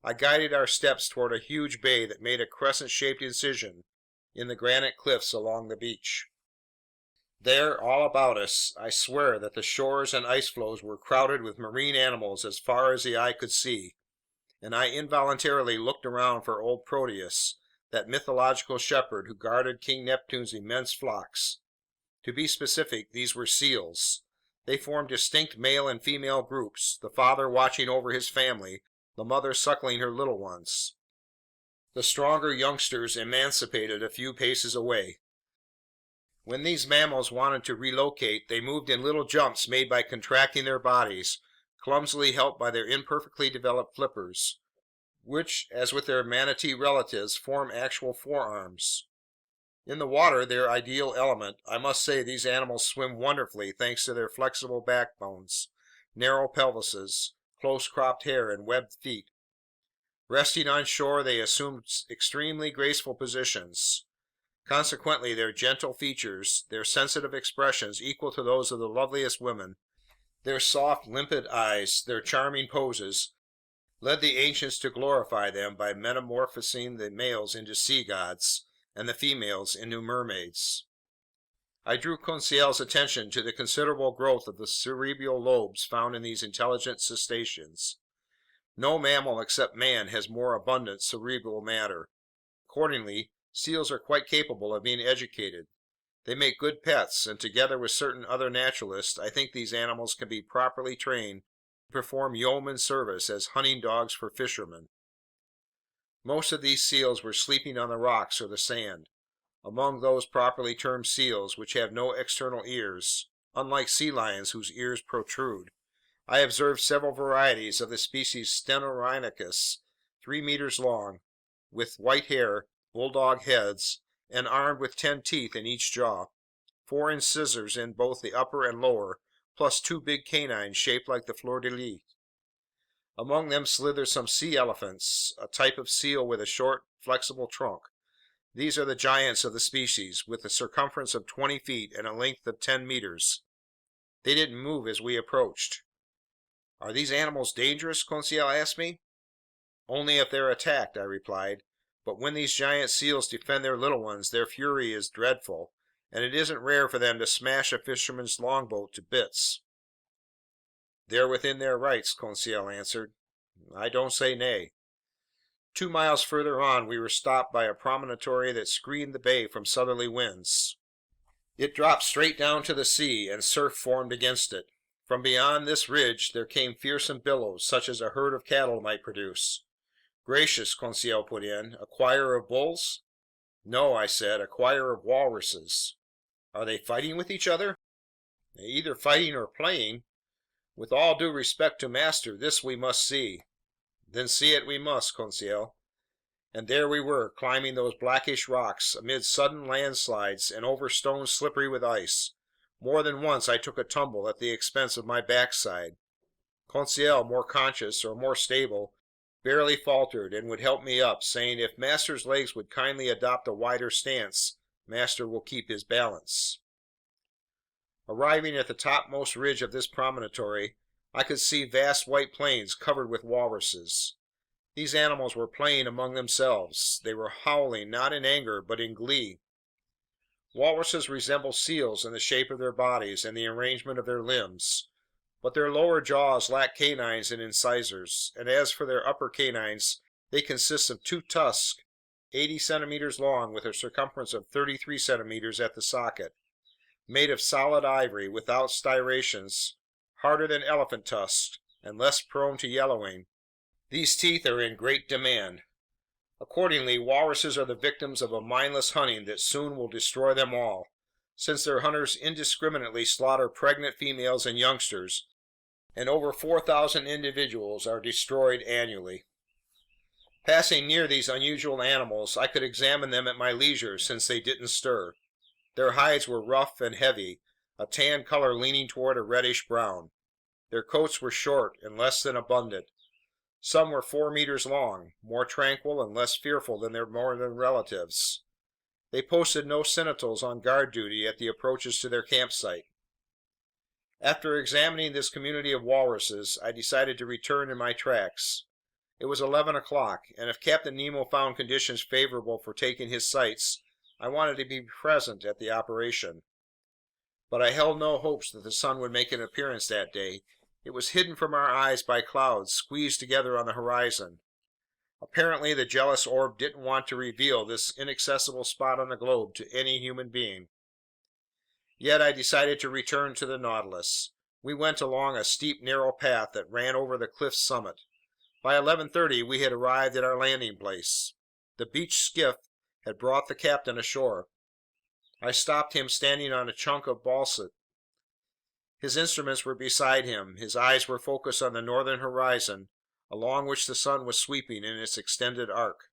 I guided our steps toward a huge bay that made a crescent-shaped incision in the granite cliffs along the beach. There, all about us, I swear that the shores and ice floes were crowded with marine animals as far as the eye could see, and I involuntarily looked around for old Proteus, that mythological shepherd who guarded King Neptune's immense flocks. To be specific, these were seals. They formed distinct male and female groups, the father watching over his family, the mother suckling her little ones, the stronger youngsters emancipated a few paces away. When these mammals wanted to relocate, they moved in little jumps made by contracting their bodies, clumsily helped by their imperfectly developed flippers, which, as with their manatee relatives, form actual forearms. In the water, their ideal element, I must say these animals swim wonderfully thanks to their flexible backbones, narrow pelvises, close cropped hair, and webbed feet. Resting on shore, they assume extremely graceful positions. Consequently, their gentle features, their sensitive expressions equal to those of the loveliest women, their soft, limpid eyes, their charming poses, led the ancients to glorify them by metamorphosing the males into sea gods and the females into mermaids. I drew Conseil's attention to the considerable growth of the cerebral lobes found in these intelligent cetaceans. No mammal except man has more abundant cerebral matter. Accordingly, seals are quite capable of being educated. They make good pets, and together with certain other naturalists, I think these animals can be properly trained to perform yeoman service as hunting dogs for fishermen. Most of these seals were sleeping on the rocks or the sand. Among those properly termed seals, which have no external ears, unlike sea lions whose ears protrude, I observed several varieties of the species Stenorhynchus, 3 meters long, with white hair, bulldog heads, and armed with 10 teeth in each jaw, 4 incisors in both the upper and lower, plus 2 big canines shaped like the fleur-de-lis. Among them slither some sea elephants, a type of seal with a short, flexible trunk. These are the giants of the species, with a circumference of 20 feet and a length of 10 meters. They didn't move as we approached. "Are these animals dangerous?" Conseil asked me. "Only if they're attacked," I replied. "But when these giant seals defend their little ones, their fury is dreadful, and it isn't rare for them to smash a fisherman's longboat to bits." "They're within their rights," Conseil answered. "I don't say nay." 2 miles further on, we were stopped by a promontory that screened the bay from southerly winds. It dropped straight down to the sea, and surf formed against it. From beyond this ridge, there came fearsome billows, such as a herd of cattle might produce. "Gracious," Conseil put in, "a choir of bulls?" "No," I said, "a choir of walruses." "Are they fighting with each other?" "Either fighting or playing. With all due respect to master, this we must see." "Then see it we must, Conseil." And there we were, climbing those blackish rocks, amid sudden landslides and over stones slippery with ice. More than once I took a tumble at the expense of my backside. Conseil, more conscious, or more stable, barely faltered and would help me up, saying, "If master's legs would kindly adopt a wider stance, master will keep his balance." Arriving at the topmost ridge of this promontory, I could see vast white plains covered with walruses. These animals were playing among themselves. They were howling, not in anger, but in glee. Walruses resemble seals in the shape of their bodies and the arrangement of their limbs, but their lower jaws lack canines and incisors, and as for their upper canines, they consist of 2 tusks 80 centimeters long with a circumference of 33 centimeters at the socket, made of solid ivory, without striations, harder than elephant tusks, and less prone to yellowing. These teeth are in great demand. Accordingly, walruses are the victims of a mindless hunting that soon will destroy them all, since their hunters indiscriminately slaughter pregnant females and youngsters, and over 4,000 individuals are destroyed annually. Passing near these unusual animals, I could examine them at my leisure since they didn't stir. Their hides were rough and heavy, a tan color leaning toward a reddish brown. Their coats were short and less than abundant. Some were 4 meters long, more tranquil and less fearful than their northern relatives. They posted no sentinels on guard duty at the approaches to their campsite. After examining this community of walruses, I decided to return in my tracks. It was 11 o'clock, and if Captain Nemo found conditions favorable for taking his sights, I wanted to be present at the operation. But I held no hopes that the sun would make an appearance that day. It was hidden from our eyes by clouds squeezed together on the horizon. Apparently, the jealous orb didn't want to reveal this inaccessible spot on the globe to any human being. Yet I decided to return to the Nautilus. We went along a steep, narrow path that ran over the cliff's summit. By 11:30, we had arrived at our landing place. The beached skiff had brought the captain ashore. I stopped him standing on a chunk of basalt. His instruments were beside him. His eyes were focused on the northern horizon, along which the sun was sweeping in its extended arc.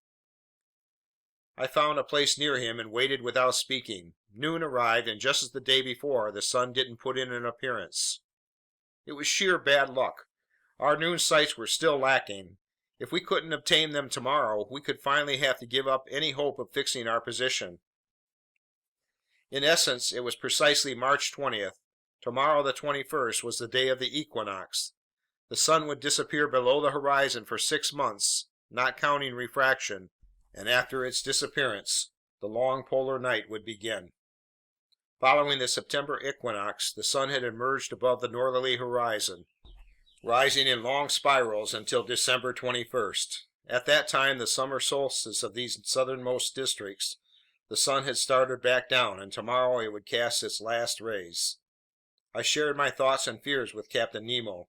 I found a place near him and waited without speaking. Noon arrived, and just as the day before, the sun didn't put in an appearance. It was sheer bad luck. Our noon sights were still lacking. If we couldn't obtain them tomorrow, we would finally have to give up any hope of fixing our position. In essence, it was precisely March 20th. Tomorrow, the 21st, was the day of the equinox. The sun would disappear below the horizon for 6 months, not counting refraction, and after its disappearance, the long polar night would begin. Following the September equinox, the sun had emerged above the northerly horizon, rising in long spirals until December 21st. At that time, the summer solstice of these southernmost districts, the sun had started back down, and tomorrow it would cast its last rays. I shared my thoughts and fears with Captain Nemo.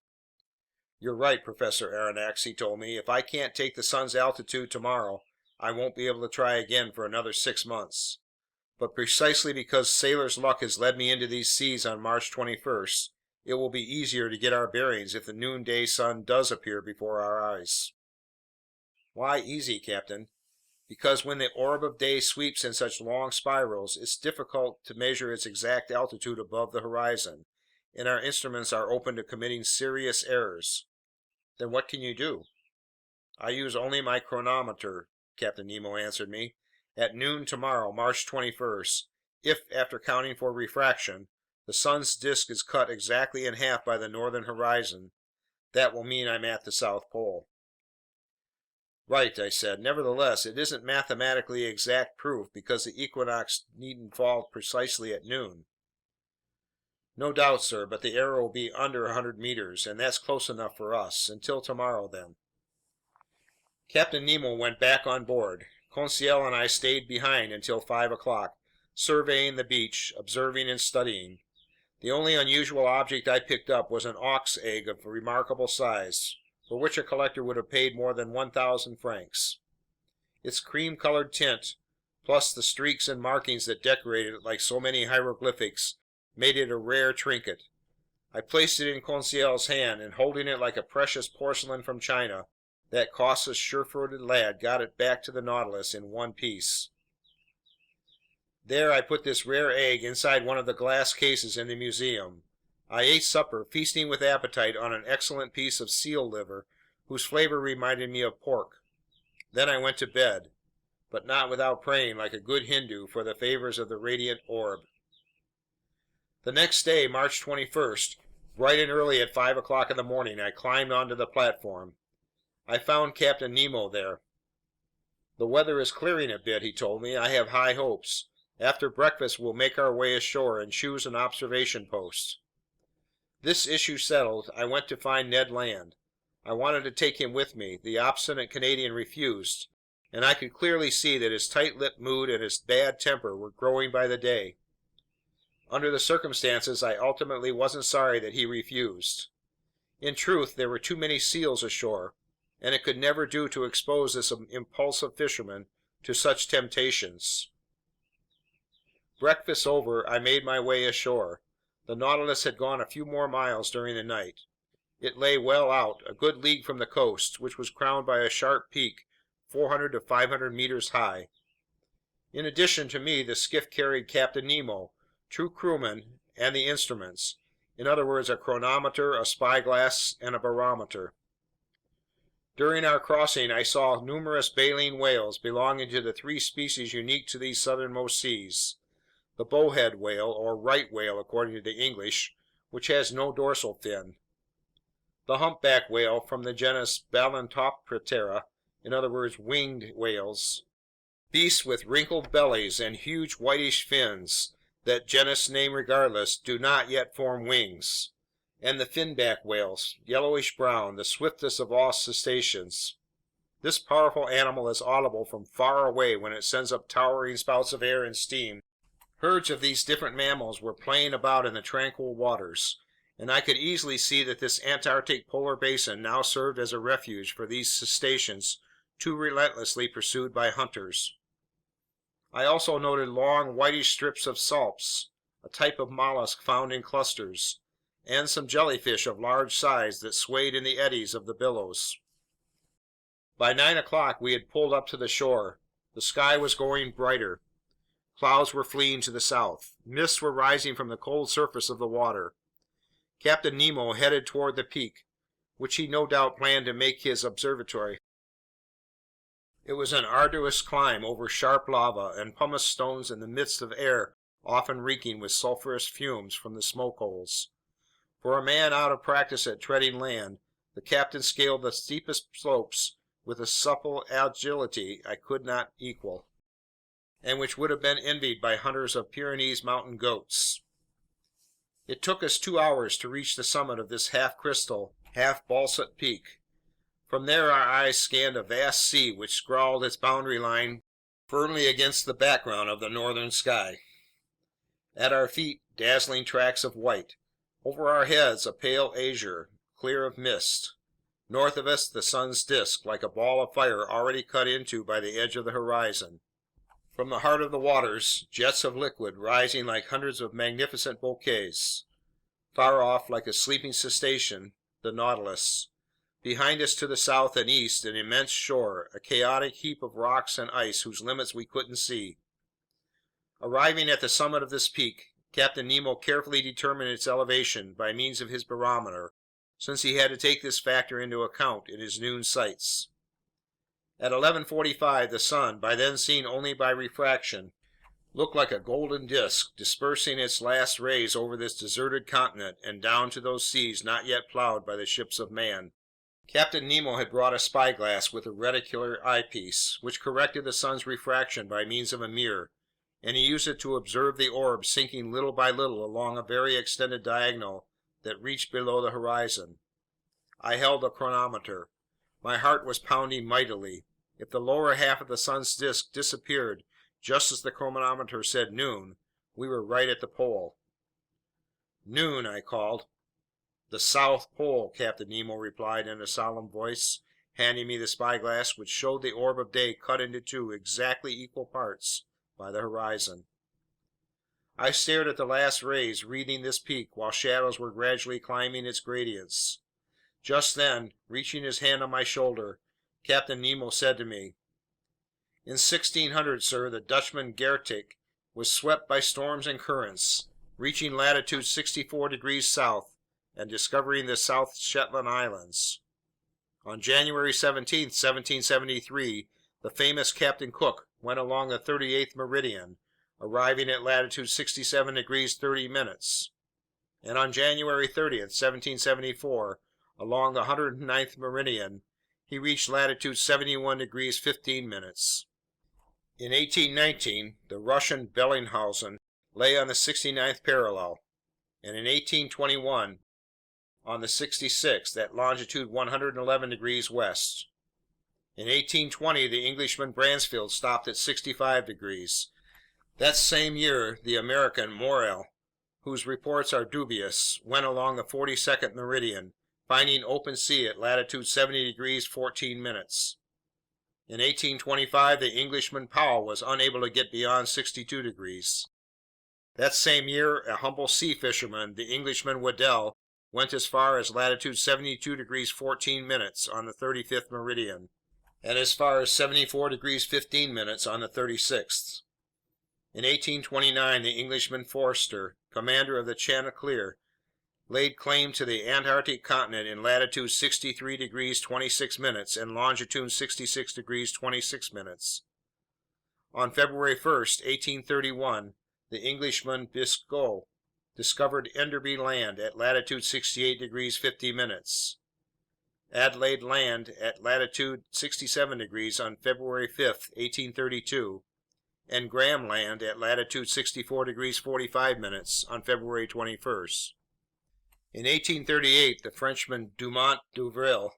"You're right, Professor Aronnax," he told me. "If I can't take the sun's altitude tomorrow, I won't be able to try again for another 6 months. But precisely because sailor's luck has led me into these seas on March 21st, it will be easier to get our bearings if the noonday sun does appear before our eyes." "Why easy, Captain?" "Because when the orb of day sweeps in such long spirals, it's difficult to measure its exact altitude above the horizon, and our instruments are open to committing serious errors." "Then what can you do?" "I use only my chronometer," Captain Nemo answered me. "At noon tomorrow, March 21st, if, after accounting for refraction, the sun's disk is cut exactly in half by the northern horizon, that will mean I'm at the South Pole." "Right," I said. "Nevertheless, it isn't mathematically exact proof, because the equinox needn't fall precisely at noon." "No doubt, sir, but the error will be under 100 meters, and that's close enough for us. Until tomorrow, then." Captain Nemo went back on board. Conseil and I stayed behind until 5 o'clock, surveying the beach, observing and studying. The only unusual object I picked up was an auk's egg of remarkable size, for which a collector would have paid more than 1,000 francs. Its cream-colored tint, plus the streaks and markings that decorated it like so many hieroglyphics, made it a rare trinket. I placed it in Conseil's hand, and holding it like a precious porcelain from China, that cautious, sure-footed lad got it back to the Nautilus in one piece. There I put this rare egg inside one of the glass cases in the museum. I ate supper, feasting with appetite on an excellent piece of seal liver, whose flavor reminded me of pork. Then I went to bed, but not without praying like a good Hindu for the favors of the radiant orb. The next day, March 21st, bright and early at 5 o'clock in the morning, I climbed onto the platform. I found Captain Nemo there. "The weather is clearing a bit," he told me. "I have high hopes. After breakfast, we'll make our way ashore and choose an observation post." This issue settled, I went to find Ned Land. I wanted to take him with me. The obstinate Canadian refused, and I could clearly see that his tight-lipped mood and his bad temper were growing by the day. Under the circumstances, I ultimately wasn't sorry that he refused. In truth, there were too many seals ashore, and it could never do to expose this impulsive fisherman to such temptations. Breakfast over, I made my way ashore. The Nautilus had gone a few more miles during the night. It lay well out, a good league from the coast, which was crowned by a sharp peak 400 to 500 meters high. In addition to me, the skiff carried Captain Nemo, two crewmen, and the instruments. In other words, a chronometer, a spyglass, and a barometer. During our crossing, I saw numerous baleen whales belonging to the 3 species unique to these southernmost seas: the bowhead whale, or right whale according to the English, which has no dorsal fin; the humpback whale from the genus Balaenoptera, in other words, winged whales, beasts with wrinkled bellies and huge whitish fins that, genus name regardless, do not yet form wings; and the finback whales, yellowish brown, the swiftest of all cetaceans. This powerful animal is audible from far away when it sends up towering spouts of air and steam. Herds of these different mammals were playing about in the tranquil waters, and I could easily see that this Antarctic polar basin now served as a refuge for these cetaceans too relentlessly pursued by hunters. I also noted long, whitish strips of salps, a type of mollusk found in clusters, and some jellyfish of large size that swayed in the eddies of the billows. By 9 o'clock we had pulled up to the shore. The sky was growing brighter. Clouds were fleeing to the south. Mists were rising from the cold surface of the water. Captain Nemo headed toward the peak, which he no doubt planned to make his observatory. It was an arduous climb over sharp lava and pumice stones in the midst of air often reeking with sulfurous fumes from the smoke holes. For a man out of practice at treading land, the captain scaled the steepest slopes with a supple agility I could not equal, and which would have been envied by hunters of Pyrenees mountain goats. It took us 2 hours to reach the summit of this half crystal, half basalt peak. From there our eyes scanned a vast sea which scrawled its boundary line firmly against the background of the northern sky. At our feet, dazzling tracts of white. Over our heads, a pale azure, clear of mist. North of us, the sun's disk, like a ball of fire already cut into by the edge of the horizon. From the heart of the waters, jets of liquid rising like hundreds of magnificent bouquets. Far off, like a sleeping cetacean, the Nautilus. Behind us to the south and east, an immense shore, a chaotic heap of rocks and ice whose limits we couldn't see. Arriving at the summit of this peak, Captain Nemo carefully determined its elevation by means of his barometer, since he had to take this factor into account in his noon sights. At 11:45, the sun, by then seen only by refraction, looked like a golden disk dispersing its last rays over this deserted continent and down to those seas not yet plowed by the ships of man. Captain Nemo had brought a spyglass with a reticular eyepiece, which corrected the sun's refraction by means of a mirror, and he used it to observe the orb sinking little by little along a very extended diagonal that reached below the horizon. I held the chronometer. My heart was pounding mightily. If the lower half of the sun's disk disappeared just as the chronometer said noon, we were right at the pole. "Noon," I called. "The South Pole," Captain Nemo replied in a solemn voice, handing me the spyglass, which showed the orb of day cut into two exactly equal parts by the horizon. I stared at the last rays wreathing this peak while shadows were gradually climbing its gradients. Just then, reaching his hand on my shoulder, Captain Nemo said to me: "In 1600, sir, the Dutchman Gertic was swept by storms and currents, reaching latitude 64 degrees south and discovering the South Shetland Islands. On January 17, 1773, the famous Captain Cook went along the 38th meridian, arriving at latitude 67 degrees 30 minutes. And on January 30th, 1774, along the 109th meridian, he reached latitude 71 degrees 15 minutes. In 1819, the Russian Bellinghausen lay on the 69th parallel, and in 1821, on the 66th, at longitude 111 degrees west. In 1820, the Englishman Bransfield stopped at 65 degrees. That same year, the American Morrell, whose reports are dubious, went along the 42nd meridian, finding open sea at latitude 70 degrees 14 minutes. In 1825, the Englishman Powell was unable to get beyond 62 degrees. That same year, a humble sea fisherman, the Englishman Waddell, went as far as latitude 72 degrees 14 minutes on the 35th meridian, and as far as 74 degrees 15 minutes on the 36th. In 1829, the Englishman Forster, commander of the Chanticleer, laid claim to the Antarctic continent in latitude 63 degrees 26 minutes and longitude 66 degrees 26 minutes. On February 1st, 1831, the Englishman Biscoe discovered Enderby Land at latitude 68 degrees 50 minutes. Adelaide Land at latitude 67 degrees on February 5th, 1832, and Graham Land at latitude 64 degrees 45 minutes on February 21st. In 1838, the Frenchman Dumont d'Urville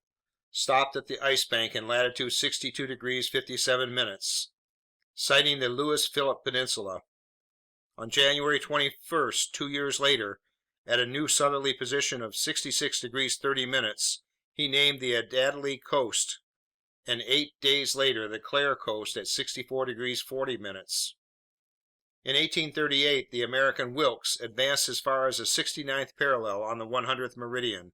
stopped at the Ice Bank in latitude 62 degrees 57 minutes, sighting the Louis Philippe Peninsula. On January 21st, 2 years later, at a new southerly position of 66 degrees 30 minutes, he named the Adélie coast, and 8 days later, the Clare coast at 64 degrees 40 minutes. In 1838, the American Wilkes advanced as far as the 69th parallel on the 100th meridian.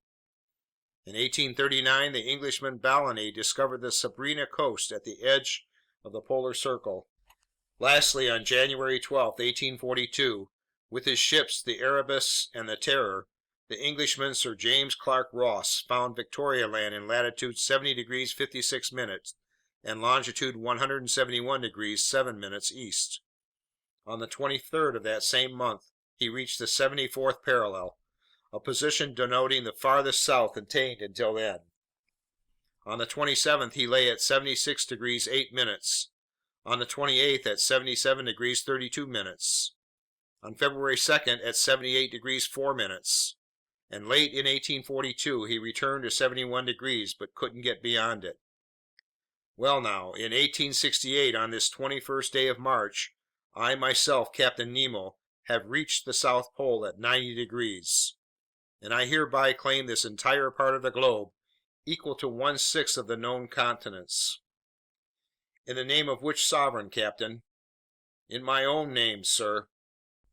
In 1839, the Englishman Balleny discovered the Sabrina coast at the edge of the polar circle. Lastly, on January 12, 1842, with his ships the Erebus and the Terror, the Englishman Sir James Clark Ross found Victoria Land in latitude 70 degrees 56 minutes and longitude 171 degrees 7 minutes east. On the 23rd of that same month, he reached the 74th parallel, a position denoting the farthest south attained until then. On the 27th, he lay at 76 degrees 8 minutes. On the 28th, at 77 degrees 32 minutes. On February 2nd, at 78 degrees 4 minutes. And late in 1842, he returned to 71 degrees, but couldn't get beyond it. Well now, in 1868, on this 21st day of March, I myself, Captain Nemo, have reached the South Pole at 90 degrees. And I hereby claim this entire part of the globe, equal to 1/6 of the known continents. In the name of which sovereign, Captain? In my own name, sir.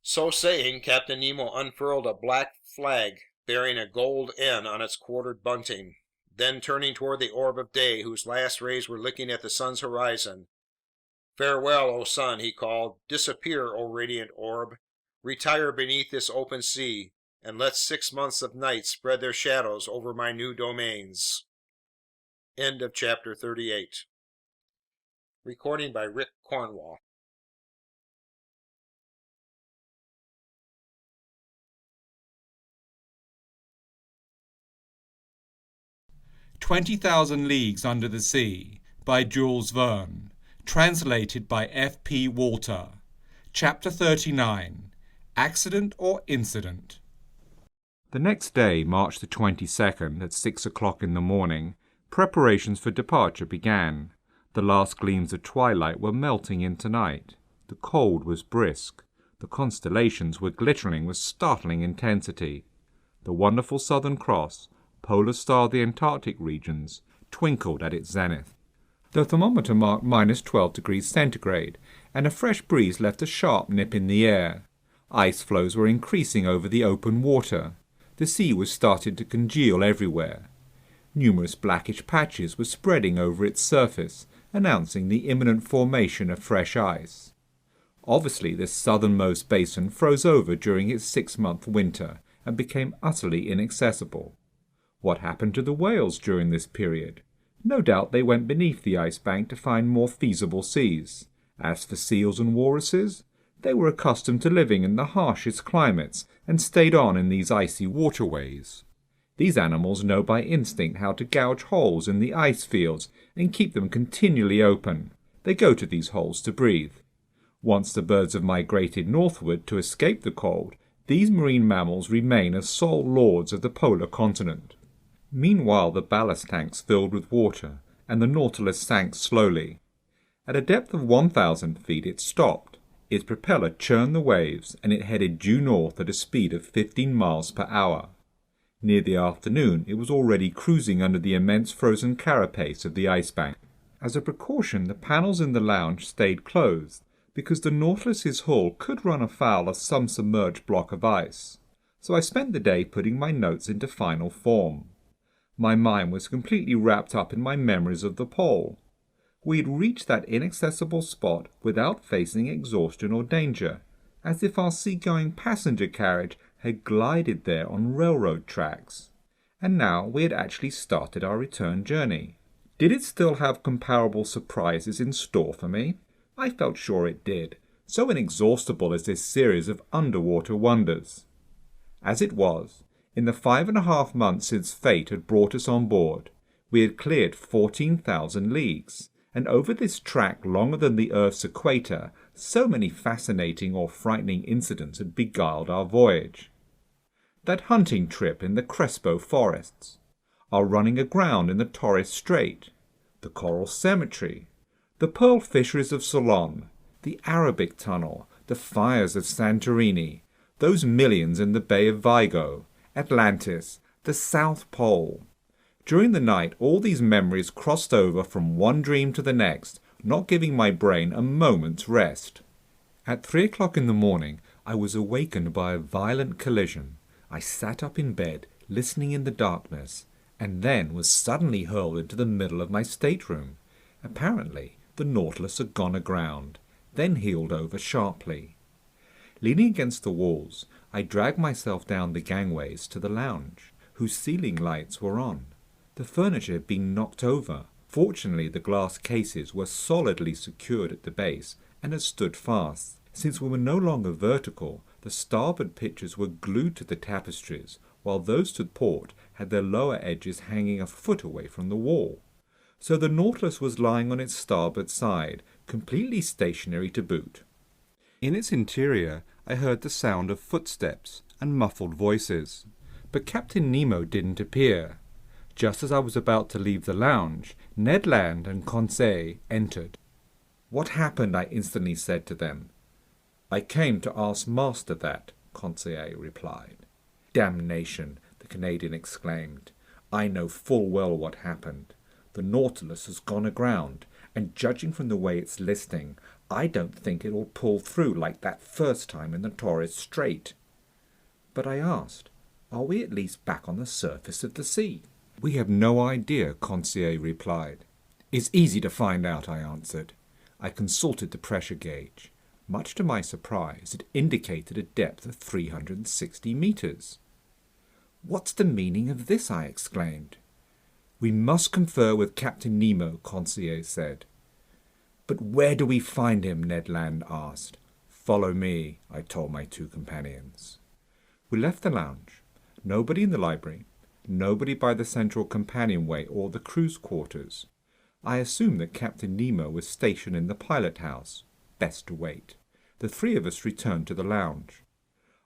So saying, Captain Nemo unfurled a black flag bearing a gold N on its quartered bunting. Then, turning toward the orb of day, whose last rays were licking at the sun's horizon, "Farewell, O sun," he called. "Disappear, O radiant orb. Retire beneath this open sea, and let 6 months of night spread their shadows over my new domains." End of chapter 38. Recording by Rick Cornwall. "20,000 Leagues Under the Sea" by Jules Verne. Translated by F.P. Walter. Chapter 39. Accident or Incident? The next day, March the 22nd, at 6 o'clock in the morning, preparations for departure began. The last gleams of twilight were melting into night. The cold was brisk. The constellations were glittering with startling intensity. The wonderful Southern Cross, polar star of the Antarctic regions, twinkled at its zenith. The thermometer marked -12 degrees centigrade, and a fresh breeze left a sharp nip in the air. Ice floes were increasing over the open water. The sea was starting to congeal everywhere. Numerous blackish patches were spreading over its surface, announcing the imminent formation of fresh ice. Obviously, this southernmost basin froze over during its 6-month winter and became utterly inaccessible. What happened to the whales during this period? No doubt they went beneath the ice bank to find more feasible seas. As for seals and walruses, they were accustomed to living in the harshest climates and stayed on in these icy waterways. These animals know by instinct how to gouge holes in the ice fields and keep them continually open. They go to these holes to breathe. Once the birds have migrated northward to escape the cold, these marine mammals remain as sole lords of the polar continent. Meanwhile, the ballast tanks filled with water, and the Nautilus sank slowly. At a depth of 1,000 feet it stopped. Its propeller churned the waves, and it headed due north at a speed of 15 miles per hour. Near the afternoon it was already cruising under the immense frozen carapace of the ice bank. As a precaution, the panels in the lounge stayed closed, because the Nautilus's hull could run afoul of some submerged block of ice. So I spent the day putting my notes into final form. My mind was completely wrapped up in my memories of the pole. We had reached that inaccessible spot without facing exhaustion or danger, as if our seagoing passenger carriage had glided there on railroad tracks. And now we had actually started our return journey. Did it still have comparable surprises in store for me? I felt sure it did, so inexhaustible is this series of underwater wonders. As it was, in the 5.5 months since fate had brought us on board, we had cleared 14,000 leagues, and over this track longer than the Earth's equator, so many fascinating or frightening incidents had beguiled our voyage. That hunting trip in the Crespo forests, our running aground in the Torres Strait, the coral cemetery, the pearl fisheries of Ceylon, the Arabic tunnel, the fires of Santorini, those millions in the Bay of Vigo, Atlantis, the South Pole. During the night, all these memories crossed over from one dream to the next, not giving my brain a moment's rest. At 3 o'clock in the morning, I was awakened by a violent collision. I sat up in bed, listening in the darkness, and then was suddenly hurled into the middle of my stateroom. Apparently, The Nautilus had gone aground, then heeled over sharply. Leaning against the walls, I dragged myself down the gangways to the lounge, whose ceiling lights were on. The furniture had been knocked over. Fortunately, the glass cases were solidly secured at the base and had stood fast. Since we were no longer vertical, the starboard pictures were glued to the tapestries, while those to port had their lower edges hanging a foot away from the wall. So the Nautilus was lying on its starboard side, completely stationary to boot. In its interior, I heard the sound of footsteps and muffled voices, but Captain Nemo didn't appear. Just as I was about to leave the lounge, Ned Land and Conseil entered. "What happened?" I instantly said to them. "I came to ask Master that," Conseil replied. "Damnation!" the Canadian exclaimed. "I know full well what happened. The Nautilus has gone aground, and judging from the way it's listing, I don't think it'll pull through like that first time in the Torres Strait." But I asked, "Are we at least back on the surface of the sea?" "We have no idea," Conseil replied. "It's easy to find out," I answered. I consulted the pressure gauge. Much to my surprise, it indicated a depth of 360 meters. "What's the meaning of this?" I exclaimed. "We must confer with Captain Nemo," Conseil said. "But where do we find him?" Ned Land asked. "Follow me," I told my two companions. We left the lounge. Nobody in the library, nobody by the central companionway or the crew's quarters. I assumed that Captain Nemo was stationed in the pilot house. Best to wait. The three of us returned to the lounge.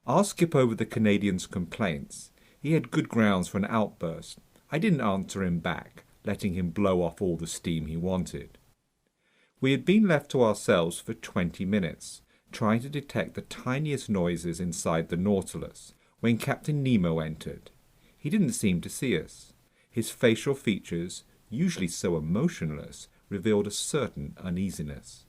I'll skip over the Canadian's complaints. He had good grounds for an outburst. I didn't answer him back, letting him blow off all the steam he wanted. We had been left to ourselves for 20 minutes, trying to detect the tiniest noises inside the Nautilus, when Captain Nemo entered. He didn't seem to see us. His facial features, usually so emotionless, revealed a certain uneasiness.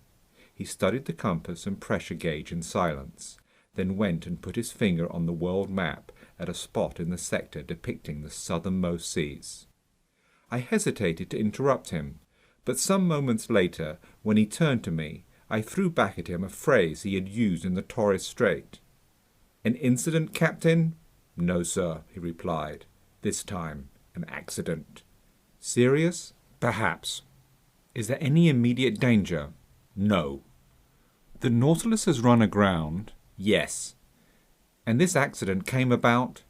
He studied the compass and pressure gauge in silence, then went and put his finger on the world map at a spot in the sector depicting the southernmost seas. I hesitated to interrupt him, but some moments later, when he turned to me, I threw back at him a phrase he had used in the Torres Strait. "An incident, Captain?" "No, sir," he replied. "This time, an accident." "Serious?" "Perhaps." "Is there any immediate danger?" "No." "The Nautilus has run aground?" "Yes." "And this accident came about?"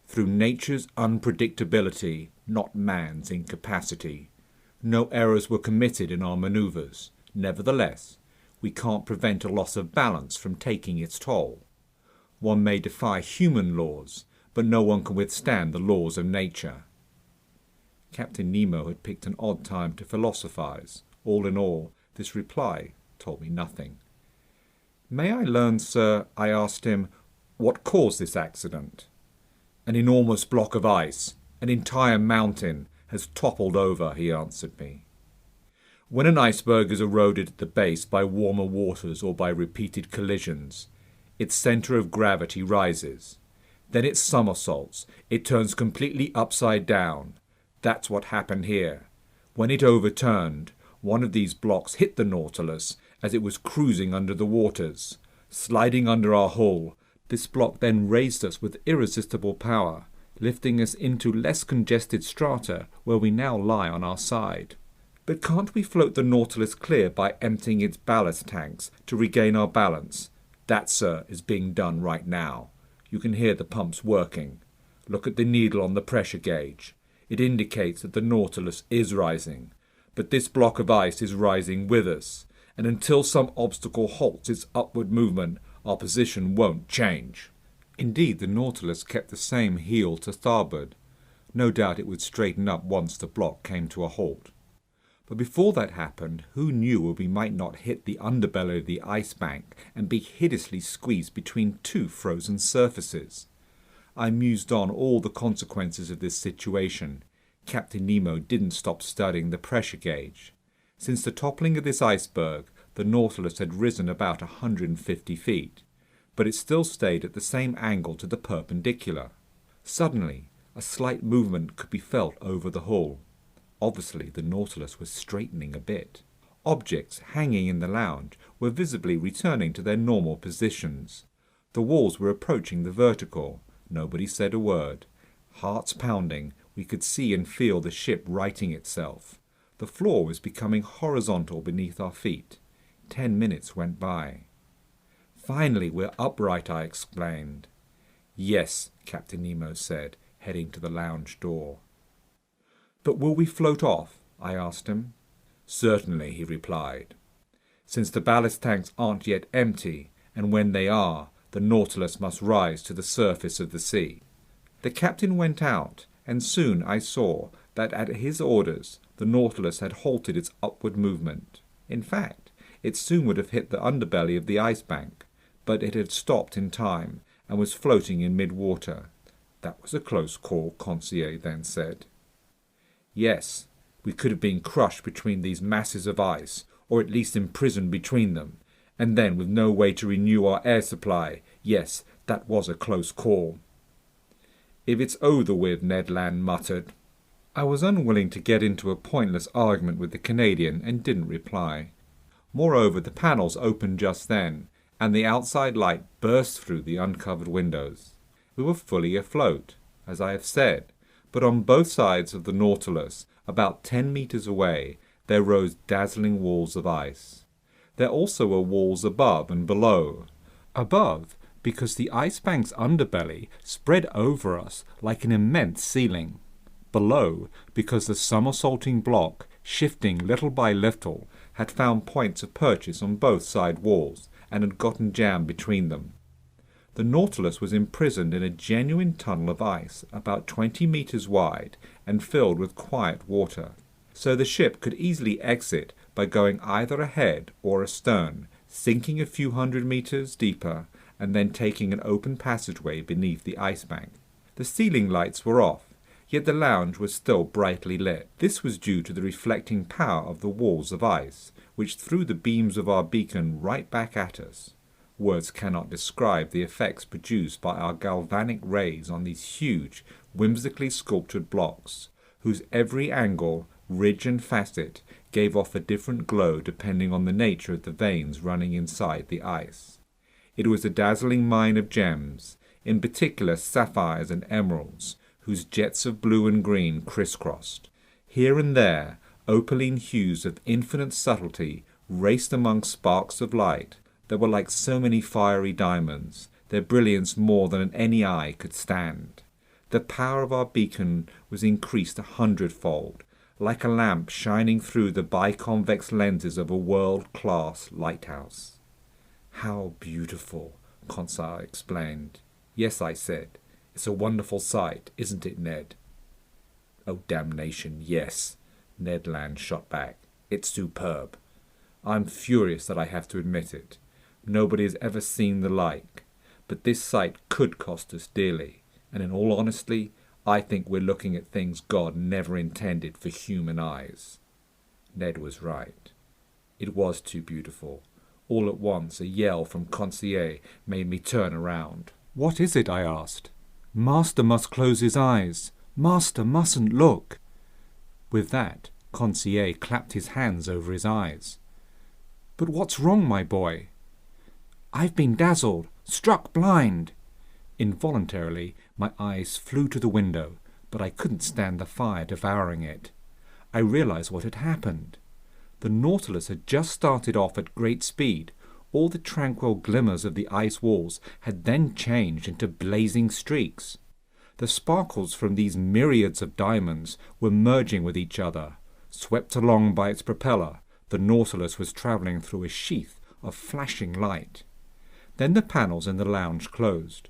"Through nature's unpredictability, not man's incapacity. No errors were committed in our maneuvers. Nevertheless, we can't prevent a loss of balance from taking its toll. One may defy human laws, but no one can withstand the laws of nature." Captain Nemo had picked an odd time to philosophize. All in all, this reply told me nothing. "May I learn, sir," I asked him, "what caused this accident?" "An enormous block of ice, an entire mountain, has toppled over," he answered me. When an iceberg is eroded at the base by warmer waters or by repeated collisions, its center of gravity rises. Then it somersaults. It turns completely upside down. That's what happened here. When it overturned, one of these blocks hit the Nautilus as it was cruising under the waters. Sliding under our hull, this block then raised us with irresistible power, lifting us into less congested strata where we now lie on our side. "But can't we float the Nautilus clear by emptying its ballast tanks to regain our balance?" "That, sir, is being done right now. You can hear the pumps working. Look at the needle on the pressure gauge. It indicates that the Nautilus is rising. But this block of ice is rising with us, and until some obstacle halts its upward movement, our position won't change." Indeed, the Nautilus kept the same heel to starboard. No doubt it would straighten up once the block came to a halt. But before that happened, who knew we might not hit the underbelly of the ice bank and be hideously squeezed between two frozen surfaces? I mused on all the consequences of this situation. Captain Nemo didn't stop studying the pressure gauge. Since the toppling of this iceberg, the Nautilus had risen about 150 feet, but it still stayed at the same angle to the perpendicular. Suddenly, a slight movement could be felt over the hull. Obviously, the Nautilus was straightening a bit. Objects hanging in the lounge were visibly returning to their normal positions. The walls were approaching the vertical. Nobody said a word. Hearts pounding, we could see and feel the ship righting itself. The floor was becoming horizontal beneath our feet. 10 minutes went by. "Finally, we're upright," I explained. "Yes," Captain Nemo said, heading to the lounge door. "But will we float off?" I asked him. "Certainly," he replied. "Since the ballast tanks aren't yet empty, and when they are, the Nautilus must rise to the surface of the sea." The captain went out, and soon I saw that at his orders the Nautilus had halted its upward movement. In fact, it soon would have hit the underbelly of the ice bank, but it had stopped in time and was floating in mid-water. "That was a close call," Conseil then said. "Yes, we could have been crushed between these masses of ice, or at least imprisoned between them, and then with no way to renew our air supply. Yes, that was a close call." "If it's over with," Ned Land muttered. I was unwilling to get into a pointless argument with the Canadian and didn't reply. Moreover, the panels opened just then, and the outside light burst through the uncovered windows. We were fully afloat, as I have said, but on both sides of the Nautilus, about 10 meters away, there rose dazzling walls of ice. There also were walls above and below. Above, because the ice bank's underbelly spread over us like an immense ceiling. Below, because the somersaulting block, shifting little by little, had found points of purchase on both side walls and had gotten jammed between them. The Nautilus was imprisoned in a genuine tunnel of ice about 20 meters wide and filled with quiet water, so the ship could easily exit by going either ahead or astern, sinking a few hundred meters deeper and then taking an open passageway beneath the ice bank. The ceiling lights were off, yet the lounge was still brightly lit. This was due to the reflecting power of the walls of ice, which threw the beams of our beacon right back at us. Words cannot describe the effects produced by our galvanic rays on these huge, whimsically sculptured blocks, whose every angle, ridge and facet gave off a different glow depending on the nature of the veins running inside the ice. It was a dazzling mine of gems, in particular sapphires and emeralds, whose jets of blue and green crisscrossed. Here and there, opaline hues of infinite subtlety raced among sparks of light that were like so many fiery diamonds, their brilliance more than any eye could stand. The power of our beacon was increased 100-fold, like a lamp shining through the biconvex lenses of a world-class lighthouse. "How beautiful," Conseil explained. "Yes," I said. "It's a wonderful sight, isn't it, Ned?" "Oh, damnation, yes," Ned Land shot back. "It's superb. I'm furious that I have to admit it. Nobody has ever seen the like. But this sight could cost us dearly, and in all honesty, I think we're looking at things God never intended for human eyes." Ned was right. It was too beautiful. All at once, a yell from Conseil made me turn around. "What is it?" I asked. "Master must close his eyes. Master mustn't look." With that, Conseil clapped his hands over his eyes. "But what's wrong, my boy?" "I've been dazzled, struck blind." Involuntarily, my eyes flew to the window, but I couldn't stand the fire devouring it. I realized what had happened. The Nautilus had just started off at great speed. All the tranquil glimmers of the ice walls had then changed into blazing streaks. The sparkles from these myriads of diamonds were merging with each other. Swept along by its propeller, the Nautilus was traveling through a sheath of flashing light. Then the panels in the lounge closed.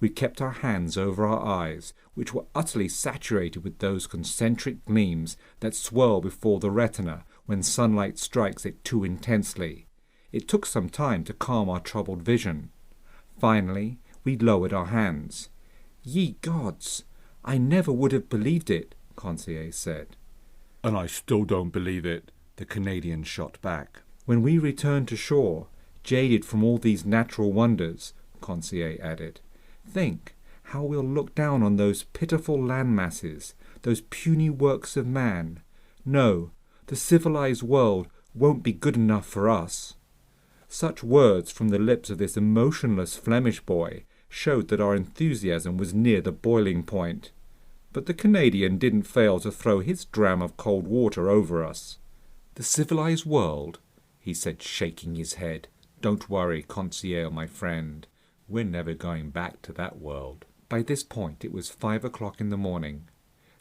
We kept our hands over our eyes, which were utterly saturated with those concentric gleams that swirl before the retina when sunlight strikes it too intensely. It took some time to calm our troubled vision. Finally, we lowered our hands. "Ye gods! I never would have believed it," Conseil said. "And I still don't believe it," the Canadian shot back. "When we return to shore, jaded from all these natural wonders," Conseil added, "think how we'll look down on those pitiful land masses, those puny works of man. No, the civilized world won't be good enough for us." Such words from the lips of this emotionless Flemish boy showed that our enthusiasm was near the boiling point. But the Canadian didn't fail to throw his dram of cold water over us. "The civilized world?" he said, shaking his head. "Don't worry, Conseil, my friend. We're never going back to that world." By this point it was 5 o'clock in the morning.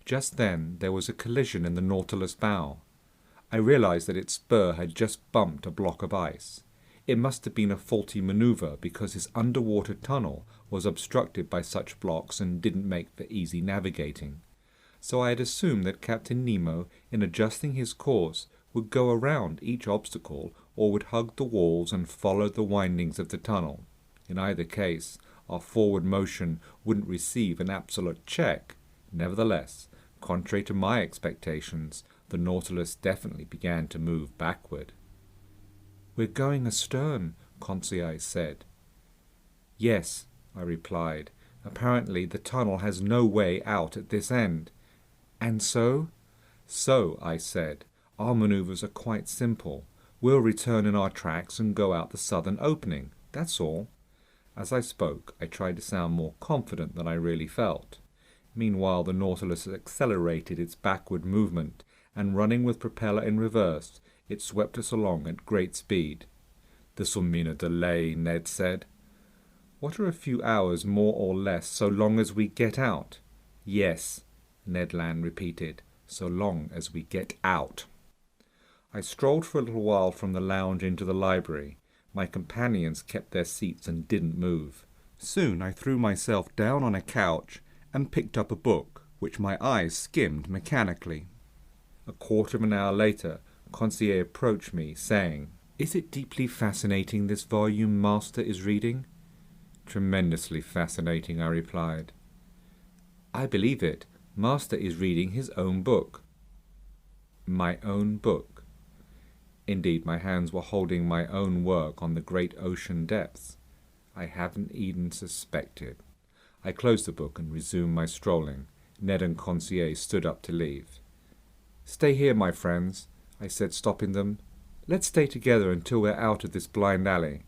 Just then there was a collision in the Nautilus bow. I realized that its spur had just bumped a block of ice. It must have been a faulty maneuver because his underwater tunnel was obstructed by such blocks and didn't make for easy navigating. So I had assumed that Captain Nemo, in adjusting his course, would go around each obstacle or would hug the walls and follow the windings of the tunnel. In either case, our forward motion wouldn't receive an absolute check. Nevertheless, contrary to my expectations, the Nautilus definitely began to move backward. "We're going astern," Conseil said. "Yes," I replied. "Apparently the tunnel has no way out at this end." "And so?" "So," I said, "our maneuvers are quite simple. We'll return in our tracks and go out the southern opening. That's all." As I spoke, I tried to sound more confident than I really felt. Meanwhile, the Nautilus accelerated its backward movement, and running with propeller in reverse, it swept us along at great speed. "This'll mean a delay," Ned said. "What are a few hours more or less so long as we get out?" "Yes," Ned Land repeated, "so long as we get out." I strolled for a little while from the lounge into the library. My companions kept their seats and didn't move. Soon I threw myself down on a couch and picked up a book, which my eyes skimmed mechanically. A quarter of an hour later, Conseil approached me, saying, "Is it deeply fascinating, this volume Master is reading?" "Tremendously fascinating," I replied. "I believe it. Master is reading his own book." My own book. Indeed, my hands were holding my own work on the great ocean depths. I hadn't even suspected. I closed the book and resumed my strolling. Ned and Conseil stood up to leave. "Stay here, my friends," I said, stopping them. "Let's stay together until we're out of this blind alley."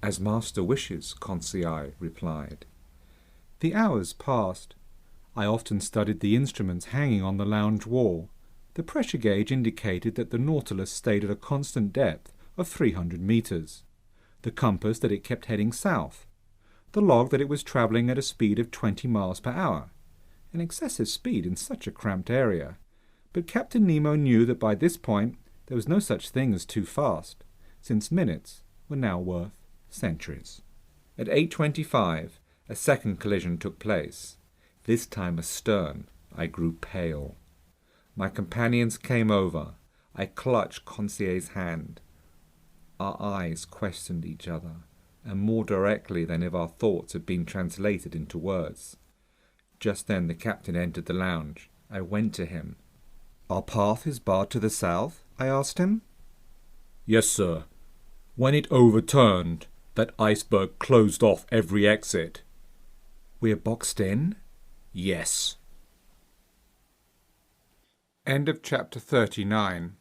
"As Master wishes," Conseil replied. The hours passed. I often studied the instruments hanging on the lounge wall. The pressure gauge indicated that the Nautilus stayed at a constant depth of 300 meters. The compass that it kept heading south. The log that it was traveling at a speed of 20 miles per hour. An excessive speed in such a cramped area. But Captain Nemo knew that by this point there was no such thing as too fast, since minutes were now worth centuries. At 8:25, a second collision took place. This time astern. I grew pale. My companions came over. I clutched Conseil's hand. Our eyes questioned each other, and more directly than if our thoughts had been translated into words. Just then the captain entered the lounge. I went to him. "Our path is barred to the south?" I asked him. "Yes, sir. When it overturned, that iceberg closed off every exit." "We're boxed in?" "Yes." End of chapter 39.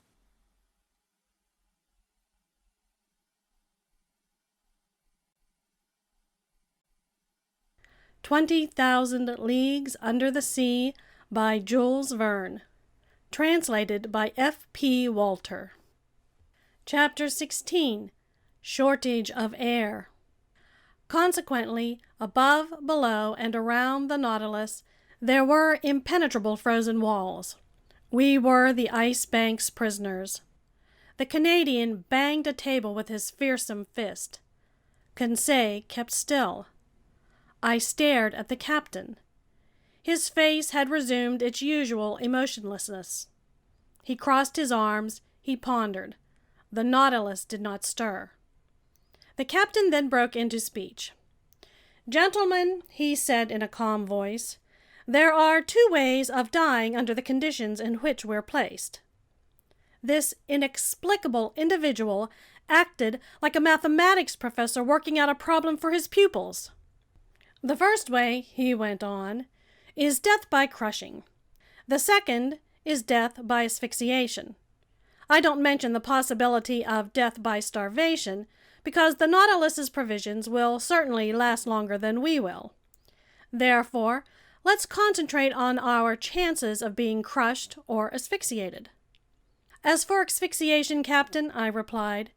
"20,000 Leagues Under the Sea" by Jules Verne. Translated by F.P. Walter. Chapter 16. Shortage of Air. Consequently, above, below, and around the Nautilus, there were impenetrable frozen walls. We were the Ice Bank's prisoners. The Canadian banged a table with his fearsome fist. Conseil kept still. I stared at the captain. His face had resumed its usual emotionlessness. He crossed his arms, he pondered. The Nautilus did not stir. The captain then broke into speech. "Gentlemen," he said in a calm voice, "there are two ways of dying under the conditions in which we're placed." This inexplicable individual acted like a mathematics professor working out a problem for his pupils. "The first way," he went on, "is death by crushing. The second is death by asphyxiation. I don't mention the possibility of death by starvation, because the Nautilus's provisions will certainly last longer than we will. Therefore, let's concentrate on our chances of being crushed or asphyxiated." "As for asphyxiation, Captain," I replied,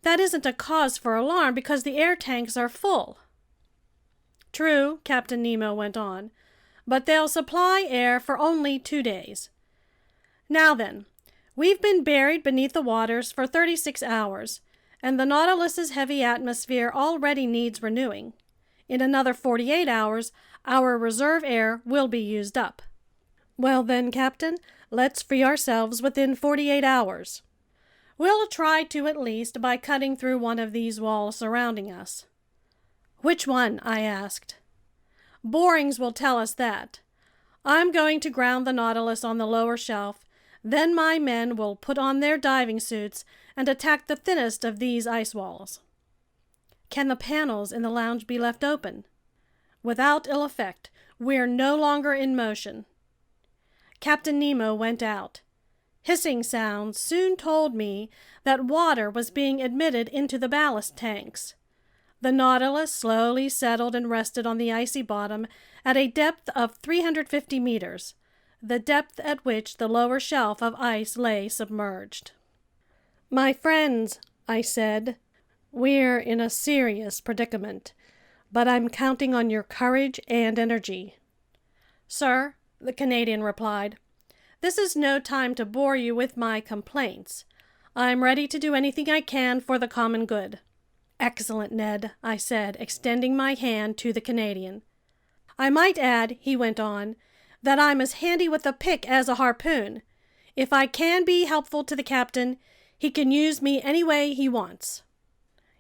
"that isn't a cause for alarm because the air tanks are full." "True," Captain Nemo went on, "but they'll supply air for only 2 days. Now then, we've been buried beneath the waters for 36 hours, and the Nautilus's heavy atmosphere already needs renewing. In another 48 hours, our reserve air will be used up." "Well then, Captain, let's free ourselves within 48 hours." "We'll try to at least by cutting through one of these walls surrounding us." "Which one?" I asked. "Borings will tell us that. I'm going to ground the Nautilus on the lower shelf. Then my men will put on their diving suits and attack the thinnest of these ice walls." "Can the panels in the lounge be left open?" "Without ill effect. We're no longer in motion." Captain Nemo went out. Hissing sounds soon told me that water was being admitted into the ballast tanks. The Nautilus slowly settled and rested on the icy bottom at a depth of 350 meters, the depth at which the lower shelf of ice lay submerged. "My friends," I said, "we're in a serious predicament, but I'm counting on your courage and energy." "Sir," the Canadian replied, "this is no time to bore you with my complaints. I'm ready to do anything I can for the common good." "Excellent, Ned," I said, extending my hand to the Canadian. "I might add," he went on, "that I'm as handy with a pick as a harpoon. If I can be helpful to the captain, he can use me any way he wants."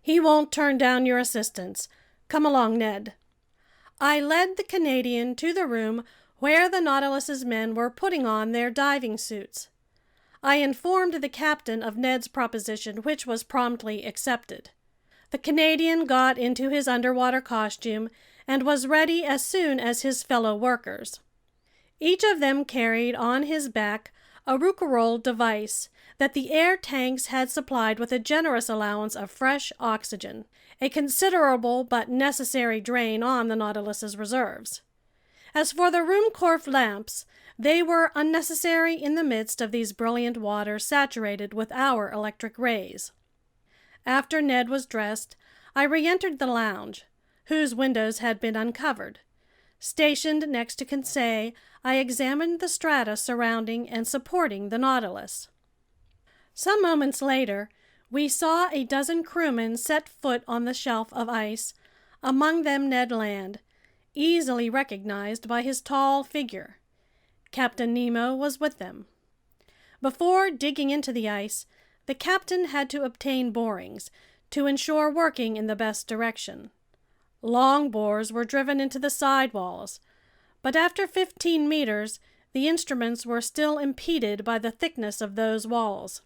"He won't turn down your assistance. Come along, Ned." I led the Canadian to the room where the Nautilus's men were putting on their diving suits. I informed the captain of Ned's proposition, which was promptly accepted. The Canadian got into his underwater costume and was ready as soon as his fellow workers. Each of them carried on his back a Rouquayrol device that the air tanks had supplied with a generous allowance of fresh oxygen, a considerable but necessary drain on the Nautilus's reserves. As for the Ruhmkorff lamps, they were unnecessary in the midst of these brilliant waters saturated with our electric rays. After Ned was dressed, I re-entered the lounge, whose windows had been uncovered. Stationed next to Conseil, I examined the strata surrounding and supporting the Nautilus. Some moments later, we saw a dozen crewmen set foot on the shelf of ice, among them Ned Land, easily recognized by his tall figure. Captain Nemo was with them. Before digging into the ice, the captain had to obtain borings to ensure working in the best direction. Long bores were driven into the side walls, but after 15 meters, the instruments were still impeded by the thickness of those walls.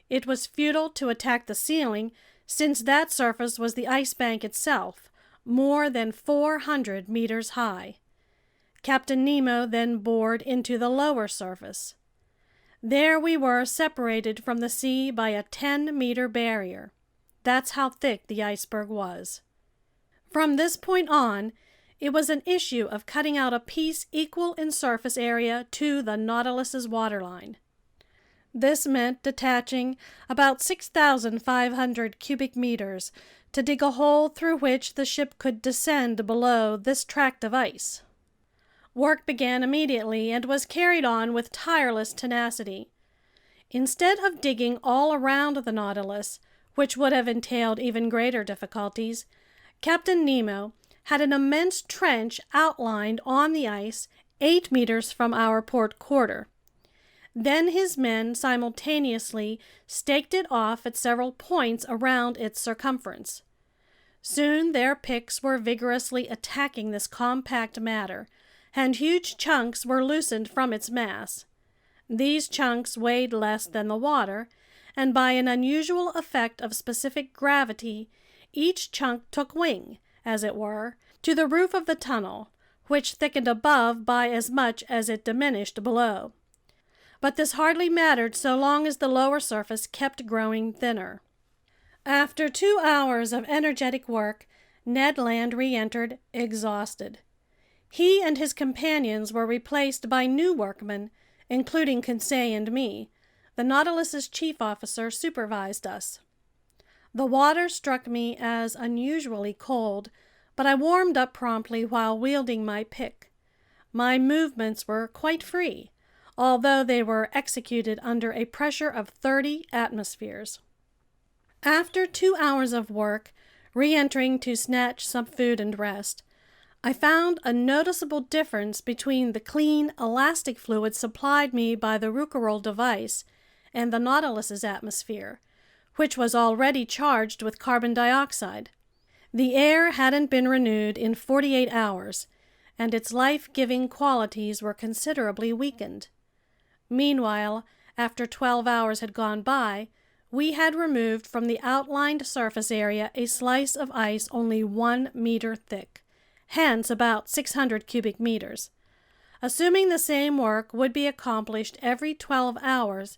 It was futile to attack the ceiling, since that surface was the Ice Bank itself, more than 400 meters high. Captain Nemo then bored into the lower surface. There we were separated from the sea by a 10-meter barrier. That's how thick the iceberg was. From this point on, it was an issue of cutting out a piece equal in surface area to the Nautilus's waterline. This meant detaching about 6,500 cubic meters to dig a hole through which the ship could descend below this tract of ice. Work began immediately and was carried on with tireless tenacity. Instead of digging all around the Nautilus, which would have entailed even greater difficulties, Captain Nemo had an immense trench outlined on the ice 8 meters from our port quarter. Then his men simultaneously staked it off at several points around its circumference. Soon their picks were vigorously attacking this compact matter, and huge chunks were loosened from its mass. These chunks weighed less than the water, and by an unusual effect of specific gravity, each chunk took wing, as it were, to the roof of the tunnel, which thickened above by as much as it diminished below. but this hardly mattered so long as the lower surface kept growing thinner. After 2 hours of energetic work, Ned Land re-entered, exhausted. He and his companions were replaced by new workmen, including Conseil and me. The Nautilus's chief officer supervised us. The water struck me as unusually cold, but I warmed up promptly while wielding my pick. My movements were quite free, although they were executed under a pressure of 30 atmospheres. After 2 hours of work, re-entering to snatch some food and rest, I found a noticeable difference between the clean, elastic fluid supplied me by the Rouquayrol device and the Nautilus's atmosphere, which was already charged with carbon dioxide. The air hadn't been renewed in 48 hours, and its life-giving qualities were considerably weakened. Meanwhile, after 12 hours had gone by, we had removed from the outlined surface area a slice of ice only 1 meter thick, hence about 600 cubic meters. Assuming the same work would be accomplished every 12 hours,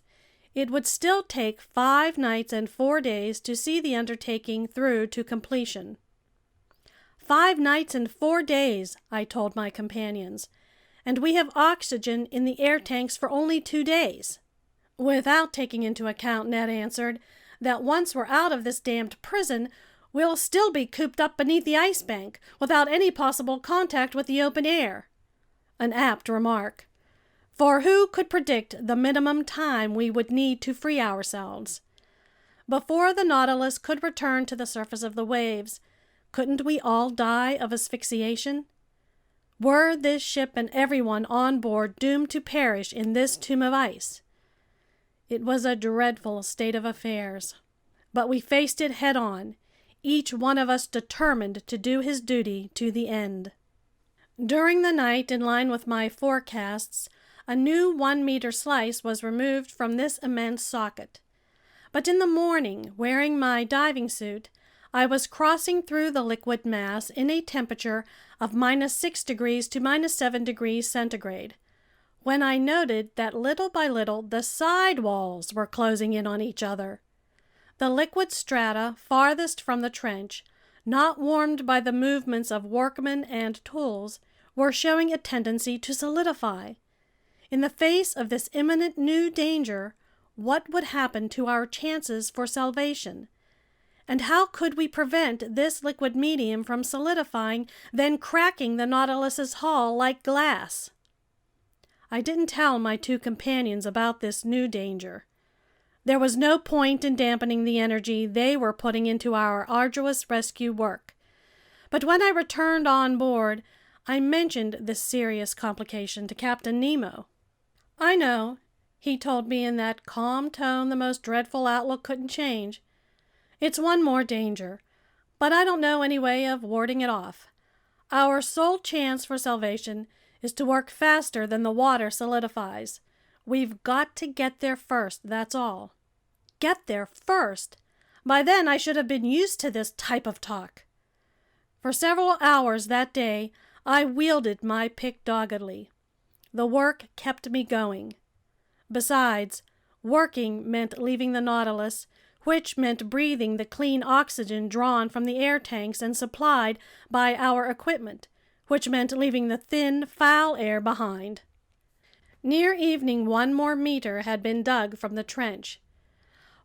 it would still take 5 nights and 4 days to see the undertaking through to completion. 5 nights and 4 days, I told my companions, and we have oxygen in the air tanks for only 2 days. Without taking into account, Ned answered, that once we're out of this damned prison, we'll still be cooped up beneath the ice bank, without any possible contact with the open air. An apt remark. For who could predict the minimum time we would need to free ourselves? Before the Nautilus could return to the surface of the waves, couldn't we all die of asphyxiation? Were this ship and everyone on board doomed to perish in this tomb of ice? It was a dreadful state of affairs, but we faced it head on, each one of us determined to do his duty to the end. During the night, in line with my forecasts, a new 1-meter slice was removed from this immense socket. But in the morning, wearing my diving suit, I was crossing through the liquid mass in a temperature of -6 degrees to -7 degrees centigrade, when I noted that little by little the side walls were closing in on each other. The liquid strata farthest from the trench, not warmed by the movements of workmen and tools, were showing a tendency to solidify. In the face of this imminent new danger, what would happen to our chances for salvation? And how could we prevent this liquid medium from solidifying, then cracking the Nautilus's hull like glass? I didn't tell my 2 companions about this new danger. There was no point in dampening the energy they were putting into our arduous rescue work. But when I returned on board, I mentioned this serious complication to Captain Nemo. "I know," he told me in that calm tone the most dreadful outlook couldn't change. "It's one more danger, but I don't know any way of warding it off. Our sole chance for salvation is to work faster than the water solidifies. We've got to get there first, that's all." Get there first? By then I should have been used to this type of talk. For several hours that day, I wielded my pick doggedly. The work kept me going. Besides, working meant leaving the Nautilus, which meant breathing the clean oxygen drawn from the air tanks and supplied by our equipment, which meant leaving the thin, foul air behind. Near evening, 1 more meter had been dug from the trench.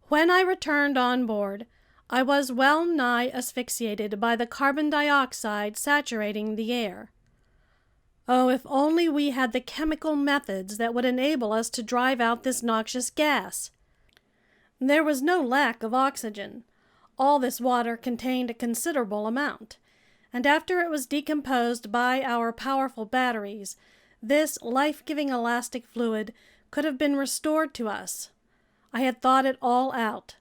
When I returned on board, I was well nigh asphyxiated by the carbon dioxide saturating the air. Oh, if only we had the chemical methods that would enable us to drive out this noxious gas! There was no lack of oxygen. All this water contained a considerable amount, and after it was decomposed by our powerful batteries, this life-giving elastic fluid could have been restored to us. I had thought it all out,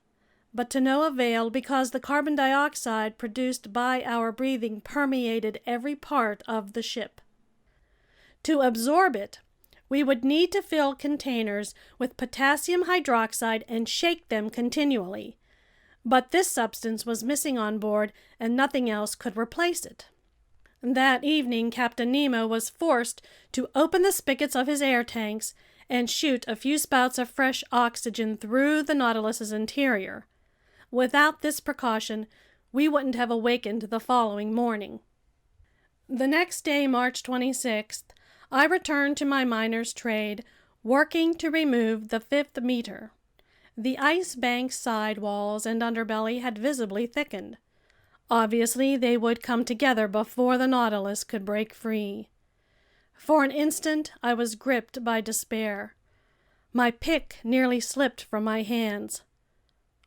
but to no avail because the carbon dioxide produced by our breathing permeated every part of the ship. To absorb it, we would need to fill containers with potassium hydroxide and shake them continually. But this substance was missing on board, and nothing else could replace it. That evening, Captain Nemo was forced to open the spigots of his air tanks and shoot a few spouts of fresh oxygen through the Nautilus's interior. Without this precaution, we wouldn't have awakened the following morning. The next day, March 26th, I returned to my miner's trade, working to remove the fifth meter. The Ice Bank's sidewalls and underbelly had visibly thickened. Obviously, they would come together before the Nautilus could break free. For an instant, I was gripped by despair. My pick nearly slipped from my hands.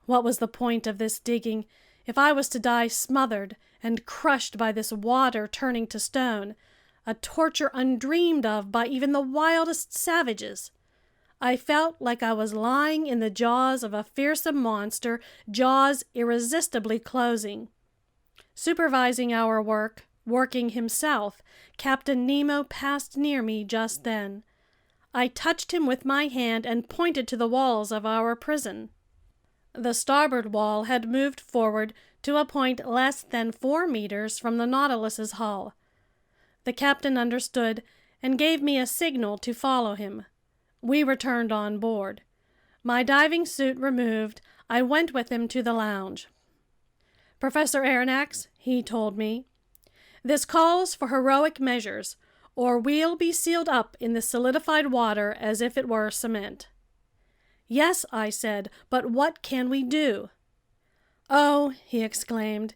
What was the point of this digging if I was to die smothered and crushed by this water turning to stone, a torture undreamed of by even the wildest savages? I felt like I was lying in the jaws of a fearsome monster, jaws irresistibly closing. Supervising our work, working himself, Captain Nemo passed near me just then. I touched him with my hand and pointed to the walls of our prison. The starboard wall had moved forward to a point less than 4 meters from the Nautilus's hull. The captain understood and gave me a signal to follow him. We returned on board. My diving suit removed, I went with him to the lounge. "Professor Aronnax," he told me, "this calls for heroic measures, or we'll be sealed up in the solidified water as if it were cement." "Yes," I said, "but what can we do?" "Oh," he exclaimed,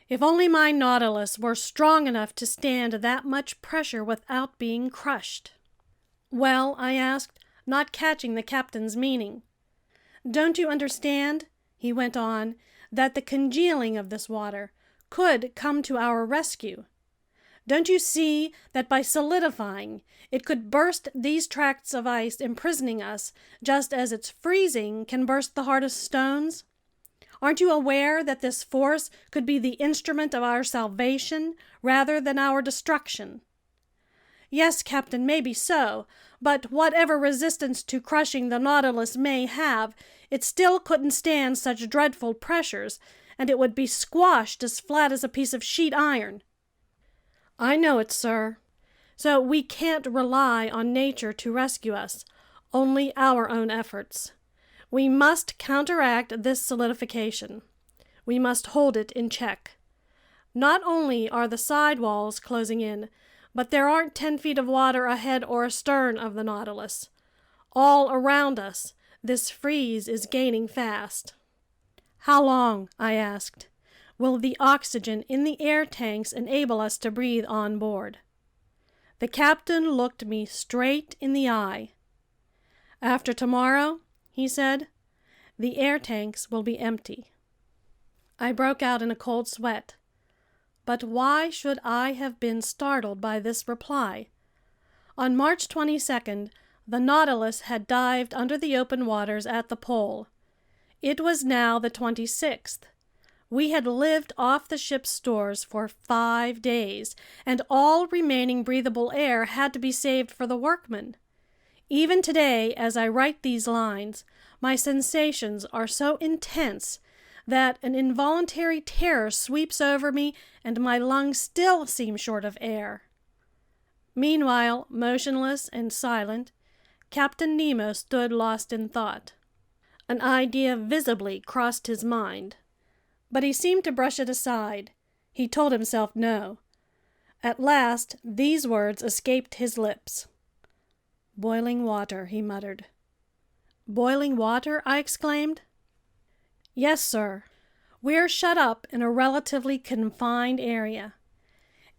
"if only my Nautilus were strong enough to stand that much pressure without being crushed." "Well?" I asked, not catching the captain's meaning. "Don't you understand," he went on, "that the congealing of this water could come to our rescue? Don't you see that by solidifying, it could burst these tracts of ice imprisoning us, just as its freezing can burst the hardest stones? Aren't you aware that this force could be the instrument of our salvation rather than our destruction?" "Yes, Captain, maybe so, but whatever resistance to crushing the Nautilus may have, it still couldn't stand such dreadful pressures, and it would be squashed as flat as a piece of sheet iron." "I know it, sir. So we can't rely on nature to rescue us, only our own efforts. We must counteract this solidification. We must hold it in check. Not only are the sidewalls closing in, but there aren't 10 feet of water ahead or astern of the Nautilus. All around us, this freeze is gaining fast." "How long," I asked, "will the oxygen in the air tanks enable us to breathe on board?" The captain looked me straight in the eye. "After tomorrow," he said, "the air tanks will be empty." I broke out in a cold sweat. But why should I have been startled by this reply? On March 22nd, the Nautilus had dived under the open waters at the pole. It was now the 26th. We had lived off the ship's stores for 5 days, and all remaining breathable air had to be saved for the workmen. Even today, as I write these lines, my sensations are so intense that an involuntary terror sweeps over me, and my lungs still seem short of air. Meanwhile, motionless and silent, Captain Nemo stood lost in thought. An idea visibly crossed his mind, but he seemed to brush it aside. He told himself no. At last, these words escaped his lips. "Boiling water," he muttered. "Boiling water?" I exclaimed. "Yes, sir. We're shut up in a relatively confined area.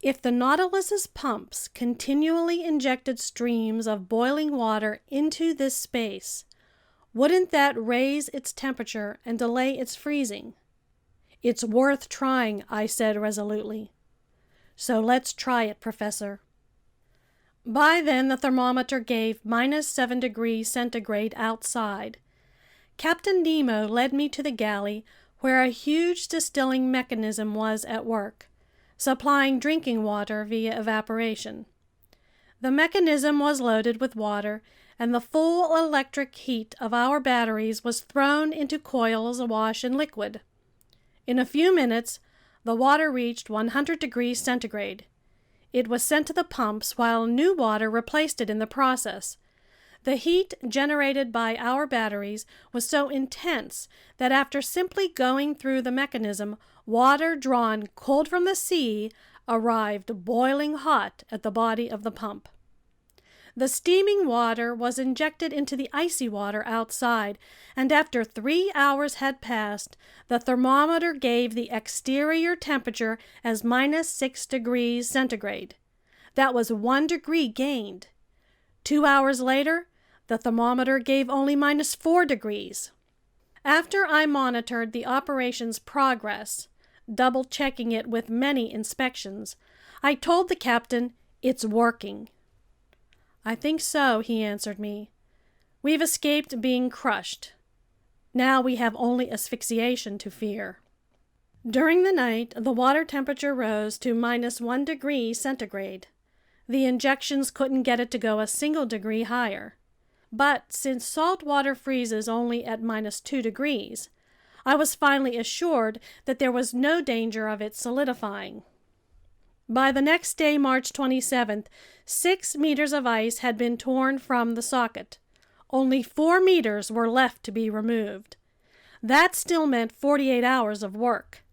If the Nautilus's pumps continually injected streams of boiling water into this space, wouldn't that raise its temperature and delay its freezing?" "It's worth trying," I said resolutely. "So let's try it, Professor." By then the thermometer gave -7 degrees centigrade outside. Captain Nemo led me to the galley, where a huge distilling mechanism was at work, supplying drinking water via evaporation. The mechanism was loaded with water, and the full electric heat of our batteries was thrown into coils awash in liquid. In a few minutes, the water reached 100 degrees centigrade. It was sent to the pumps while new water replaced it in the process. The heat generated by our batteries was so intense that after simply going through the mechanism, water drawn cold from the sea arrived boiling hot at the body of the pump. The steaming water was injected into the icy water outside, and after 3 hours had passed, the thermometer gave the exterior temperature as -6 degrees centigrade. That was 1 degree gained. 2 hours later, the thermometer gave only -4 degrees. After I monitored the operation's progress, double-checking it with many inspections, I told the captain, "It's working." "I think so," he answered me. "We've escaped being crushed. Now we have only asphyxiation to fear." During the night, the water temperature rose to -1 degree centigrade. The injections couldn't get it to go a single degree higher. But since salt water freezes only at -2 degrees, I was finally assured that there was no danger of it solidifying. By the next day, March 27th, 6 meters of ice had been torn from the socket. Only 4 meters were left to be removed. That still meant 48 hours of work.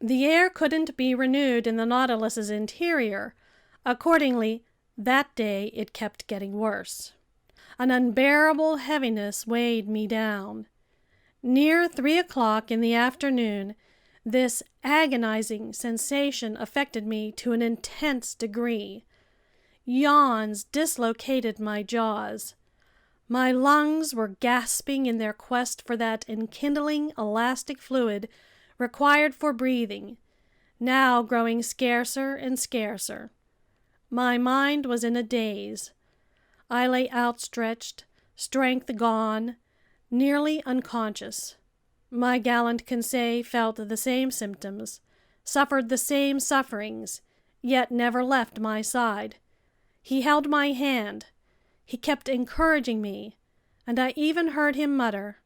The air couldn't be renewed in the Nautilus's interior. Accordingly, that day it kept getting worse. An unbearable heaviness weighed me down. Near 3 o'clock in the afternoon, this agonizing sensation affected me to an intense degree. Yawns dislocated my jaws. My lungs were gasping in their quest for that enkindling elastic fluid required for breathing, now growing scarcer and scarcer. My mind was in a daze. I lay outstretched, strength gone, nearly unconscious. My gallant Conseil felt the same symptoms, suffered the same sufferings, yet never left my side. He held my hand. He kept encouraging me, and I even heard him mutter,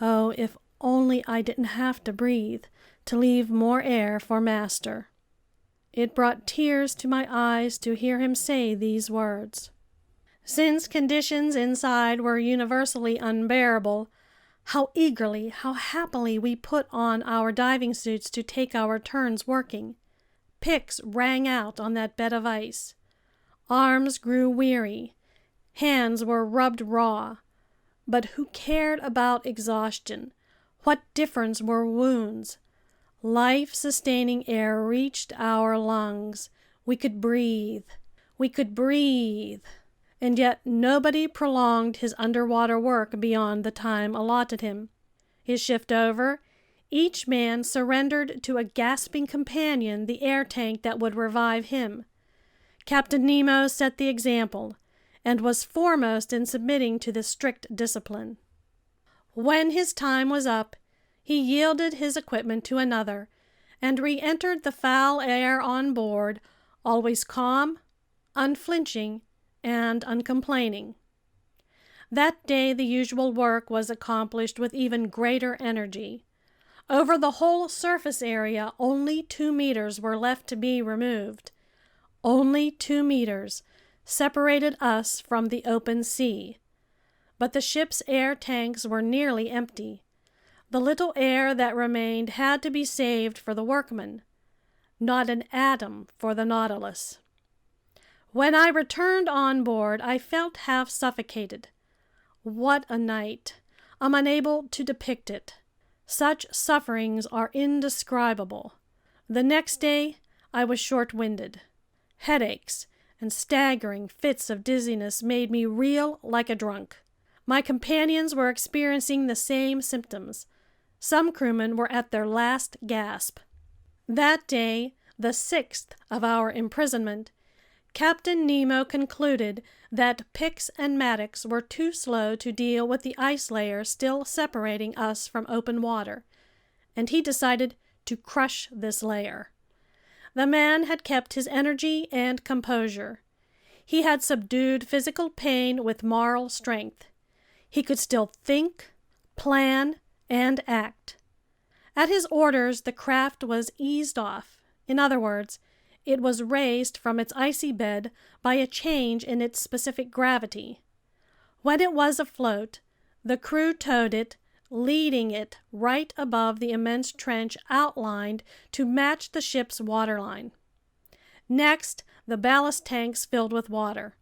"Oh, if only I didn't have to breathe, to leave more air for master." It brought tears to my eyes to hear him say these words. Since conditions inside were universally unbearable, how eagerly, how happily we put on our diving suits to take our turns working. Picks rang out on that bed of ice. Arms grew weary. Hands were rubbed raw. But who cared about exhaustion? What difference were wounds? Life-sustaining air reached our lungs. We could breathe. We could breathe. And yet nobody prolonged his underwater work beyond the time allotted him. His shift over, each man surrendered to a gasping companion the air tank that would revive him. Captain Nemo set the example and was foremost in submitting to this strict discipline. When his time was up, he yielded his equipment to another and re-entered the foul air on board, always calm, unflinching, and uncomplaining. That day the usual work was accomplished with even greater energy. Over the whole surface area, only 2 meters were left to be removed. Only 2 meters separated us from the open sea. But the ship's air tanks were nearly empty. The little air that remained had to be saved for the workmen. Not an atom for the Nautilus. When I returned on board, I felt half suffocated. What a night! I'm unable to depict it. Such sufferings are indescribable. The next day, I was short-winded. Headaches and staggering fits of dizziness made me reel like a drunk. My companions were experiencing the same symptoms. Some crewmen were at their last gasp. That day, the 6th of our imprisonment, Captain Nemo concluded that picks and mattocks were too slow to deal with the ice layer still separating us from open water, and he decided to crush this layer. The man had kept his energy and composure. He had subdued physical pain with moral strength. He could still think, plan, and act. At his orders, the craft was eased off. In other words, it was raised from its icy bed by a change in its specific gravity. When it was afloat, the crew towed it, leading it right above the immense trench outlined to match the ship's waterline. Next, the ballast tanks filled with water.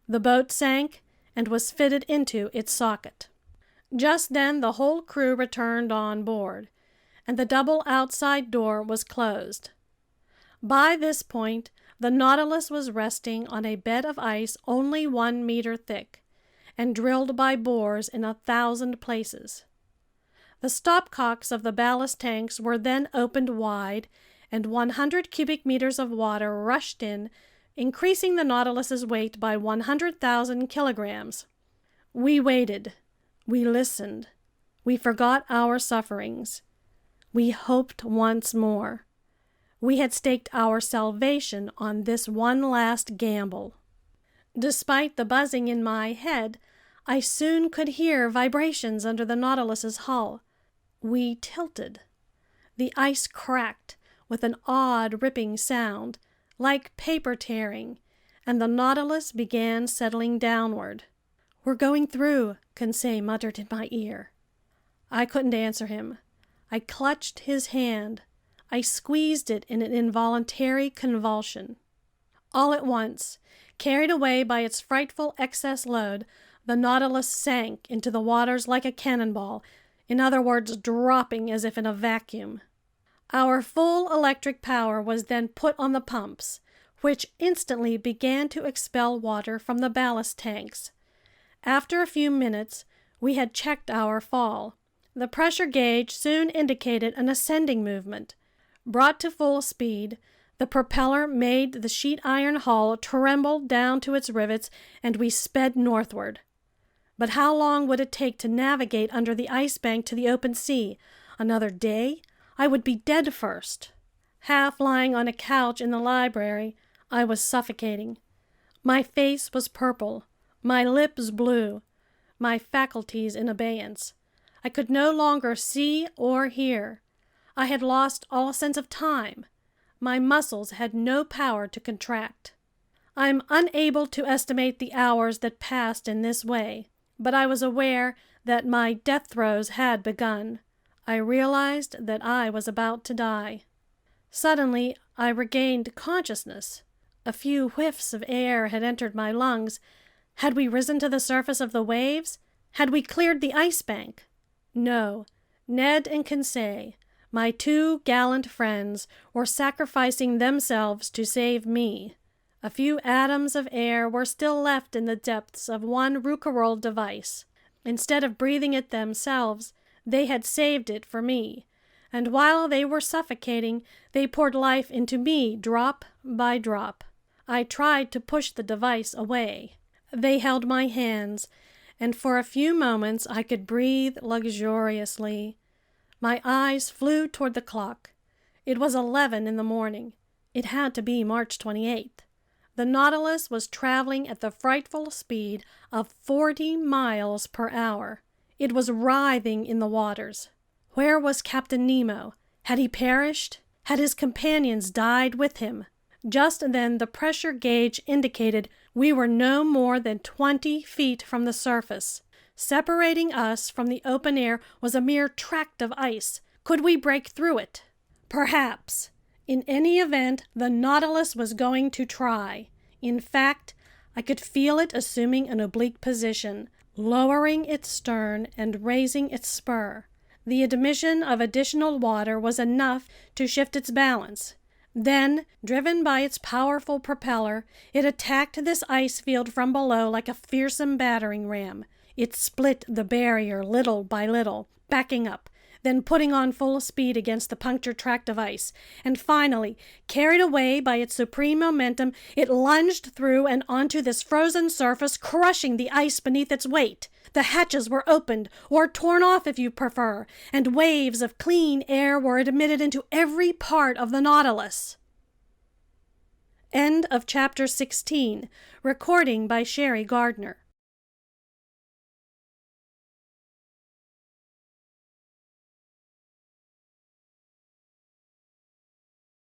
The boat sank and was fitted into its socket. Just then the whole crew returned on board, and the double outside door was closed. By this point, the Nautilus was resting on a bed of ice only 1 meter thick, and drilled by bores in 1,000 places. The stopcocks of the ballast tanks were then opened wide, and 100 cubic meters of water rushed in, increasing the Nautilus's weight by 100,000 kilograms. We waited. We listened. We forgot our sufferings. We hoped once more. We had staked our salvation on this one last gamble. Despite the buzzing in my head, I soon could hear vibrations under the Nautilus's hull. We tilted. The ice cracked with an odd ripping sound, like paper tearing, and the Nautilus began settling downward. "We're going through," Conseil muttered in my ear. I couldn't answer him. I clutched his hand. I squeezed it in an involuntary convulsion. All at once, carried away by its frightful excess load, the Nautilus sank into the waters like a cannonball, in other words, dropping as if in a vacuum. Our full electric power was then put on the pumps, which instantly began to expel water from the ballast tanks. After a few minutes, we had checked our fall. The pressure gauge soon indicated an ascending movement. Brought to full speed, the propeller made the sheet iron hull tremble down to its rivets, and we sped northward. But how long would it take to navigate under the ice bank to the open sea? Another day? I would be dead first. Half lying on a couch in the library, I was suffocating. My face was purple, my lips blue, my faculties in abeyance. I could no longer see or hear. I had lost all sense of time. My muscles had no power to contract. I'm unable to estimate the hours that passed in this way, but I was aware that my death throes had begun. I realized that I was about to die. Suddenly, I regained consciousness. A few whiffs of air had entered my lungs. Had we risen to the surface of the waves? Had we cleared the ice bank? No. Ned and Conseil, my two gallant friends, were sacrificing themselves to save me. A few atoms of air were still left in the depths of one Rouquayrol device. Instead of breathing it themselves, they had saved it for me, and while they were suffocating, they poured life into me drop by drop. I tried to push the device away. They held my hands, and for a few moments I could breathe luxuriously. My eyes flew toward the clock. It was 11 in the morning. It had to be March 28th. The Nautilus was traveling at the frightful speed of 40 miles per hour. It was writhing in the waters. Where was Captain Nemo? Had he perished? Had his companions died with him? Just then the pressure gauge indicated we were no more than 20 feet from the surface. Separating us from the open air was a mere tract of ice. Could we break through it? Perhaps. In any event, the Nautilus was going to try. In fact, I could feel it assuming an oblique position, lowering its stern and raising its spur. The admission of additional water was enough to shift its balance. Then, driven by its powerful propeller, it attacked this ice field from below like a fearsome battering ram. It split the barrier little by little, backing up, then putting on full speed against the punctured tract of ice. And finally, carried away by its supreme momentum, it lunged through and onto this frozen surface, crushing the ice beneath its weight. The hatches were opened, or torn off if you prefer, and waves of clean air were admitted into every part of the Nautilus. End of chapter 16. Recording by Sherry Gardner.